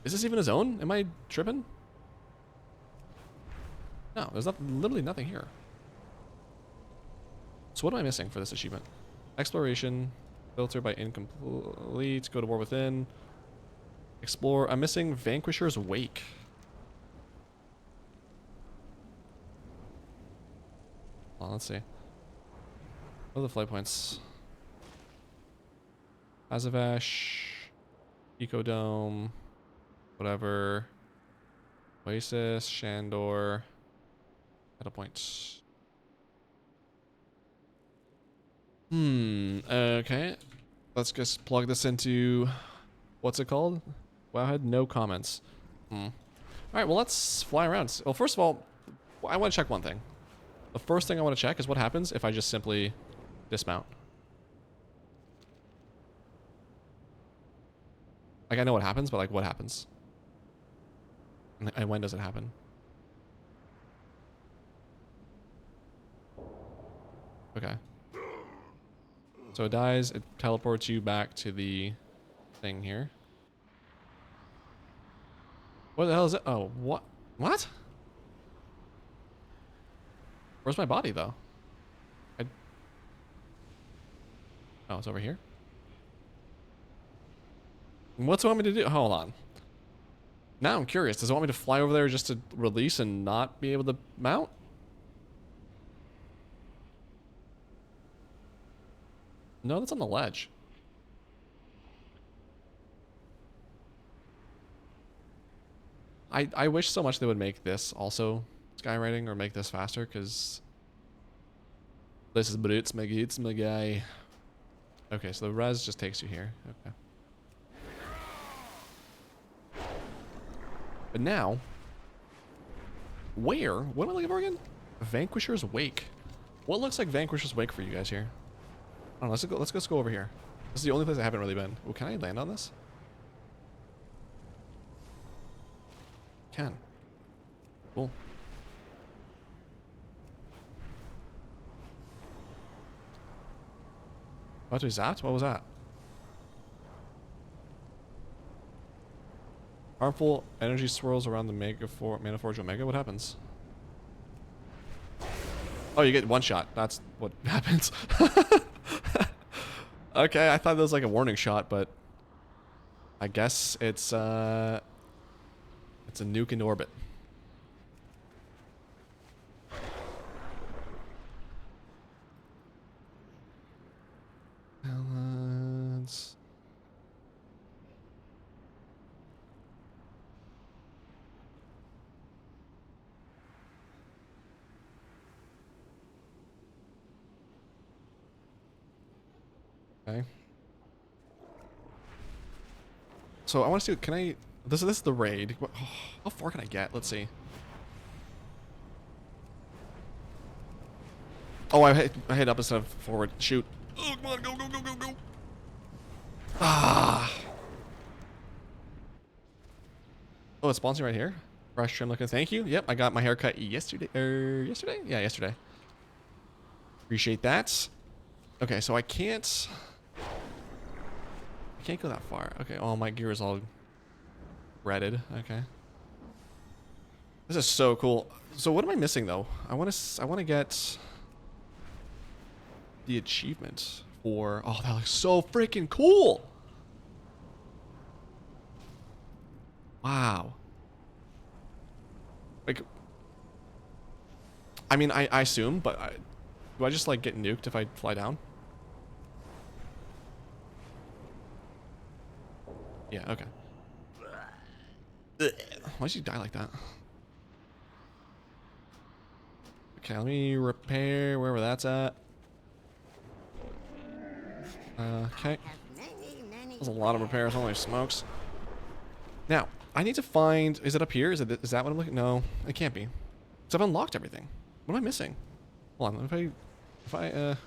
Is this even a zone? Am I tripping? No, there's literally nothing here. So what am I missing for this achievement? Exploration. Filter by incomplete. Go to war within. Explore. I'm missing Vanquisher's Wake. Oh, let's see. What are the flight points? Azavash. Ecodome. Whatever. Oasis. Shandor. At a point. Okay. Let's just plug this into... What's it called? Wowhead? No comments. Alright, well, let's fly around. Well, first of all, I want to check one thing. The first thing I want to check is what happens if I just simply dismount. Like, I know what happens, but, like, what happens? And when does it happen? Okay. So it dies, it teleports you back to the thing here. What the hell is it? Oh, what? What? Where's my body, though? Oh, it's over here? What's it want me to do? Hold on. Now I'm curious. Does it want me to fly over there just to release and not be able to mount? No, that's on the ledge. I wish so much they would make this also skywriting or make this faster, because this is Brutes, my goots, my guy. Okay, so the res just takes you here. Okay. But now, where? What am I looking for again? Vanquisher's Wake. What looks like Vanquisher's Wake for you guys here? I don't know, let's go over here. This is the only place I haven't really been. Oh, can I land on this? Can. Cool. What was that? What was that? Harmful energy swirls around the Mana Forge Omega. What happens? Oh, you get one shot. That's what happens. Okay, I thought that was like a warning shot, but I guess it's a nuke in orbit. Balance. Okay. So I want to see. Can I? This is the raid. How far can I get? Let's see. Oh, I hit up instead of forward. Shoot. Oh, come on, go, go, go, go, go. Ah. Oh, it's sponsoring right here. Fresh trim looking. Thank you. Yep, I got my haircut yesterday. Yesterday? Yeah, yesterday. Appreciate that. Okay, so I can't go that far. Okay, oh, my gear is all redded. Okay. This is so cool. So what am I missing though? I want to get the achievement for, oh, that looks so freaking cool. Wow. Like, I mean, I assume, but do I just like get nuked if I fly down? Yeah, okay. Why'd you die like that? Okay, let me repair wherever that's at. Okay. There's a lot of repairs, holy smokes. Now, I need to find, is it up here? Is that what I'm looking? No, it can't be. So I've unlocked everything. What am I missing? Hold on, if I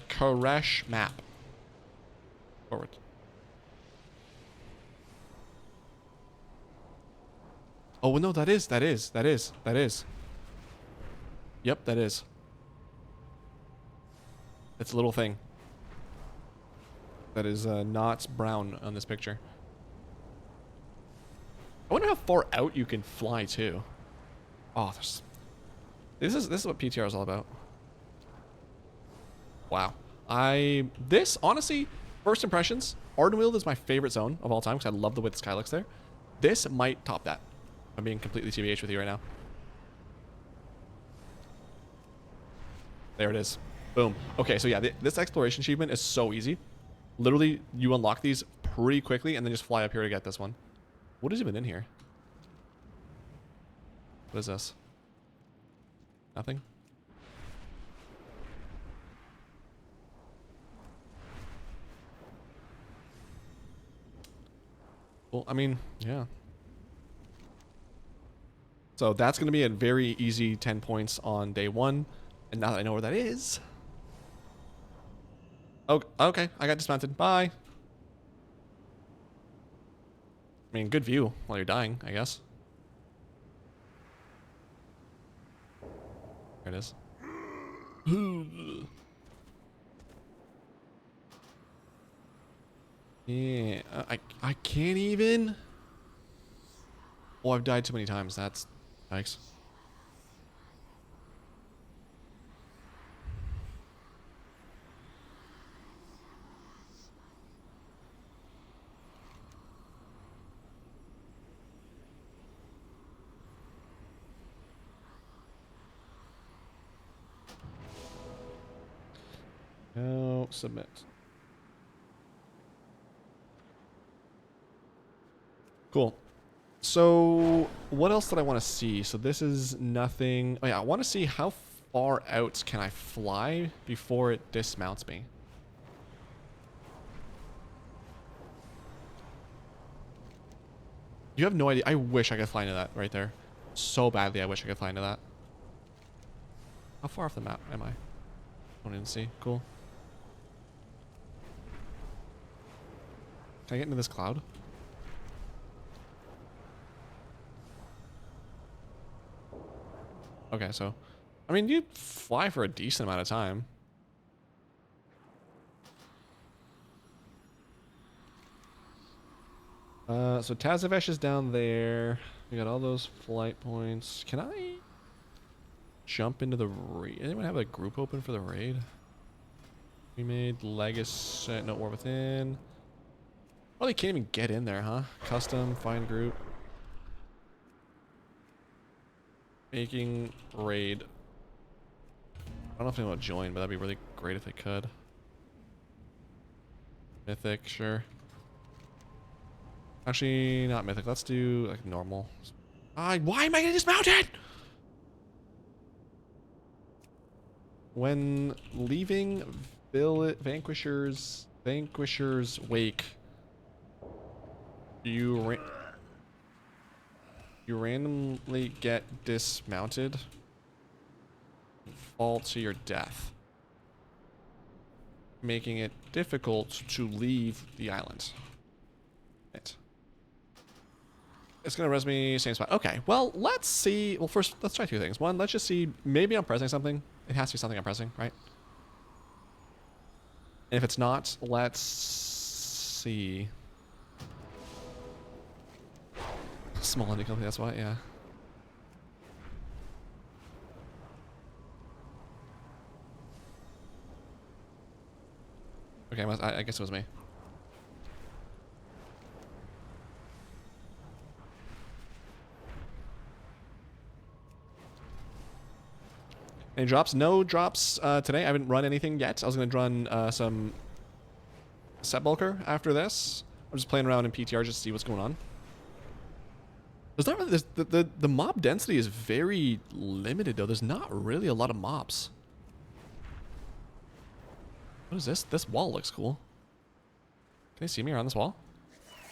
Koresh map. Forward. Oh, no, that is. Yep, that is. It's a little thing. That is not brown on this picture. I wonder how far out you can fly too. Oh, this is what PTR is all about. Wow. This honestly, first impressions, Ardenweald is my favorite zone of all time because I love the way the sky looks there. This might top that. I'm being completely TBH with you right now. There it is. Boom. Okay, so yeah, this exploration achievement is so easy. Literally, you unlock these pretty quickly and then just fly up here to get this one. What is even in here? What is this? Nothing? Well, I mean, yeah. So that's going to be a very easy 10 points on day 1. And now that I know where that is... Oh, okay. I got dismounted. Bye. I mean, good view while you're dying, I guess. There it is. Yeah, I can't even. Oh, I've died too many times. That's yikes. No, submit. Cool. So, what else did I want to see? So this is nothing. Oh yeah, I want to see how far out can I fly before it dismounts me. You have no idea. I wish I could fly into that right there. So badly, I wish I could fly into that. How far off the map am I? Don't even see. Cool. Can I get into this cloud? Okay, so, I mean, you fly for a decent amount of time. So Tazavesh is down there. We got all those flight points. Can I jump into the raid? Anyone have a group open for the raid? We made Legacy, no, War Within. Oh, they can't even get in there, huh? Custom, find group. Making raid. I don't know if anyone will join, but that'd be really great if they could. Mythic, sure. Actually, not mythic. Let's do like normal. Why am I getting dismounted? When leaving Vanquisher's wake, you randomly get dismounted and fall to your death, making it difficult to leave the island. It's gonna res me same spot. Okay, well, let's see. Well, first, let's try two things. One, let's just see. Maybe I'm pressing something. It has to be something I'm pressing, right? And if it's not, let's see. Small indie company, that's why, yeah. Okay, I guess it was me. Any drops? No drops today. I haven't run anything yet. I was going to run some set bulker after this. I'm just playing around in PTR just to see what's going on. There's not really, the mob density is very limited though. There's not really a lot of mobs. What is this? This wall looks cool. Can they see me around this wall?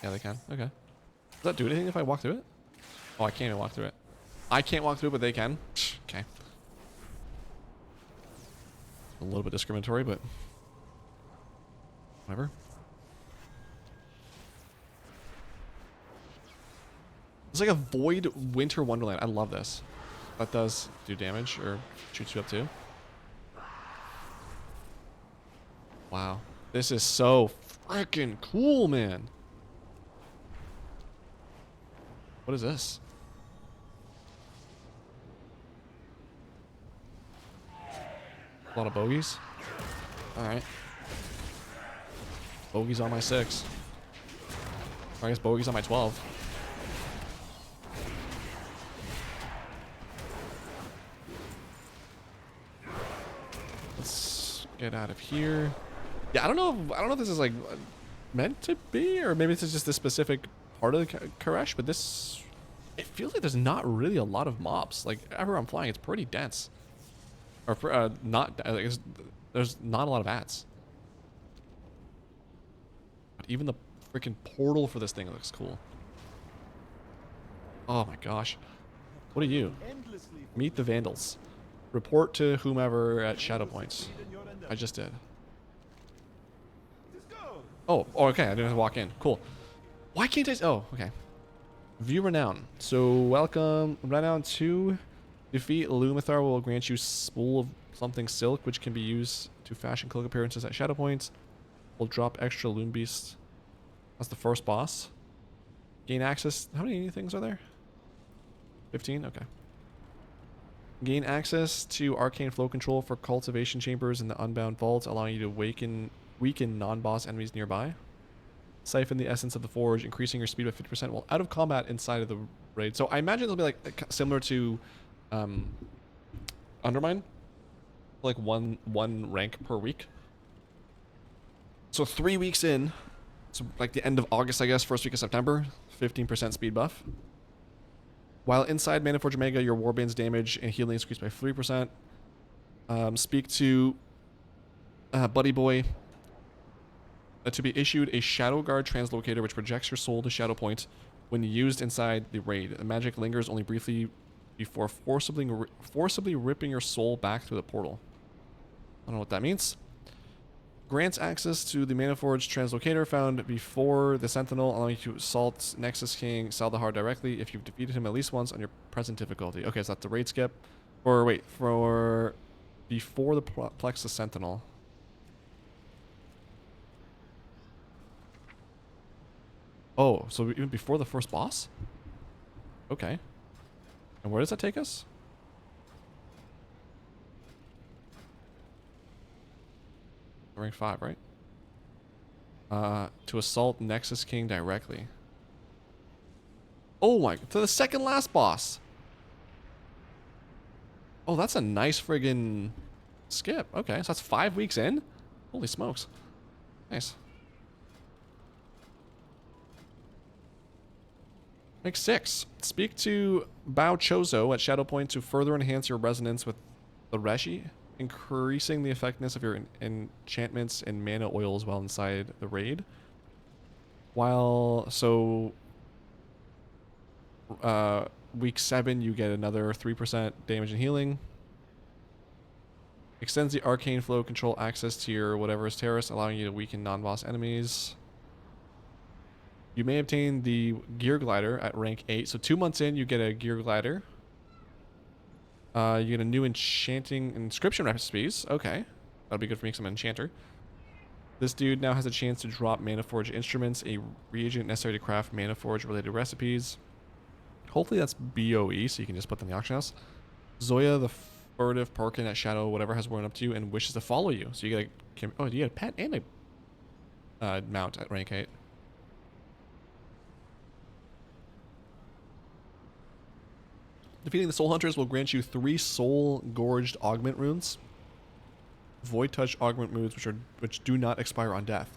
Yeah, they can. Okay. Does that do anything if I walk through it? Oh, I can't even walk through it. I can't walk through it, but they can. Okay. A little bit discriminatory, but whatever. It's like a void winter wonderland. I love this. That does do damage or shoots you up too. Wow. This is so freaking cool, man. What is this? A lot of bogeys. Alright. Bogeys on my 6. Or I guess bogeys on my 12. Let's get out of here. Yeah, I don't know if this is like meant to be, or maybe this is just this specific part of the Koresh, but this, it feels like there's not really a lot of mobs. Like everywhere I'm flying, it's pretty dense. Or not, there's not a lot of ads. But even the freaking portal for this thing looks cool. Oh my gosh. What are you? Meet the Vandals. Report to whomever at Shadow Points. I just did. Oh, okay. I didn't have to walk in. Cool. Why can't I? Oh, okay. View Renown. So welcome Renown 2. Defeat Lumathar will grant you Spool of something silk, which can be used to fashion cloak appearances at Shadow Point. Will drop extra Loon Beast. That's the first boss. Gain access. How many things are there? 15? Okay. Gain access to arcane flow control for cultivation chambers in the Unbound Vault, allowing you to weaken non-boss enemies nearby. Siphon the essence of the forge, increasing your speed by 50% while out of combat inside of the raid. So I imagine it'll be like similar to Undermine, like one rank per week. So 3 weeks in, so like the end of August, I guess, first week of September, 15% speed buff. While inside Manaforge Omega, your Warband's damage and healing increased by 3%. Speak to Buddy Boy. To be issued a Shadow Guard translocator which projects your soul to Shadow Point when used inside the raid. The magic lingers only briefly before forcibly ripping your soul back through the portal. I don't know what that means. Grants access to the Manaforge translocator found before the Sentinel, allowing you to assault Nexus King Saldahar directly if you've defeated him at least once on your present difficulty. Okay, so that's the raid skip. Or wait, for before the Plexus Sentinel. Oh, so even before the first boss? Okay. And where does that take us? Rank 5, right? To assault Nexus King directly. Oh my, to the second last boss. Oh, that's a nice friggin' skip. Okay, so that's 5 weeks in? Holy smokes. Nice. Rank 6. Speak to Bao Chozo at Shadow Point to further enhance your resonance with the Reshi, increasing the effectiveness of your enchantments and mana oils while inside the raid. Week 7 you get another 3% damage and healing. Extends the arcane flow control access to your whatever is terrorist, allowing you to weaken non-boss enemies. You may obtain the Gear Glider at rank 8. So 2 months in, you get a Gear Glider. You get a new enchanting inscription recipes. Okay. That'll be good for me because I'm an enchanter. This dude now has a chance to drop Manaforge instruments, a reagent necessary to craft Manaforge related recipes. Hopefully that's BOE, so you can just put them in the auction house. Zoya, the furtive Parkin at Shadow, whatever, has worn up to you and wishes to follow you. So you get a, you get a pet and a mount at rank 8. Defeating the Soul Hunters will grant you 3 Soul Gorged Augment runes. Void Touch Augment runes, which do not expire on death.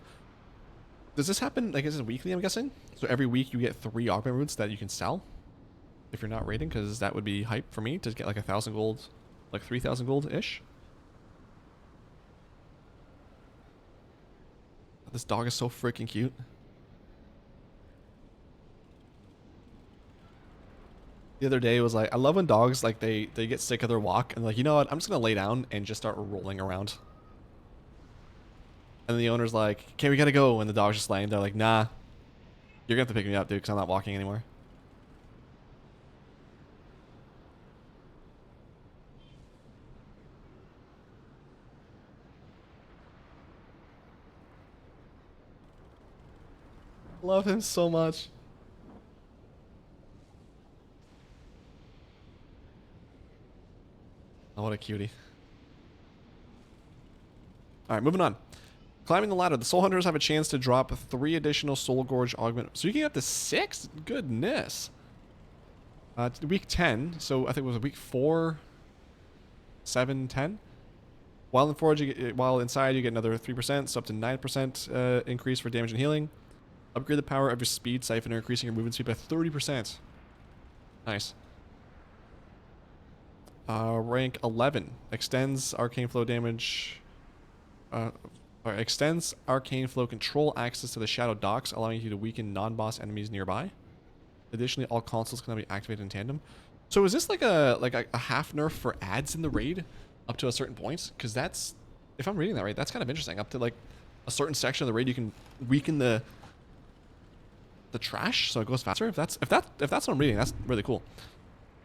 Does this happen, like, is it weekly, I'm guessing? So every week you get 3 Augment runes that you can sell? If you're not raiding, because that would be hype for me to get like 1,000 gold, like 3,000 gold-ish. This dog is so freaking cute. The other day it was like, I love when dogs, like, they get sick of their walk and like, you know what, I'm just gonna lay down and just start rolling around. And the owner's like, okay, we gotta go, and the dog's just laying there like, nah, you're gonna have to pick me up, dude, because I'm not walking anymore. Love him so much. Oh, what a cutie. Alright, moving on. Climbing the ladder. The Soul Hunters have a chance to drop 3 additional Soul Gorge augment. So you can get up to 6? Goodness. Week 10. So I think it was week 4, 7, 10. While in forge, while inside, you get another 3%, so up to 9% increase for damage and healing. Upgrade the power of your speed siphoner, increasing your movement speed by 30%. Nice. Rank 11 extends arcane flow damage. Extends arcane flow control access to the shadow docks, allowing you to weaken non-boss enemies nearby. Additionally, all consoles can now be activated in tandem. So is this like a half nerf for ads in the raid up to a certain point? Because that's, if I'm reading that right, that's kind of interesting. Up to like a certain section of the raid, you can weaken the the trash, so it goes faster. If that's what I'm reading, that's really cool.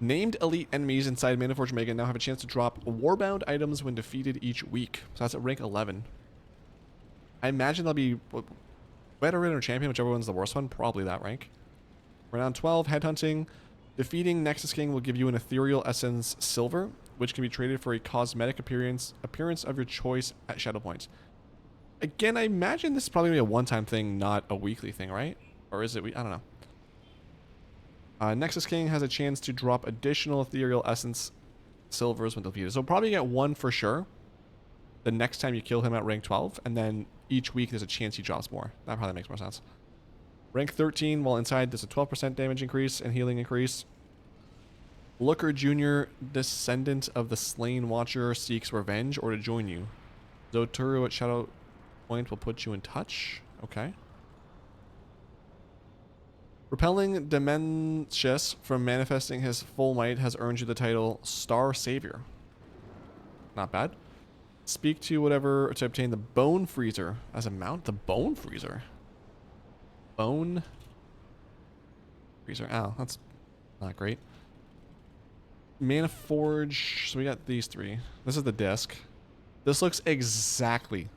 Named elite enemies inside Mana-Forged Omega now have a chance to drop warbound items when defeated each week. So that's at rank 11. I imagine they'll be veteran or champion, whichever one's the worst one. Probably that rank. Round 12, headhunting. Defeating Nexus King will give you an Ethereal Essence Silver, which can be traded for a cosmetic appearance of your choice at Shadow Points. Again, I imagine this is probably going to be a one-time thing, not a weekly thing, right? Or is it? I don't know. Nexus King has a chance to drop additional Ethereal Essence Silvers when defeated. So probably get one for sure the next time you kill him at rank 12, and then each week there's a chance he drops more. That probably makes more sense. Rank 13, while inside, there's a 12% damage increase and healing increase. Looker Jr., descendant of the slain Watcher, seeks revenge or to join you. Zoturu at Shadow Point will put you in touch. Okay. Repelling Dementius from manifesting his full might has earned you the title Star Savior. Not bad. Speak to whatever to obtain the Bone Freezer as a mount. The Bone Freezer. Bone Freezer. Oh, that's not great. Mana Forge. So we got these three. This is the disc. This looks exactly.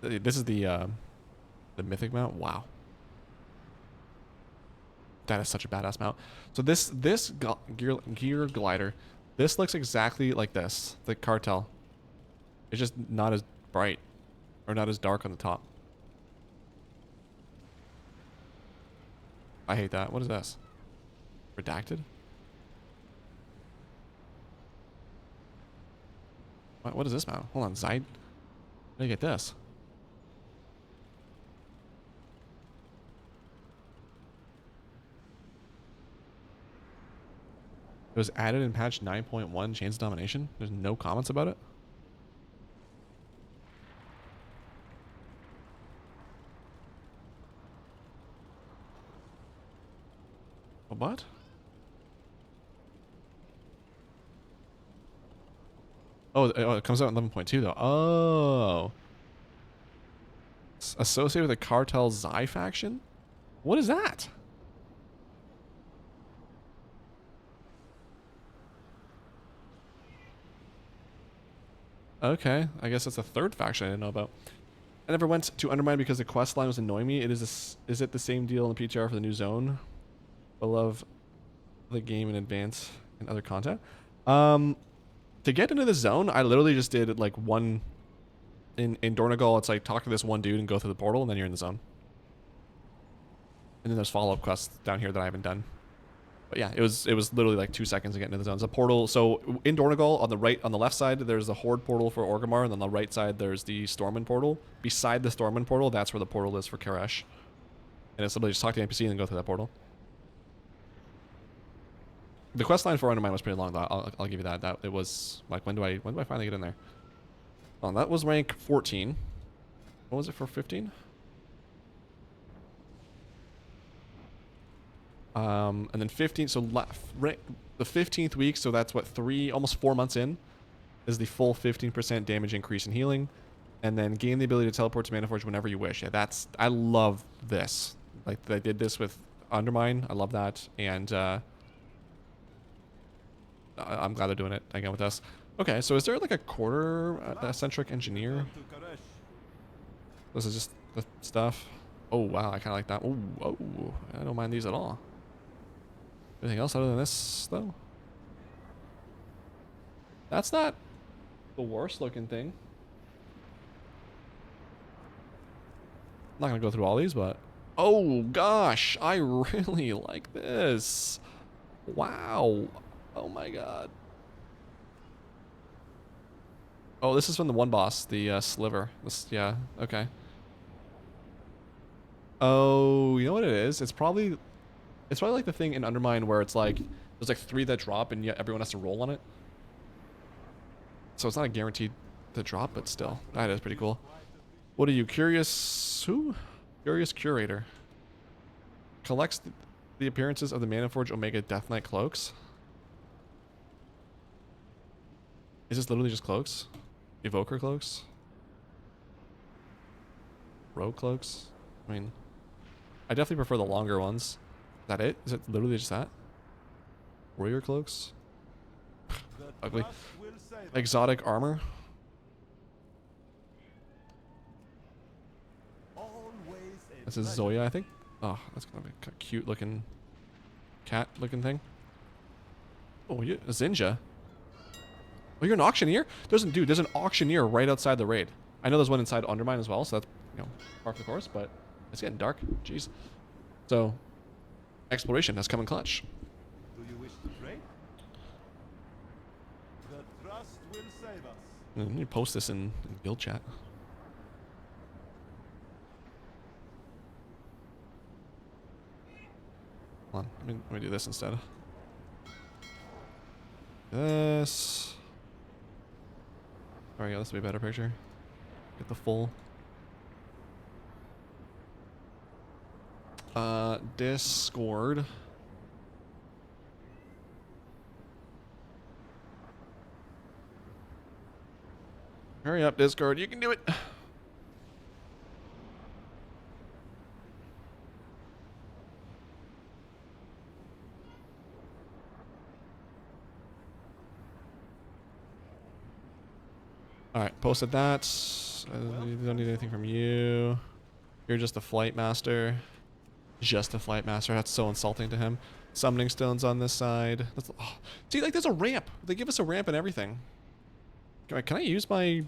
This is the mythic mount. Wow. That is such a badass mount. So this gear glider, this looks exactly like this, the cartel. It's just not as bright or not as dark on the top. I hate that. What is this? Redacted? What is this mount? Hold on, Zide. How do you get this? It was added in patch 9.1 Chains of Domination. There's no comments about it. What? Oh, it comes out in 11.2 though. Oh. It's associated with the Cartel Zai faction? What is that? Okay, I guess that's a third faction I didn't know about. I never went to Undermine because the quest line was annoying me. Is it the same deal in the PTR for the new zone? I love the game in advance and other content. To get into the zone, I literally just did like one in Dornagal. It's like talk to this one dude and go through the portal, and then you're in the zone. And then there's follow-up quests down here that I haven't done. But yeah, it was literally like 2 seconds to get into the zone. It's a portal. So in Dornagal, on the left side, there's the Horde portal for Orgrimmar, and on the right side, there's the Stormwind portal. Beside the Stormwind portal, that's where the portal is for Karesh. And it's literally just talk to the NPC and then go through that portal. The quest line for Undermine was pretty long, though. I'll give you that. That it was like when do I finally get in there? Oh, that was rank 14. What was it for 15? And then 15. So the 15th week. So that's what almost 4 months in, is the full 15% damage increase in healing, and then gain the ability to teleport to Mana-Forge whenever you wish. Yeah, I love this. Like they did this with Undermine. I love that, and I'm glad they're doing it again with us. Okay, so is there like a quarter eccentric engineer? This is just the stuff. Oh wow, I kind of like that. Oh, I don't mind these at all. Anything else other than this though? That's not the worst looking thing. I'm not gonna go through all these, but oh gosh, I really like this. Wow. Oh my god. Oh, this is from the one boss, the sliver. Yeah, okay. Oh, you know what it is? It's probably like the thing in Undermine where it's like there's like 3 that drop and yet everyone has to roll on it. So it's not a guaranteed to drop, but still, that is pretty cool. What are you, curious? Who? Curious Curator. Collects the appearances of the Mana-Forged Omega Death Knight cloaks. Is this literally just cloaks? Evoker cloaks? Rogue cloaks? I mean, I definitely prefer the longer ones. Is that it? Is it literally just that? Warrior cloaks? Ugly. Exotic armor? This is Zoya, I think. Oh, that's gonna be a cute looking cat looking thing. Oh, you a Zinja. Oh, you're an auctioneer? There's an auctioneer right outside the raid. I know there's one inside Undermine as well, so that's, you know, par for the course, but it's getting dark. Jeez. So, exploration has come in clutch. Do you wish to trade? The trust will save us. Let me post this in guild chat. Hold on, let me do this instead. This. There we go, this will be a better picture. Get the full. Discord. Hurry up, Discord, you can do it. Alright, posted that. Don't need anything from you. You're just a flight master. Just a flight master. That's so insulting to him. Summoning stones on this side. Oh. See, like, there's a ramp. They give us a ramp and everything. Can I use my...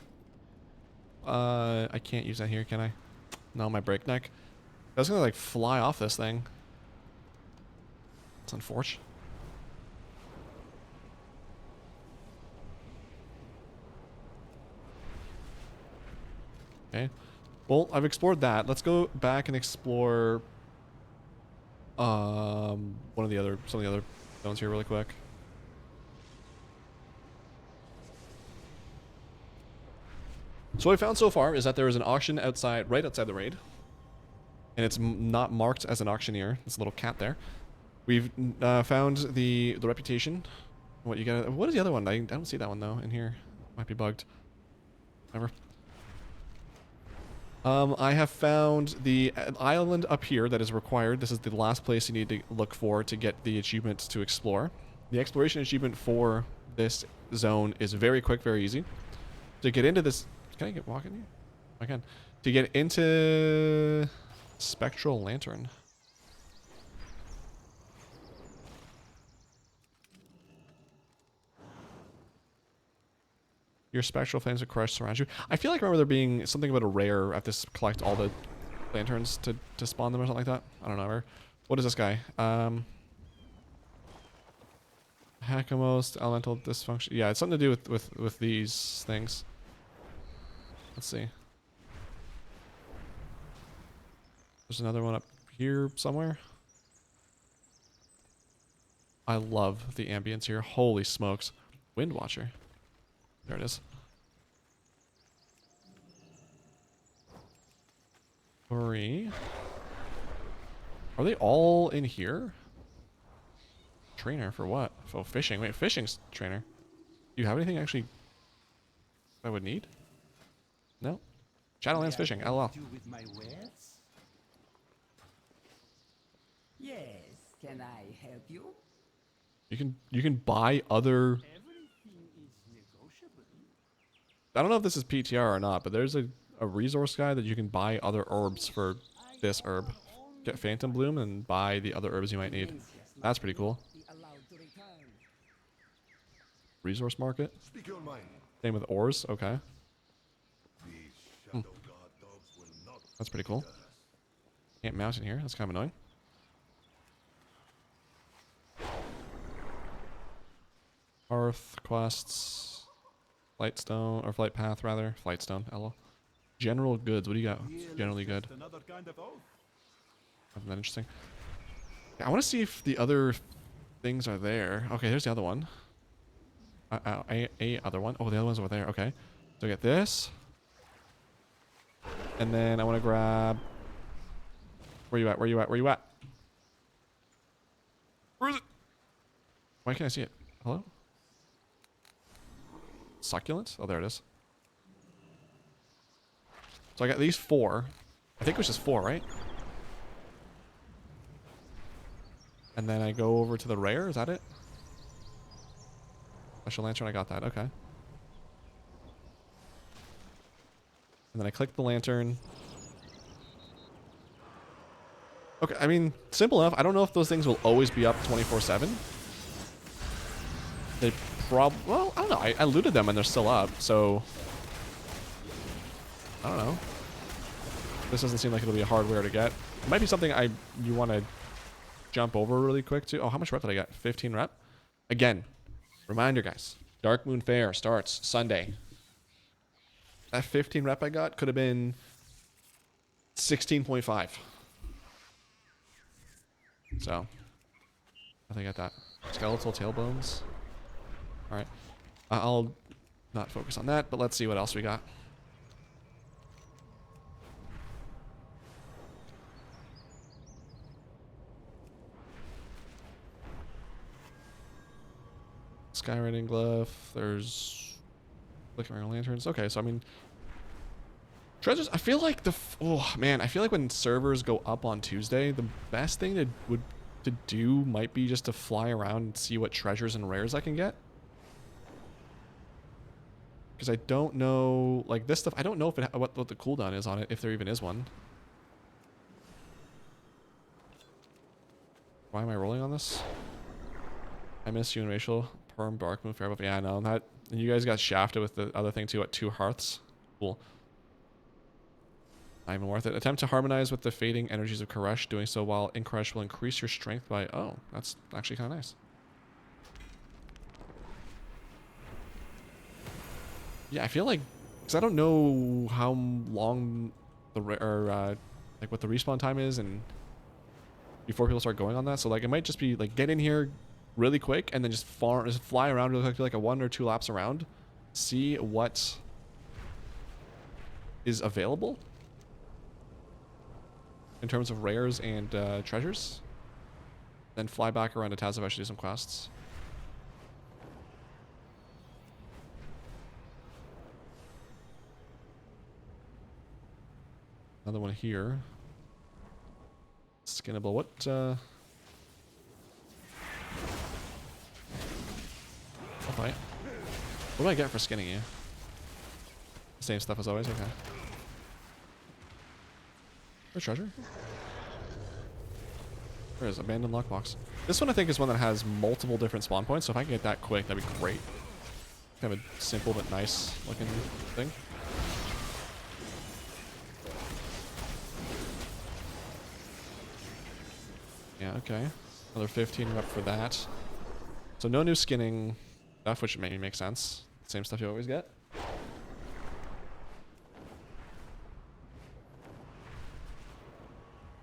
I can't use that here, can I? No, my breakneck. I was gonna, like, fly off this thing. It's unfortunate. Okay. Well, I've explored that. Let's go back and explore some of the other zones here really quick. So what I found so far is that there is an auction outside, right outside the raid, and it's not marked as an auctioneer. There's a little cat there. We've found the reputation. What you got? What is the other one? I don't see that one though in here. Might be bugged. Whatever. I have found the island up here that is required. This is the last place you need to look for to get the achievement to explore. The exploration achievement for this zone is very quick, very easy. To get into this... Can I get walking here? I can. To get into... Spectral Lantern. Your spectral flames of crush surround you. I feel like I remember there being something about a rare. I have to collect all the lanterns to spawn them or something like that. I don't know. What is this guy? Hackamost, elemental dysfunction. Yeah, it's something to do with these things. Let's see. There's another one up here somewhere. I love the ambience here. Holy smokes. Wind Watcher. There it is. Three. Are they all in here? Trainer for what? Oh, fishing. Wait, fishing's trainer. Do you have anything actually I would need? No? Shadowlands fishing. LOL. Yes, can I help you? You can buy other... I don't know if this is PTR or not, but there's a resource guide that you can buy other herbs for this herb. Get Phantom Bloom and buy the other herbs you might need. That's pretty cool. Resource market. Same with ores. Okay. That's pretty cool. Can't mount in here. That's kind of annoying. Hearth quests. Flight stone, or flight path rather. Flight stone, LOL. General goods, what do you got? Generally good. Isn't that interesting? Yeah, I want to see if the other things are there. Okay, there's the other one. A other one. Oh, the other one's over there. Okay. So I get this. And then I want to grab... Where you at? Where you at? Where you at? Where is it? Why can't I see it? Hello? Succulent? Oh, there it is. So I got these 4. I think it was just 4, right? And then I go over to the rare. Is that it? Special lantern. I got that. Okay. And then I click the lantern. Okay, I mean, simple enough. I don't know if those things will always be up 24/7. They well, I don't know. I looted them and they're still up, so I don't know. This doesn't seem like it'll be a hardware to get. It might be something you want to jump over really quick too. Oh, how much rep did I get? 15 rep. Again, reminder, guys. Dark Moon Fair starts Sunday. That 15 rep I got could have been 16.5. So, I think I got that. Skeletal tailbones. Alright. I'll not focus on that, but let's see what else we got. Skywriting Glyph. There's flickering lanterns. Okay, so I mean, treasures. I feel like oh man, I feel like when servers go up on Tuesday, the best thing to do might be just to fly around and see what treasures and rares I can get. Because I don't know, like this stuff. I don't know if what the cooldown is on it, if there even is one. Why am I rolling on this? I miss you and Rachel. Perm Dark Moon Fair, but yeah, no, that. And you guys got shafted with the other thing too at 2 hearths. Cool. Not even worth it. Attempt to harmonize with the fading energies of Koresh. Doing so while in Koresh will increase your strength by. Oh, that's actually kind of nice. Yeah, I feel like because I don't know how long like what the respawn time is and before people start going on that. So like it might just be like get in here really quick and then just fly around really quick, like a 1 or 2 laps around, see what is available in terms of rares and treasures, then fly back around to Tazavesh to do some quests. Another one here. Skinnable. What I'll fight. What do I get for skinning you? Same stuff as always, okay. Where's treasure? There is abandoned lockbox. This one I think is one that has multiple different spawn points, so if I can get that quick, that'd be great. Kind of a simple but nice looking thing. Yeah, okay. Another 15 rep for that. So no new skinning stuff, which maybe makes sense. Same stuff you always get.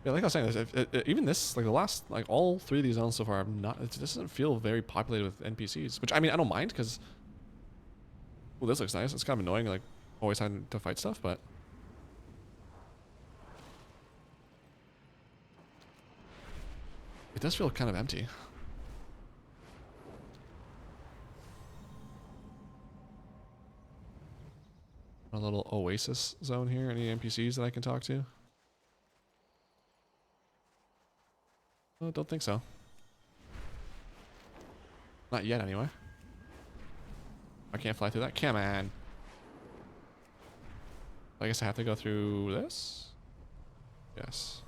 Yeah, like I was saying, even this, like the last, like all 3 of these zones so far, have not. It doesn't feel very populated with NPCs, which I mean I don't mind because. Well, this looks nice. It's kind of annoying, like always having to fight stuff, but. It does feel kind of empty. A little oasis zone here. Any NPCs that I can talk to? Oh, don't think so. Not yet, anyway. I can't fly through that. Come on. I guess I have to go through this? Yes.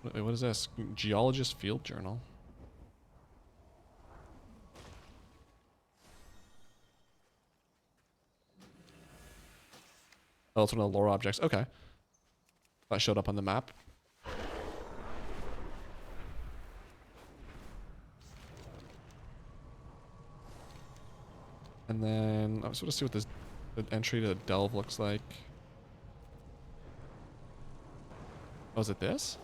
Wait, what is this? Geologist Field Journal. Oh, it's one of the lore objects. Okay. That showed up on the map. And then I was sort of see what this the entry to the delve looks like. Oh, is it this?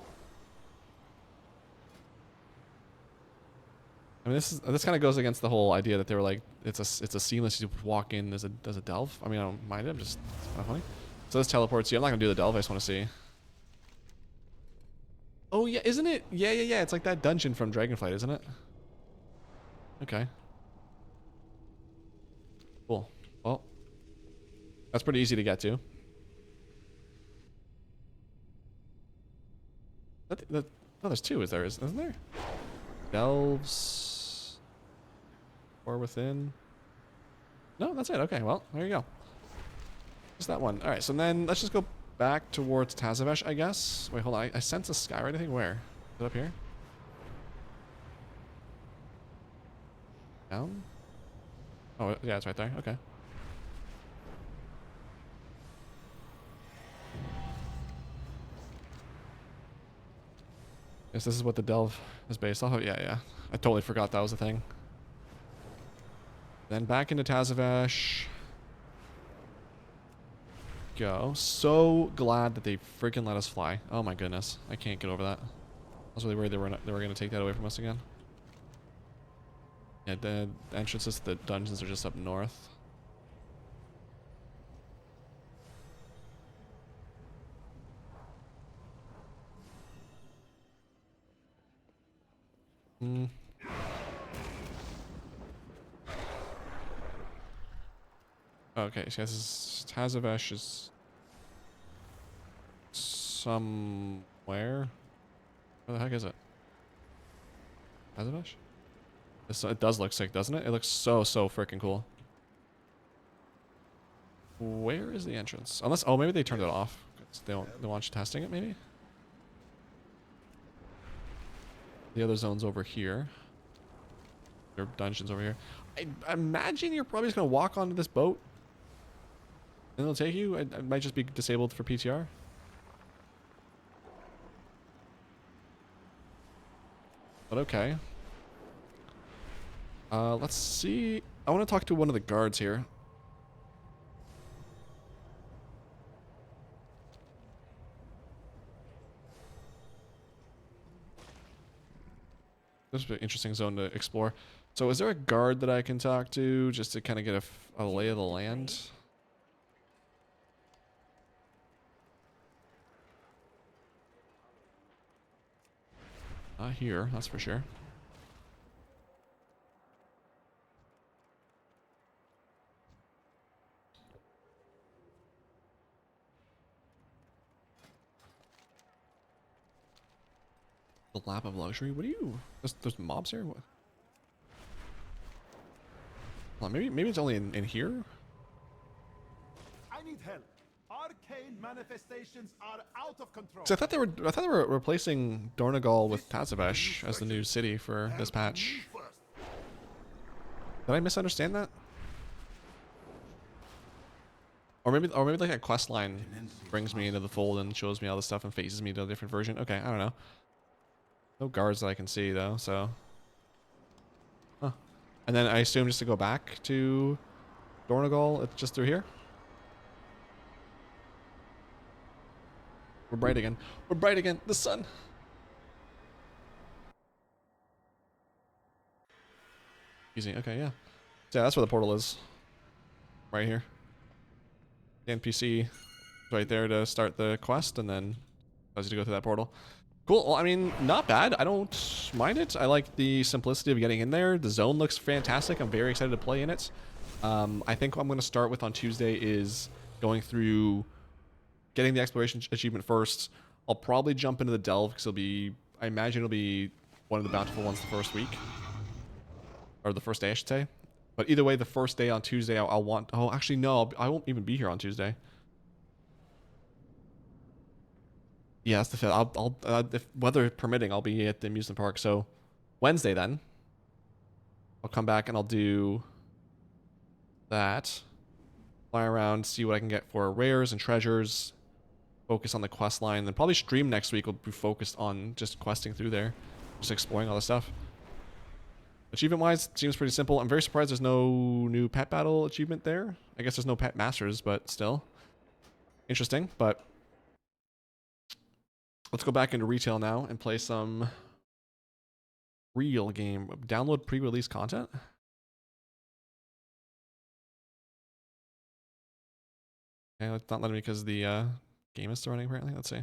I mean, this kind of goes against the whole idea that they were like it's a seamless. You walk in, there's a delve. I mean, I don't mind it. I'm just it's kind of funny. So this teleports you. I'm not gonna do the delve. I just want to see. Oh yeah, isn't it? Yeah. It's like that dungeon from Dragonflight, isn't it? Okay. Cool. Well, that's pretty easy to get to. No, there's two. Isn't there? Delves. Or within. No, that's it. Okay, well, there you go. Just that one. All right, so then let's just go back towards Tazavesh, I guess. Wait, hold on. I sense a skyride. I think where? Is it up here? Down? Oh, yeah, it's right there. Okay. Guess this is what the delve is based off of. Yeah, yeah. I totally forgot that was a thing. Then back into Tazavesh. Go. So glad that they freaking let us fly. Oh my goodness. I can't get over that. I was really worried they were going to take that away from us again. Yeah, the entrances to the dungeons are just up north. Hmm. Okay, so this is Tazavesh is somewhere. Where the heck is it? Tazavesh? It does look sick, doesn't it? It looks so freaking cool. Where is the entrance? Unless, oh, maybe they turned it off. They want you testing it, maybe? The other zone's over here. Your dungeon's over here. I imagine you're probably just gonna walk onto this boat and it'll take you. It might just be disabled for PTR. But okay. Let's see. I want to talk to one of the guards here. This is an interesting zone to explore. So is there a guard that I can talk to just to kind of get a lay of the land? Not here, that's for sure. The lap of luxury? What are you? There's mobs here? What? Well, maybe it's only in here? I need help. Arcane manifestations are out of control. So I thought they were replacing Dornegal with Tazavesh as the new city for this patch. Did I misunderstand that? Or maybe like a quest line brings me into the fold and shows me all the stuff and phases me to a different version. Okay, I don't know. No guards that I can see though, so. Huh. And then I assume just to go back to Dornegal, it's just through here. We're bright again. We're bright again. The sun. Easy. Okay, yeah. So yeah, that's where the portal is. Right here. The NPC right there to start the quest, and then allows you to go through that portal. Cool. Well, I mean, not bad. I don't mind it. I like the simplicity of getting in there. The zone looks fantastic. I'm very excited to play in it. I think what I'm going to start with on Tuesday is going through getting the exploration achievement first. I'll probably jump into the delve because I imagine it'll be one of the bountiful ones the first week. Or the first day, I should say. But either way, the first day on Tuesday, I'll want... Oh, actually, no. I won't even be here on Tuesday. Yeah, that's the 5th. If weather permitting, I'll be at the amusement park. So Wednesday then, I'll come back and I'll do that. Fly around, see what I can get for rares and treasures. Focus on the quest line. Then probably stream next week will be focused on just questing through there. Just exploring all the stuff. Achievement-wise, seems pretty simple. I'm very surprised there's no new pet battle achievement there. I guess there's no pet masters, but still. Interesting, but... Let's go back into retail now and play some real game. Download pre-release content. Okay, it's not letting me because the game is still running apparently. Let's see.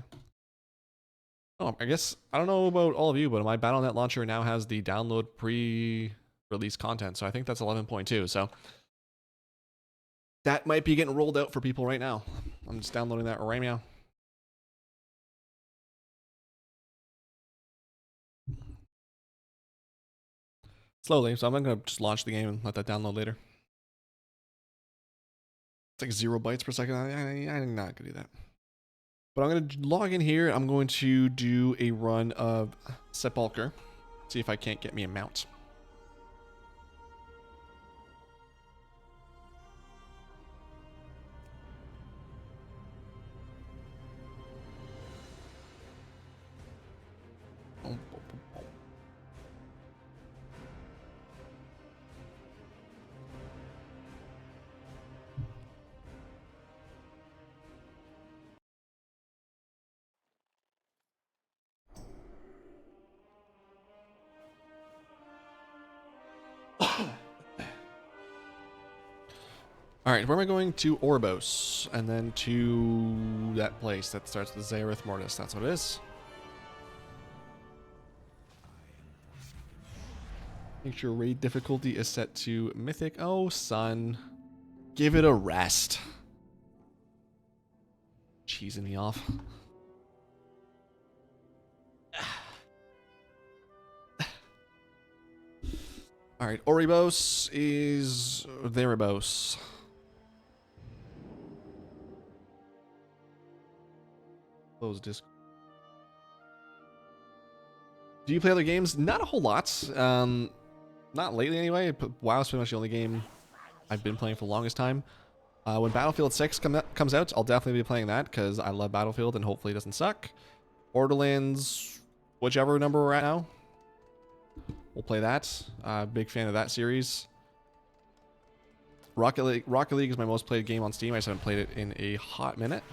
Oh, I guess, I don't know about all of you, but my Battle.net launcher now has the download pre-release content. So I think that's 11.2. So that might be getting rolled out for people right now. I'm just downloading that right now. slowly. So I'm gonna just launch the game and let that download later. It's like 0 bytes per second. I'm not gonna do that. But I'm gonna log in here. I'm going to do a run of Sepulcher. See if I can't get me a mount. Alright, where am I going? To Orbos, and then to that place that starts with Zareth Mortis. That's what it is. Make sure raid difficulty is set to Mythic. Oh, son. Give it a rest. Cheesing me off. Alright, Oribos is Theribos. Close Discord. Do you play other games? Not a whole lot. Not lately anyway. WoW's pretty much the only game I've been playing for the longest time. When Battlefield 6 comes out, I'll definitely be playing that because I love Battlefield and hopefully it doesn't suck. Borderlands, whichever number we're at now, we'll play that. Big fan of that series. Rocket League is my most played game on Steam. I just haven't played it in a hot minute.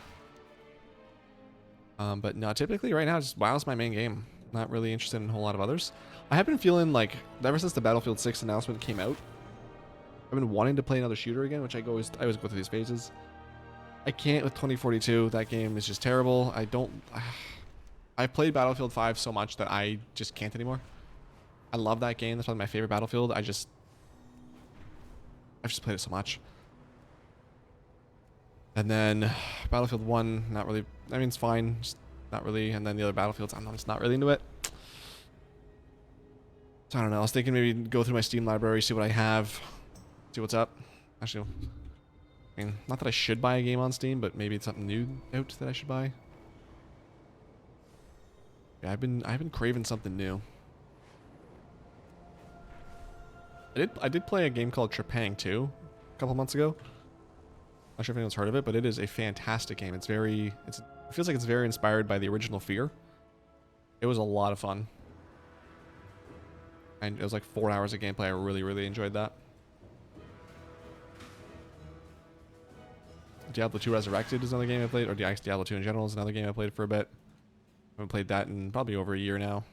But no, typically right now, just WoW's my main game. Not really interested in a whole lot of others. I have been feeling like, ever since the Battlefield 6 announcement came out, I've been wanting to play another shooter again, which I always go through these phases. I can't with 2042. That game is just terrible. I've played Battlefield 5 so much that I just can't anymore. I love that game. That's probably my favorite Battlefield. I've just played it so much. And then Battlefield 1, not really. I mean, it's fine. Just not really. And then the other Battlefields, I'm just not really into it. So I don't know. I was thinking maybe go through my Steam library, see what I have, see what's up. Actually, I mean, not that I should buy a game on Steam, but maybe it's something new out that I should buy. Yeah, I've been craving something new. I did play a game called Trepang too, a couple months ago. Not sure if anyone's heard of it, but it is a fantastic game. It feels like it's very inspired by the original Fear. It was a lot of fun. And it was like 4 hours of gameplay. I really, really enjoyed that. Diablo 2 Resurrected is another game I played, or Diablo 2 in general is another game I played for a bit. I haven't played that in probably over a year now.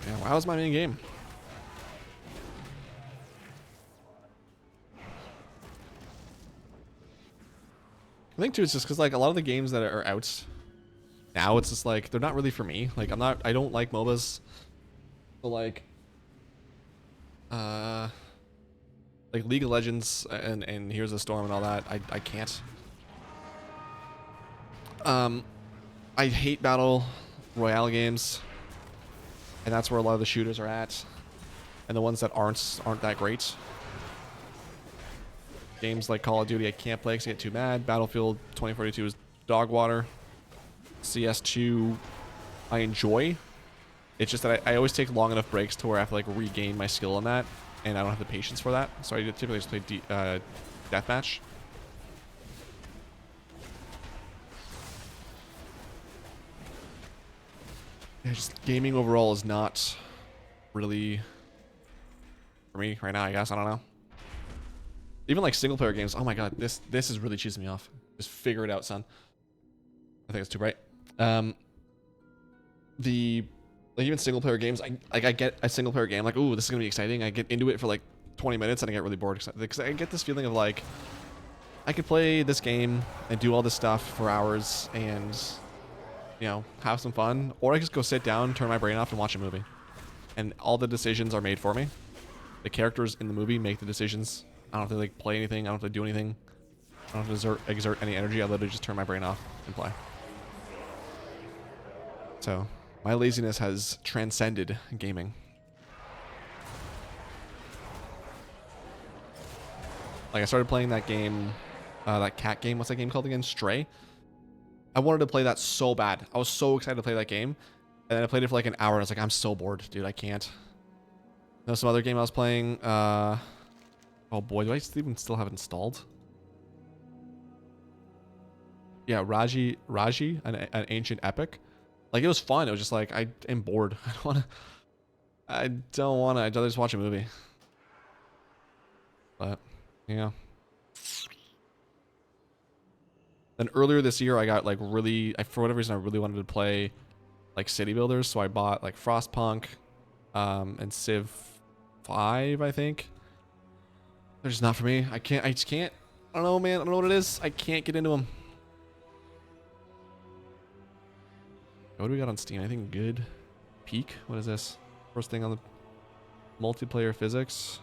Yeah, WoW's my main game. I think too, it's just because like a lot of the games that are out now, it's just like they're not really for me. Like I don't like MOBAs. So like League of Legends and Here's a Storm and all that, I can't. I hate battle royale games. And that's where a lot of the shooters are at. And the ones that aren't that great. Games like Call of Duty I can't play because I get too mad. Battlefield 2042 is dog water. CS2 I enjoy. It's just that I always take long enough breaks to where I have to like regain my skill on that. And I don't have the patience for that. So I typically just play Deathmatch. Yeah, just gaming overall is not really for me right now, I guess. I don't know. Even like single player games. Oh my god, this is really cheesing me off. Just figure it out, son. I think it's too bright. Even single player games, I get a single player game like, ooh, this is gonna be exciting. I get into it for like 20 minutes and I get really bored because I get this feeling of like I could play this game and do all this stuff for hours and, you know, have some fun, or I just go sit down, turn my brain off, and watch a movie. And all the decisions are made for me. The characters in the movie make the decisions. I don't have to like play anything. I don't have to do anything. I don't have to exert any energy. I literally just turn my brain off and play. So my laziness has transcended gaming. Like, I started playing that game, that cat game. What's that game called again? Stray. I wanted to play that so bad. I was so excited to play that game. And then I played it for like an hour and I was like, I'm so bored, dude. I can't. There's some other game I was playing. Oh boy, do I even still have it installed? Yeah, Raji, an ancient epic. Like, it was fun. It was just like, I am bored. I don't wanna. I'd rather just watch a movie. But, yeah. Then earlier this year, I got like really, for whatever reason, I really wanted to play like city builders. So I bought like Frostpunk, and Civ 5, I think. They're just not for me. I just can't. I don't know, man. I don't know what it is. I can't get into them. What do we got on Steam? Anything good? Peak? What is this? First thing on the multiplayer physics.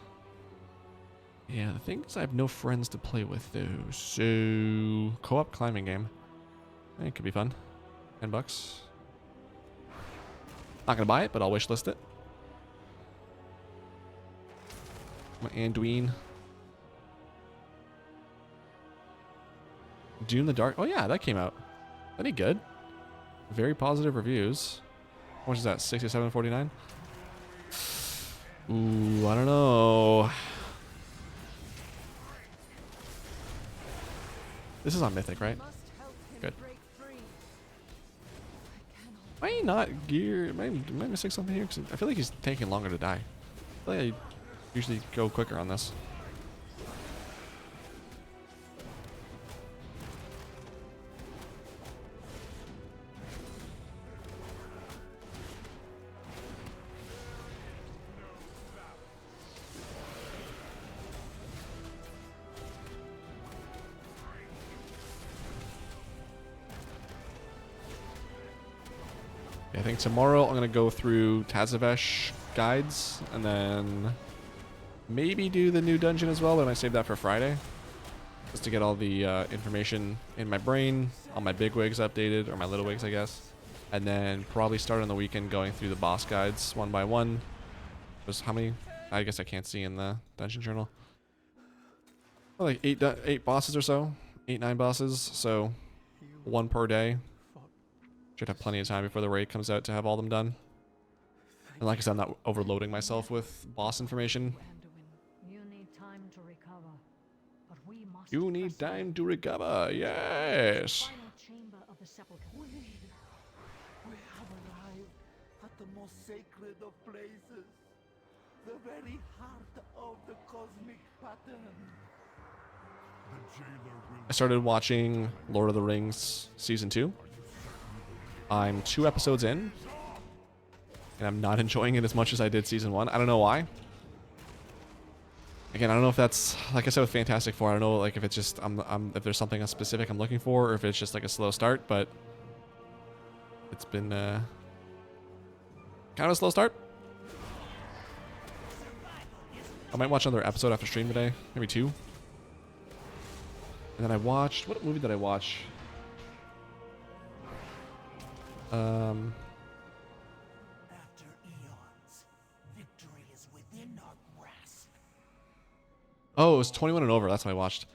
Yeah, the thing is I have no friends to play with though. So, co-op climbing game. It could be fun. $10. Not gonna buy it, but I'll wishlist it. My Anduin. Dune in the Dark. Oh yeah, that came out. That'd be good. Very positive reviews. How much is that? $67.49? Ooh, I don't know. This is on Mythic, right? Good. Am I not gear? Am I missing something here? 'Cause I feel like he's taking longer to die. I feel like I usually go quicker on this. I think tomorrow I'm going to go through Tazavesh guides and then maybe do the new dungeon as well, but I might save that for Friday. Just to get all the information in my brain, all my big wigs updated, or my little wigs, I guess. And then probably start on the weekend going through the boss guides one by one. There's how many? I guess I can't see in the dungeon journal. Well, like 8 bosses or so. 8-9 bosses, so 1 per day. Should have plenty of time before the raid comes out to have all them done. And like I said, I'm not overloading myself with boss information. You need time to recover. But we must You need time to recover, yes. final chamber of the sepulchre. We have arrived at the most sacred of places. The very heart of the cosmic pattern. The jailer will I started watching Lord of the Rings Season 2. I'm 2 episodes in, and I'm not enjoying it as much as I did Season 1. I don't know why. Again, I don't know if that's, like I said with Fantastic Four, I don't know like if it's just, if there's something specific I'm looking for, or if it's just like a slow start, but it's been kind of a slow start. I might watch another episode after stream today, maybe 2. And then I watched, what movie did I watch? After eons, victory is within our grasp. Oh, it was 21 and Over. That's what I watched.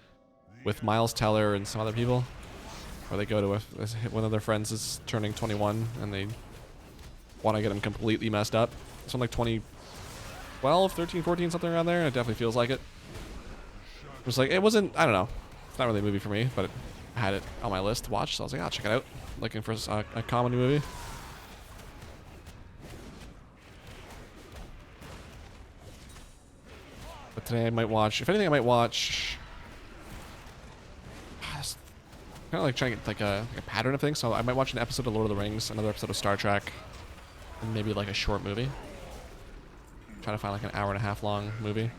With Miles Teller and some other people. Where they go to one of their friends is turning 21 and they want to get him completely messed up. Something like 2012, 13, 14, something around there. It definitely feels like it. It was like, it wasn't, I don't know. It's not really a movie for me, but I had it on my list to watch. So I was like, I'll check it out. Looking for a comedy movie. But today I might watch, if anything, I might watch. Kind of like trying to get like a pattern of things. So I might watch an episode of Lord of the Rings, another episode of Star Trek, and maybe like a short movie. Trying to find like an hour and a half long movie.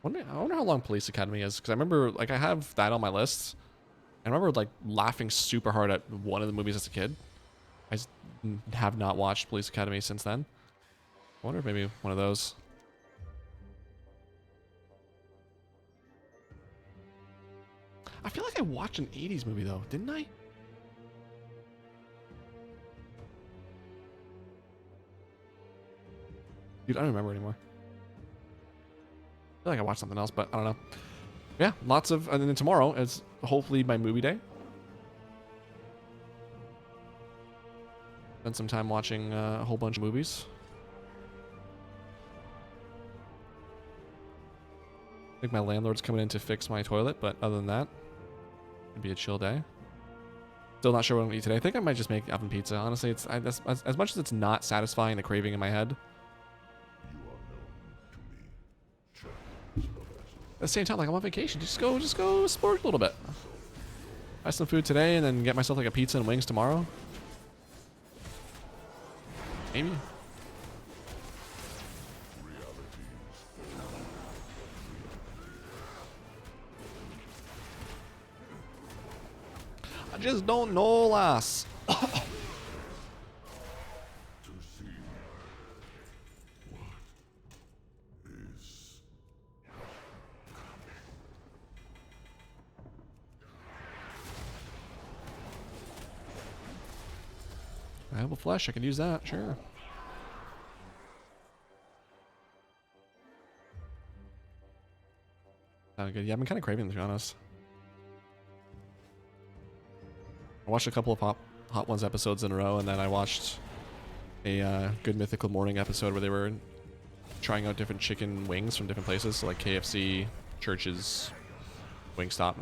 I wonder how long Police Academy is, because I remember like I have that on my list. I remember like laughing super hard at one of the movies as a kid. I just have not watched Police Academy since then. I wonder if maybe one of those. I feel like I watched an 80s movie though, didn't I? Dude, I don't remember anymore. I feel like I watched something else, but I don't know. Yeah, lots of, and then tomorrow is hopefully my movie day. Spend some time watching a whole bunch of movies. I think my landlord's coming in to fix my toilet, but other than that, it'd be a chill day. Still not sure what I'm gonna eat today. I think I might just make oven pizza. Honestly, it's as much as it's not satisfying the craving in my head. At the same time, like I'm on vacation, just go splurge a little bit. Buy some food today and then get myself like a pizza and wings tomorrow. Maybe. I just don't know, lass. I have a flesh. I could use that. Sure. Sounded good. Yeah, I've been kind of craving them, to be honest. I watched a couple of Hot Ones episodes in a row, and then I watched a Good Mythical Morning episode where they were trying out different chicken wings from different places, so like KFC, Church's, Wingstop,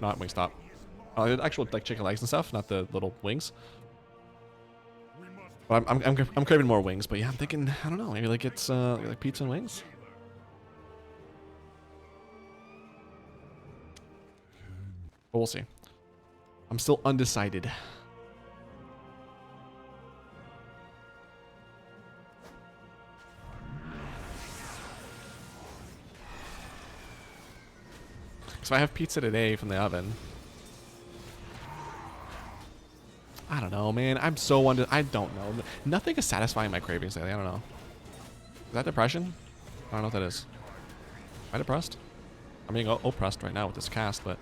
not Wingstop, actual like chicken legs and stuff, not the little wings. But I'm craving more wings, but yeah, I'm thinking, I don't know, maybe like it's like pizza and wings. But we'll see. I'm still undecided. So I have pizza today from the oven. I don't know, man. I'm so I don't know. Nothing is satisfying my cravings lately. I don't know. Is that depression? I don't know what that is. Am I depressed? I'm being oppressed right now with this cast, but...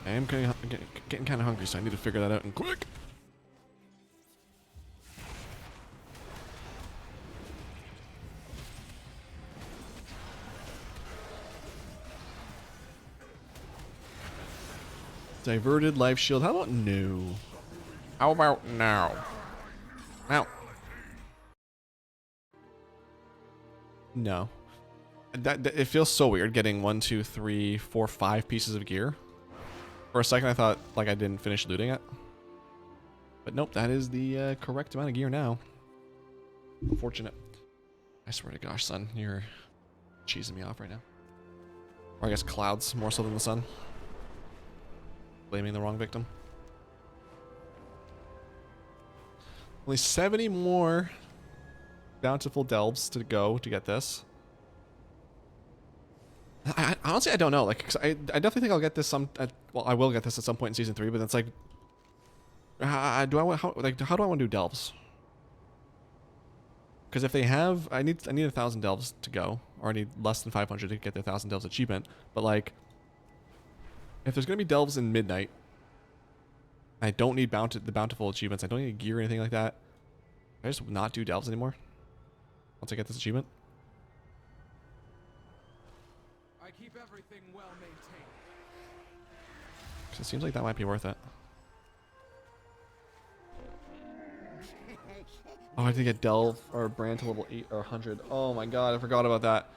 I am getting kind of hungry, so I need to figure that out and quick. Diverted life shield. How about no? How about now? Now. No. That it feels so weird getting 1, 2, 3, 4, 5 pieces of gear. For a second, I thought like I didn't finish looting it, but nope, that is the correct amount of gear now. Unfortunate. I swear to gosh, son, you're cheesing me off right now. Or I guess clouds more so than the sun. Blaming the wrong victim. Only 70 more bountiful delves to go to get this. Honestly, I don't know. Like, 'cause I definitely think I'll get this well, I will get this at some point in season 3. But it's like, how do I want to do delves? Because if they have, I need 1,000 delves to go, or I need less than 500 to get the 1,000 delves achievement. But like, if there's gonna be delves in midnight, I don't need the bountiful achievements. I don't need gear or anything like that. Can I just not do delves anymore once I get this achievement? I keep everything well maintained. Because it seems like that might be worth it. Oh, I have to get delve or brand to level 8 or 100. Oh my god, I forgot about that.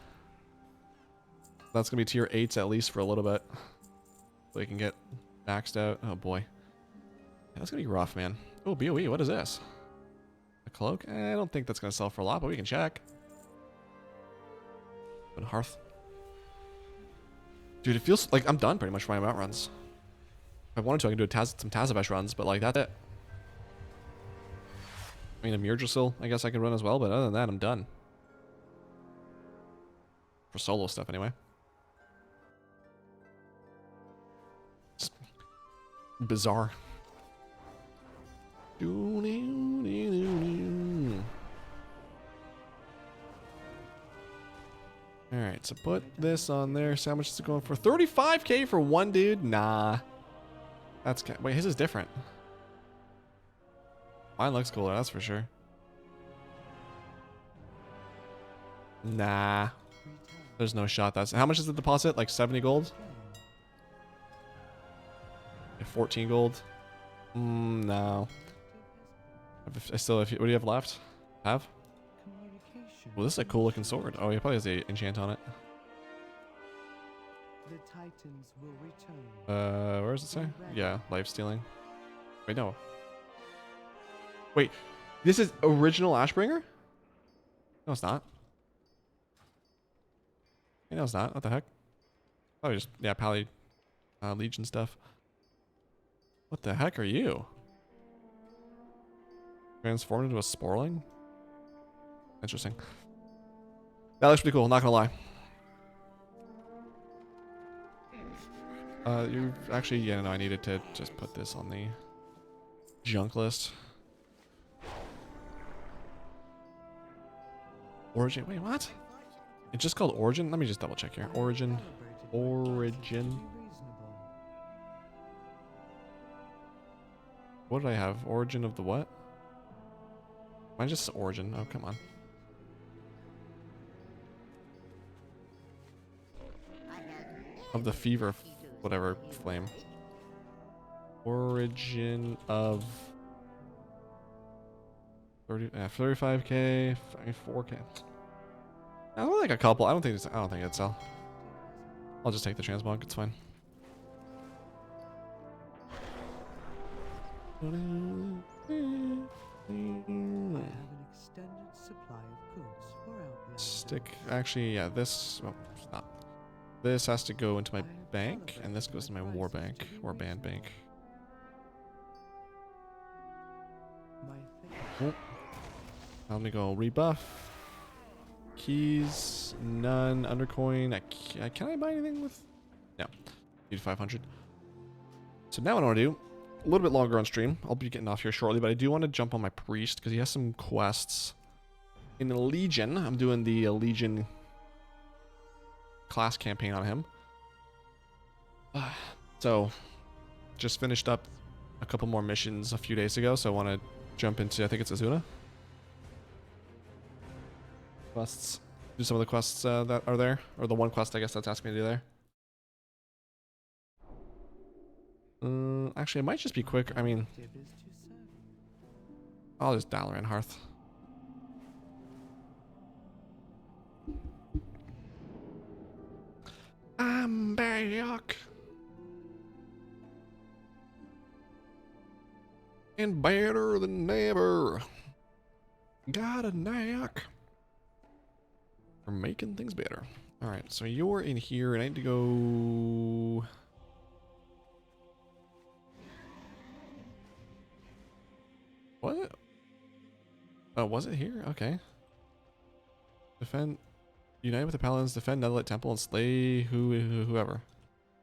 That's gonna be tier 8s at least for a little bit. So we can get maxed out. Oh boy. Yeah, that's gonna be rough, man. Oh, BOE, what is this? A cloak? I don't think that's gonna sell for a lot, but we can check. Open hearth. Dude, it feels like I'm done pretty much for my mount runs. If I wanted to, I can do some Tazavesh runs, but like, that's it. I mean, a Murdrasil, I guess I could run as well, but other than that, I'm done. For solo stuff, anyway. Just bizarre. Alright, so put this on there. So how much is it going for? 35k for one dude? Nah. That's wait, his is different. Mine looks cooler, that's for sure. Nah. There's no shot. That's how much is the deposit? Like 70 gold? 14 gold? No. I still, what do you have left? Have? Well, this is a cool looking sword. Oh, he probably has the enchant on it. The Titans will return. Where does it say? Yeah, life stealing. Wait, no. Wait, this is original Ashbringer? No, it's not. Hey, no, it's not. What the heck? Oh, just, yeah, Pally Legion stuff. What the heck are you? Transformed into a Sporling? Interesting. That looks pretty cool, not gonna lie. You actually, yeah, no, I needed to just put this on the junk list. Origin, wait, what? It's just called Origin? Let me just double check here. Origin. What did I have? Origin of the what? Mine just Origin. Oh, come on. Of the fever, whatever flame. Origin of 35k, 4k. I like a couple. I don't think it'd sell. I'll just take the transmog. It's fine. I have an extended supply of goods for Outlander. Stick. Actually, yeah. This. Oh, stop. This has to go into my bank, and this goes to my war bank or band bank. Oh. Let me go rebuff. Keys, none. Undercoin. Can I buy anything with? No. Need 500. So now what I want to do, a little bit longer on stream. I'll be getting off here shortly, but I do want to jump on my priest because he has some quests in the Legion. I'm doing the Legion class campaign on him. So, just finished up a couple more missions a few days ago, so I want to jump into, I think it's Azuna. Quests. Do some of the quests that are there, or the one quest I guess that's asking me to do there. Actually, it might just be quick. I mean, I'll just dial in Hearth. I'm back. And better than ever. Got a knack for making things better. Alright, so you're in here, and I need to go... What? Oh, was it here? Okay. Defend... Unite with the Paladins, defend Netherlight Temple, and slay whoever.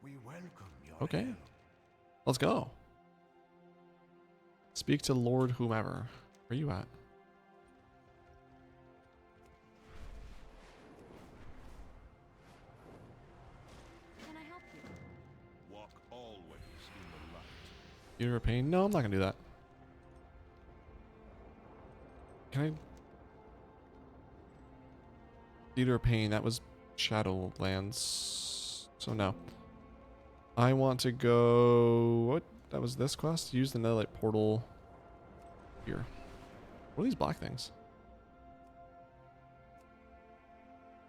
We welcome your Okay. help. Let's go. Speak to Lord whomever. Where are you at? Can I help you? Walk always in the light. Theater of Pain? No, I'm not gonna do that. Can I? Theater of Pain, that was Shadowlands. So no. I want to go... What? That was this quest? Use the Netherlight portal here. What are these black things?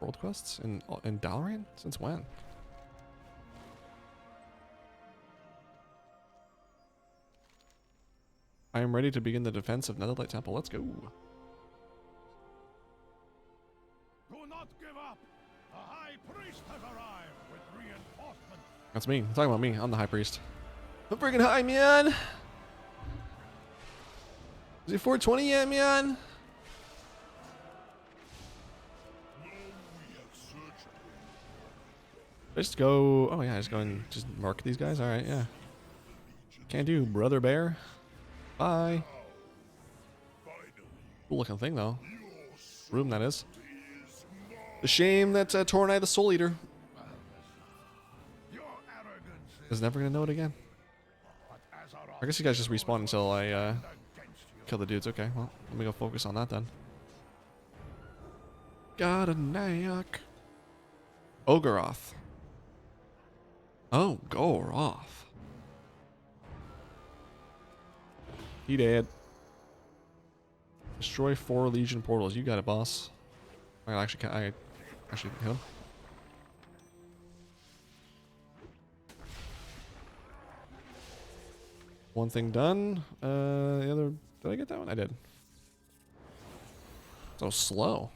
World quests? In Dalaran? Since when? I am ready to begin the defense of Netherlight Temple. Let's go. Do not give up. The High Priest has arrived with reinforcements. That's me. I'm talking about me. I'm the High Priest. I'm freaking high, man. Is it 420 yet, man? Just go. Oh yeah, just go and just mark these guys. All right, yeah. Can't do, brother bear. Bye. Cool looking thing though. Room that is. The shame that Tornai the Soul Eater Your arrogance is never gonna know it again. I guess you guys just respawn until I kill the dudes. Okay, well, let me go focus on that then. Got a knack. Ogoroth. Oh, Goroth. He dead. Destroy 4 Legion portals. You got it, boss. I actually hit him. One thing done. The other. Did I get that one? I did. So slow.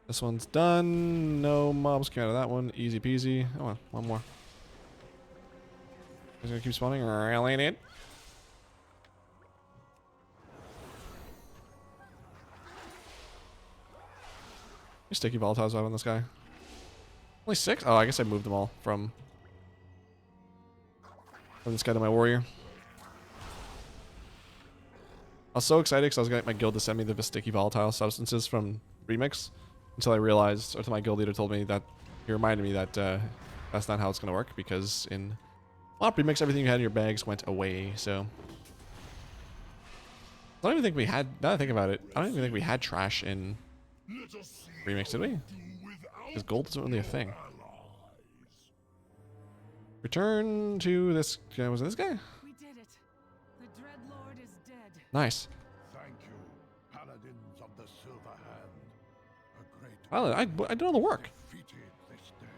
This one's done. No mobs came out of that one. Easy peasy. Oh, well, one more. He's gonna keep spawning. Really, dude? Sticky volatiles out on this guy. Only 6? Oh, I guess I moved them all from this guy to my warrior. I was so excited because I was getting my guild to send me the sticky volatile substances from Remix until I realized, or until my guild leader told me that, he reminded me that that's not how it's going to work, because in Remix everything you had in your bags went away, so. I don't even think we had, now that I think about it, I don't even think we had trash in Remix, did we? Because gold isn't really a thing. Return to this guy. Was it this guy? We did it. The Dreadlord is dead. Nice. Thank you, Paladins of the Silver Hand. A great I did all the work. defeated this day.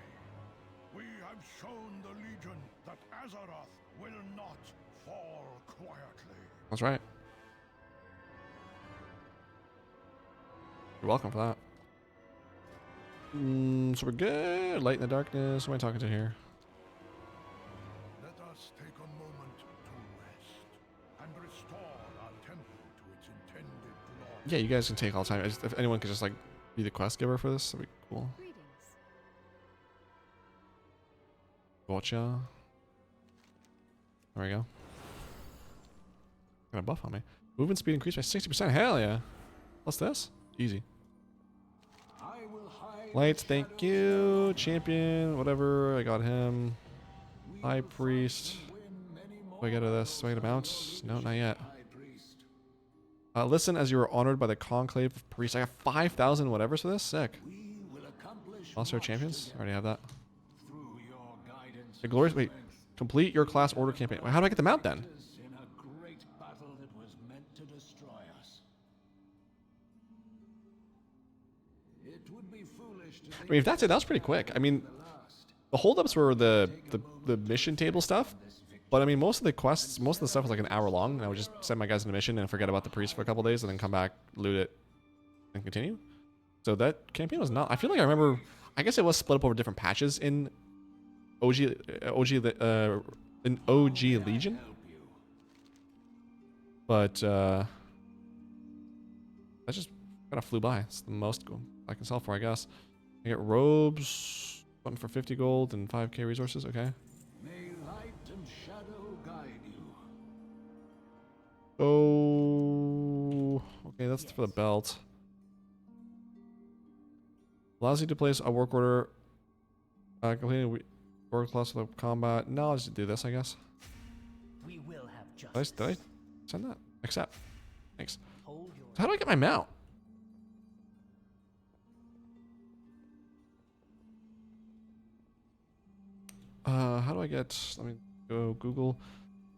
We have shown the Legion that Azeroth will not fall quietly. That's right. You're welcome for that. So we're good. Light in the darkness. Who am I talking to here? Let us take a moment to rest and restore our temple to its intended glory. Yeah, you guys can take all the time. If anyone could just like be the quest giver for this, that'd be cool. Greetings. Gotcha. There we go. Got a buff on me. Movement speed increased by 60%. Hell yeah. What's this? Easy. Lights, thank you. Champion, whatever. I got him. High Priest. What do I get out of this? Do I get a bounce? No, not yet. Listen as you were honored by the Conclave of Priests. I got 5,000 whatever for this. Sick. Monster Champions? I already have that. The glorious. Wait. Complete your class order campaign. Wait, how do I get the mount then? I mean, if that's it, that was pretty quick. I mean, the holdups were the mission table stuff, but I mean, most of the quests, most of the stuff was like an hour long, and I would just send my guys on a mission and forget about the priest for a couple days, and then come back, loot it, and continue. So that campaign was not. I feel like I remember. I guess it was split up over different patches in OG Legion, but that just kind of flew by. It's the most I can sell for, I guess. I get robes, one for 50 gold and 5k resources. Okay. May light and shadow guide you. Oh, okay, that's for the belt. Allows you to place a work order. Completing work class with combat. No, I'll just do this, I guess. We will have justice. Did I send that? Accept. Thanks. Hold your How do I get my mount? How do I get, let me go Google,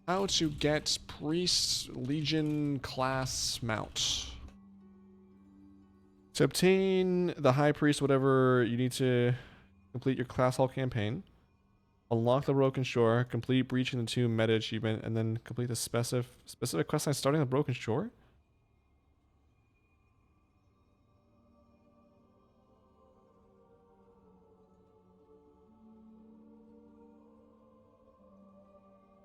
how to get Priest Legion class mount. To obtain the High Priest, whatever, you need to complete your class hall campaign, unlock the Broken Shore, complete Breaching the Tomb meta achievement, and then complete the specific quest line starting with Broken Shore.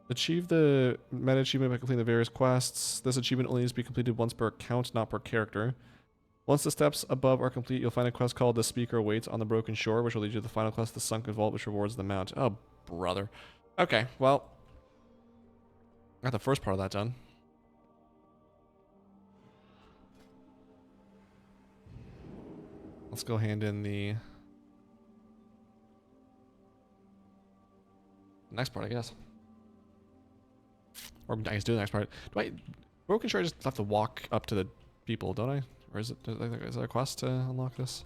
Achieve the meta achievement by completing the various quests. This achievement only needs to be completed once per account, not per character. Once the steps above are complete, you'll find a quest called The Speaker Awaits on the Broken Shore, which will lead you to the final quest, The Sunken Vault, which rewards the mount. Oh, brother. Okay, well, Got the first part of that done. Let's go hand in the next part, I guess. Or I guess do the next part. Do I broken shore? I just have to walk up to the people, don't I? Or is there a quest to unlock this?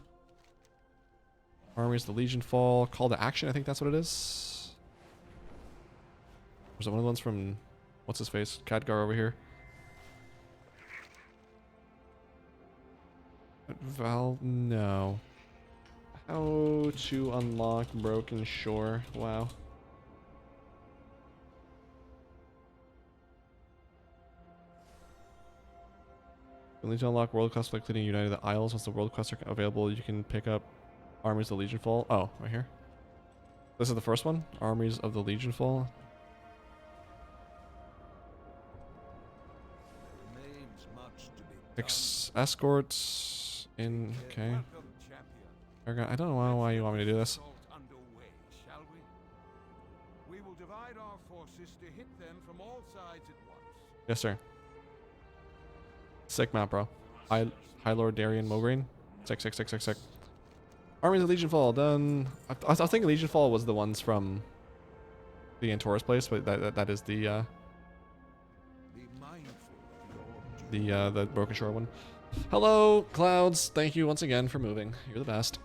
Armies, the Legion fall, call to action. I think that's what it is. Was it one of the ones from what's his face? Khadgar over here. Val, no. How to unlock Broken Shore? Wow. You need to unlock world quests by clearing United the Isles. Once the world quests are available, you can pick up Armies of the Legion Fall. Oh, right here. This is the first one. Armies of the Legion Fall. Escorts in. Okay. I don't know why you want me to do this. We will divide our forces to hit them from all sides at once. Yes, sir. Sick map, bro. High Lord Darian Mograine. Sick. Armies of Legion Fall done. I was thinking Legion Fall was the ones from the Antor's place, but that is the Broken Shore one. Hello, Clouds. Thank you once again for moving. You're the best.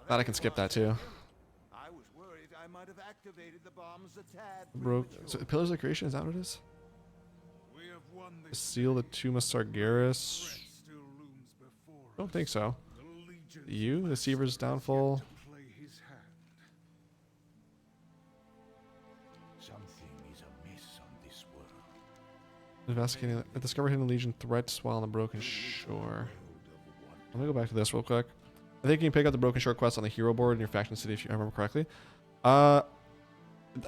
Glad I can skip that too. I was worried I might have activated the bombs a tad So Pillars of Creation, is that what it is? We have won The Seal, the Tomb of Sargeras. I don't think so. You, the Seaver's Downfall. Something is amiss on this world. Investigating. Discover hidden Legion threats while on the Broken Shore. Let me go back to this real quick. I think you can pick up the Broken Shore quest on the hero board in your faction city if you remember correctly. I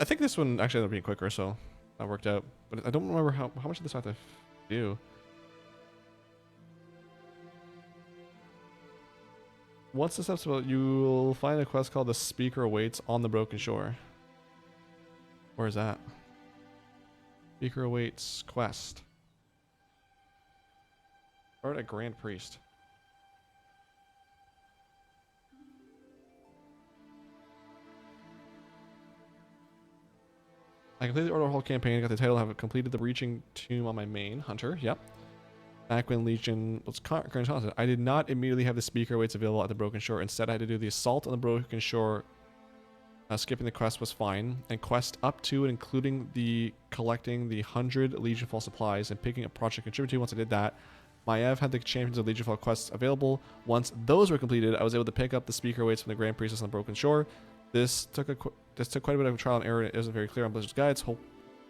think this one actually ended up being quicker, so that worked out. But I don't remember how much of this I have to do. Once this episode, you'll find a quest called The Speaker Awaits on the Broken Shore. Where is that? Speaker Awaits quest. Start at Grand Priest. I completed the Order Hall campaign, got the title, have completed the Breaching Tomb on my main. Hunter, yep. Back when Legion was current content, I did not immediately have the Speaker Weights available at the Broken Shore. Instead, I had to do the Assault on the Broken Shore. Skipping the quest was fine. And quest up to and including the collecting the 100 Legion Fall supplies and picking a project contributor. Once I did that, Maev had the Champions of Legion Fall quests available. Once those were completed, I was able to pick up the Speaker Weights from the Grand Priestess on the Broken Shore. This took quite a bit of trial and error. It isn't very clear on Blizzard's guides.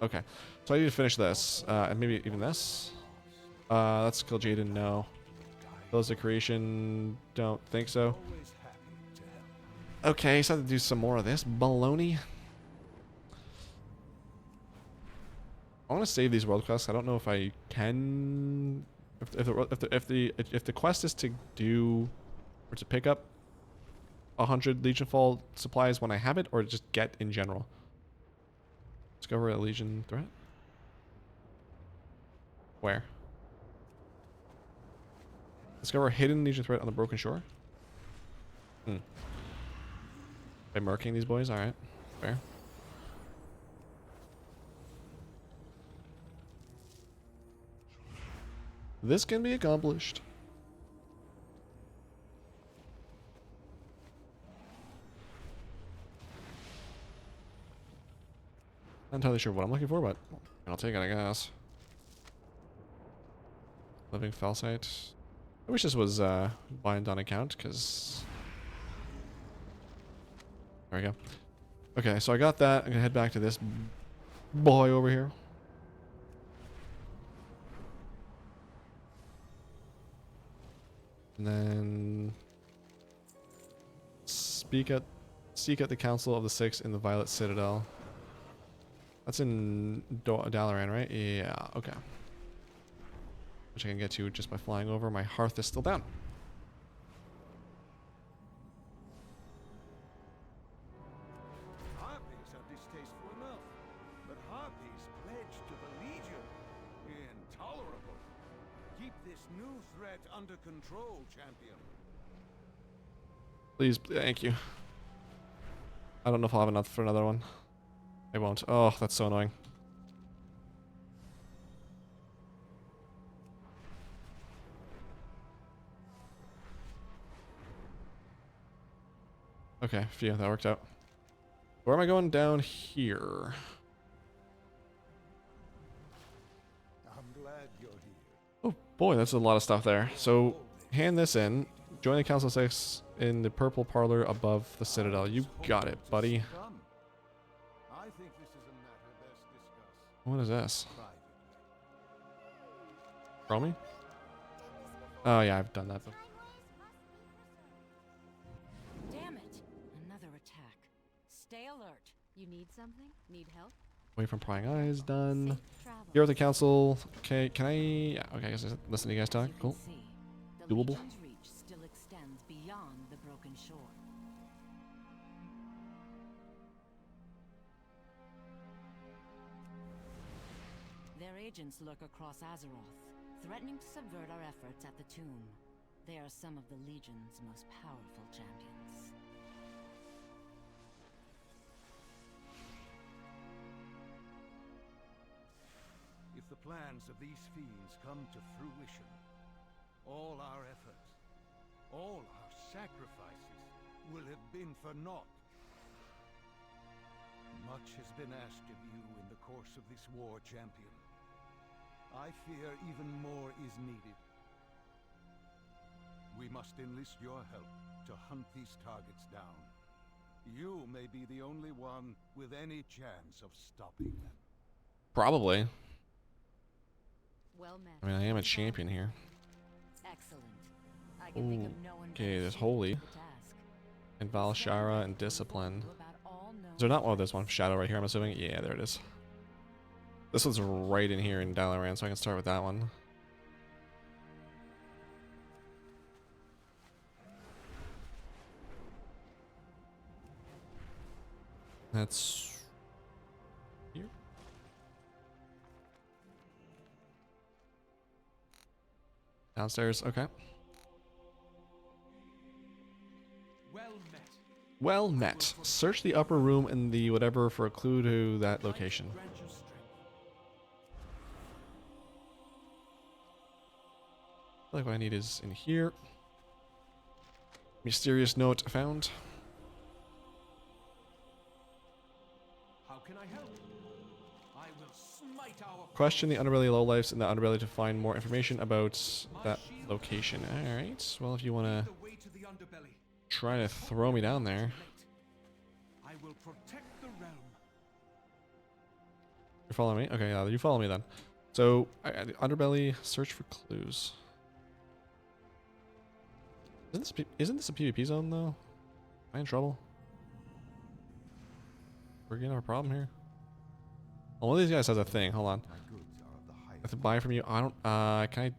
Okay, so I need to finish this, and maybe even this. Let's kill Jaden. No. Those of Creation. Don't think so. Okay, so I have to do some more of this baloney. I want to save these world quests. I don't know if I can. If the quest is to do or to pick up 100 Legion Fall supplies when I have it, or just get in general. Discover a Legion threat. Where? Discover a hidden Legion threat on the Broken Shore. By murking these boys, all right, fair. This can be accomplished. Not entirely sure what I'm looking for, but I'll take it, I guess. Living Felsite. I wish this was bind on account, because... There we go. Okay, so I got that. I'm gonna head back to this boy over here. And then... seek out the Council of the Six in the Violet Citadel. That's in Dalaran, right? Yeah, okay. Which I can get to just by flying over. My hearth is still down. Harpies are distasteful enough. under control, champion. Please, thank you. I don't know if I'll have enough for another one. I won't. Oh, that's so annoying. Okay, phew, that worked out. Where am I going? Down here. I'm glad you're here. Oh boy, that's a lot of stuff there. So, hand this in. Join the Council 6 in the purple parlor above the Citadel. You got it, buddy. Come. I think this is a matter best discussed What is this? privately. Chromie? Oh yeah, I've done that before. Damn it! Another attack. Stay alert. You need something? Need help? Away from prying eyes, done. Safe travel. Here at the council. Okay, can I? Yeah, okay, I guess I listen to you guys talk. As you can Cool. see, the Doable. Legion's reach still extends beyond the broken shore. Their agents lurk across Azeroth, threatening to subvert our efforts at the tomb. They are some of the Legion's most powerful champions. If the plans of these fiends come to fruition, all our efforts, all our sacrifices will have been for naught. Much has been asked of you in the course of this war, champion. I fear even more is needed. We must enlist your help to hunt these targets down. You may be the only one with any chance of stopping them. Probably. Well met. I mean, I am a champion here. Excellent. I can think of no one Okay, better there's suited Holy. to the task. And Valshara and Discipline. About all known Is there not one of this one? Shadow right here, I'm assuming? Yeah, there it is. This one's right in here in Dalaran, so I can start with that one. That's here. Downstairs, okay. Well met. Search the upper room in the whatever for a clue to that location. I feel like what I need is in here. Mysterious note found. How can I help? I will smite our Question the underbelly lowlifes in the underbelly to find more information about that location. Alright, well if you want to the way to the underbelly. try to throw me down there. I will protect the realm. You follow me? Okay, you follow me then. So, underbelly, search for clues. Isn't this a PvP zone though? Am I in trouble? We're gonna have a problem here. Well, one of these guys has a thing. Hold on. My goods are of the I highest. have to buy from you. I don't. Can I?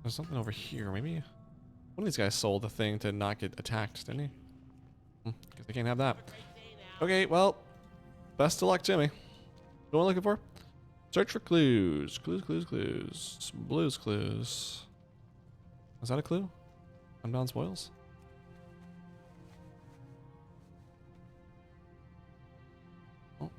There's something over here. Maybe one of these guys sold the thing to not get attacked, didn't he? Guess I can't have that. Okay, well, best of luck to me. What am I looking for? Search for clues. Clues, clues, clues. Blues clues. Is that a clue? Unbound spoils? Oh,